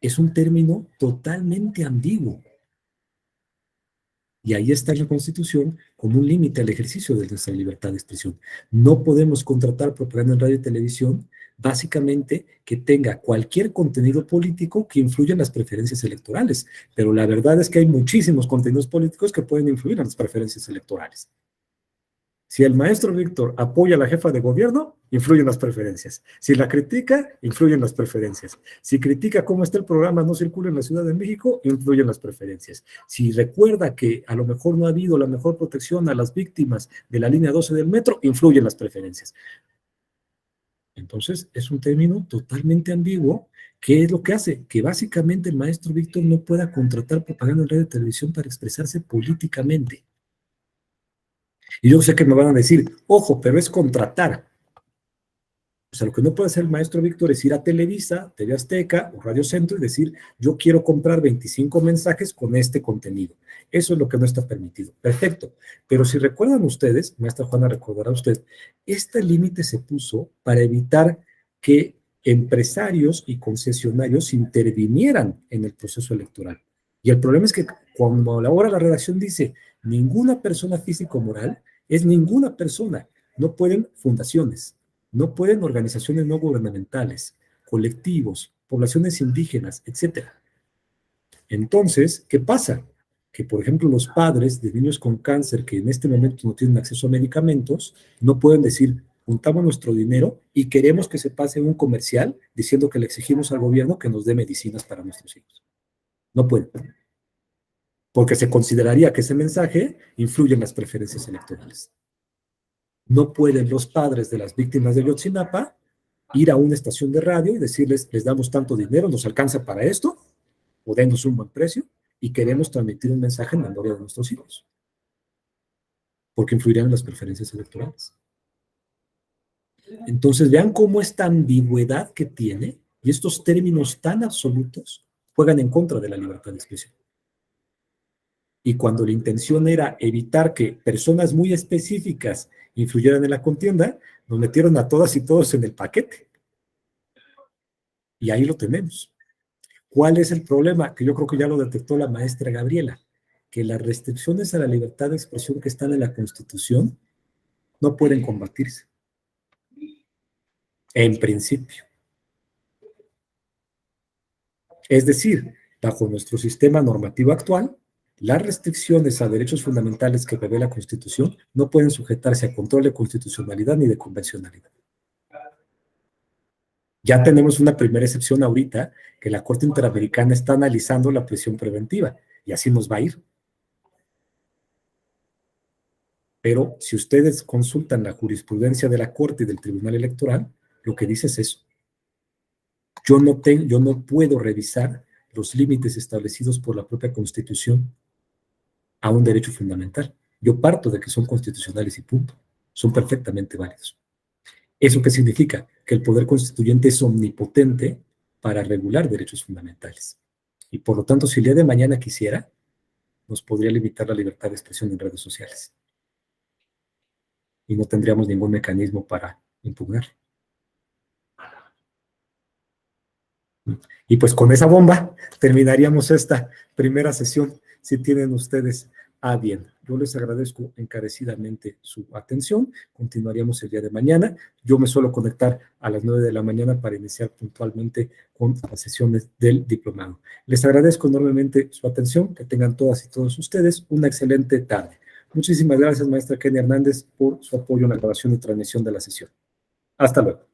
es un término totalmente ambiguo. Y ahí está en la Constitución como un límite al ejercicio de nuestra libertad de expresión. No podemos contratar propaganda en radio y televisión básicamente que tenga cualquier contenido político que influya en las preferencias electorales. Pero la verdad es que hay muchísimos contenidos políticos que pueden influir en las preferencias electorales. Si el maestro Víctor apoya a la jefa de gobierno, influye en las preferencias. Si la critica, influye en las preferencias. Si critica cómo está el programa No Circula en la Ciudad de México, influye en las preferencias. Si recuerda que a lo mejor no ha habido la mejor protección a las víctimas de la línea 12 del metro, influye en las preferencias. Entonces, es un término totalmente ambiguo. ¿Qué es lo que hace? Que básicamente el maestro Víctor no pueda contratar propaganda en radio y televisión para expresarse políticamente. Y yo sé que me van a decir, ojo, pero es contratar. O sea, lo que no puede hacer el maestro Víctor es ir a Televisa, TV Azteca o Radio Centro y decir, yo quiero comprar 25 mensajes con este contenido. Eso es lo que no está permitido. Perfecto. Pero si recuerdan ustedes, maestra Juana, recordará usted, este límite se puso para evitar que empresarios y concesionarios intervinieran en el proceso electoral. Y el problema es que cuando ahora la redacción dice, ninguna persona física o moral, es ninguna persona. No pueden fundaciones, no pueden organizaciones no gubernamentales, colectivos, poblaciones indígenas, etc. Entonces, ¿qué pasa? Que, por ejemplo, los padres de niños con cáncer que en este momento no tienen acceso a medicamentos, no pueden decir, juntamos nuestro dinero y queremos que se pase un comercial diciendo que le exigimos al gobierno que nos dé medicinas para nuestros hijos. No pueden. Porque se consideraría que ese mensaje influye en las preferencias electorales. No pueden los padres de las víctimas de Ayotzinapa ir a una estación de radio y decirles, les damos tanto dinero, nos alcanza para esto, o denos un buen precio, y queremos transmitir un mensaje en memoria de nuestros hijos. Porque influirían en las preferencias electorales. Entonces, vean cómo esta ambigüedad que tiene, y estos términos tan absolutos, juegan en contra de la libertad de expresión. Y cuando la intención era evitar que personas muy específicas influyeran en la contienda, nos metieron a todas y todos en el paquete. Y ahí lo tenemos. ¿Cuál es el problema? Que yo creo que ya lo detectó la maestra Gabriela, que las restricciones a la libertad de expresión que están en la Constitución no pueden combatirse. En principio. Es decir, bajo nuestro sistema normativo actual, las restricciones a derechos fundamentales que prevé la Constitución no pueden sujetarse a control de constitucionalidad ni de convencionalidad. Ya tenemos una primera excepción ahorita, que la Corte Interamericana está analizando la prisión preventiva, y así nos va a ir. Pero si ustedes consultan la jurisprudencia de la Corte y del Tribunal Electoral, lo que dice es eso. Yo no puedo revisar los límites establecidos por la propia Constitución a un derecho fundamental. Yo parto de que son constitucionales y punto. Son perfectamente válidos. ¿Eso qué significa? Que el poder constituyente es omnipotente para regular derechos fundamentales. Y por lo tanto, si el día de mañana quisiera, nos podría limitar la libertad de expresión en redes sociales. Y no tendríamos ningún mecanismo para impugnar. Y pues con esa bomba terminaríamos esta primera sesión, si tienen ustedes a bien. Yo les agradezco encarecidamente su atención. Continuaríamos el día de mañana. Yo me suelo conectar a las 9 de la mañana para iniciar puntualmente con las sesiones del diplomado. Les agradezco enormemente su atención. Que tengan todas y todos ustedes una excelente tarde. Muchísimas gracias, maestra Kenia Hernández, por su apoyo en la grabación y transmisión de la sesión. Hasta luego.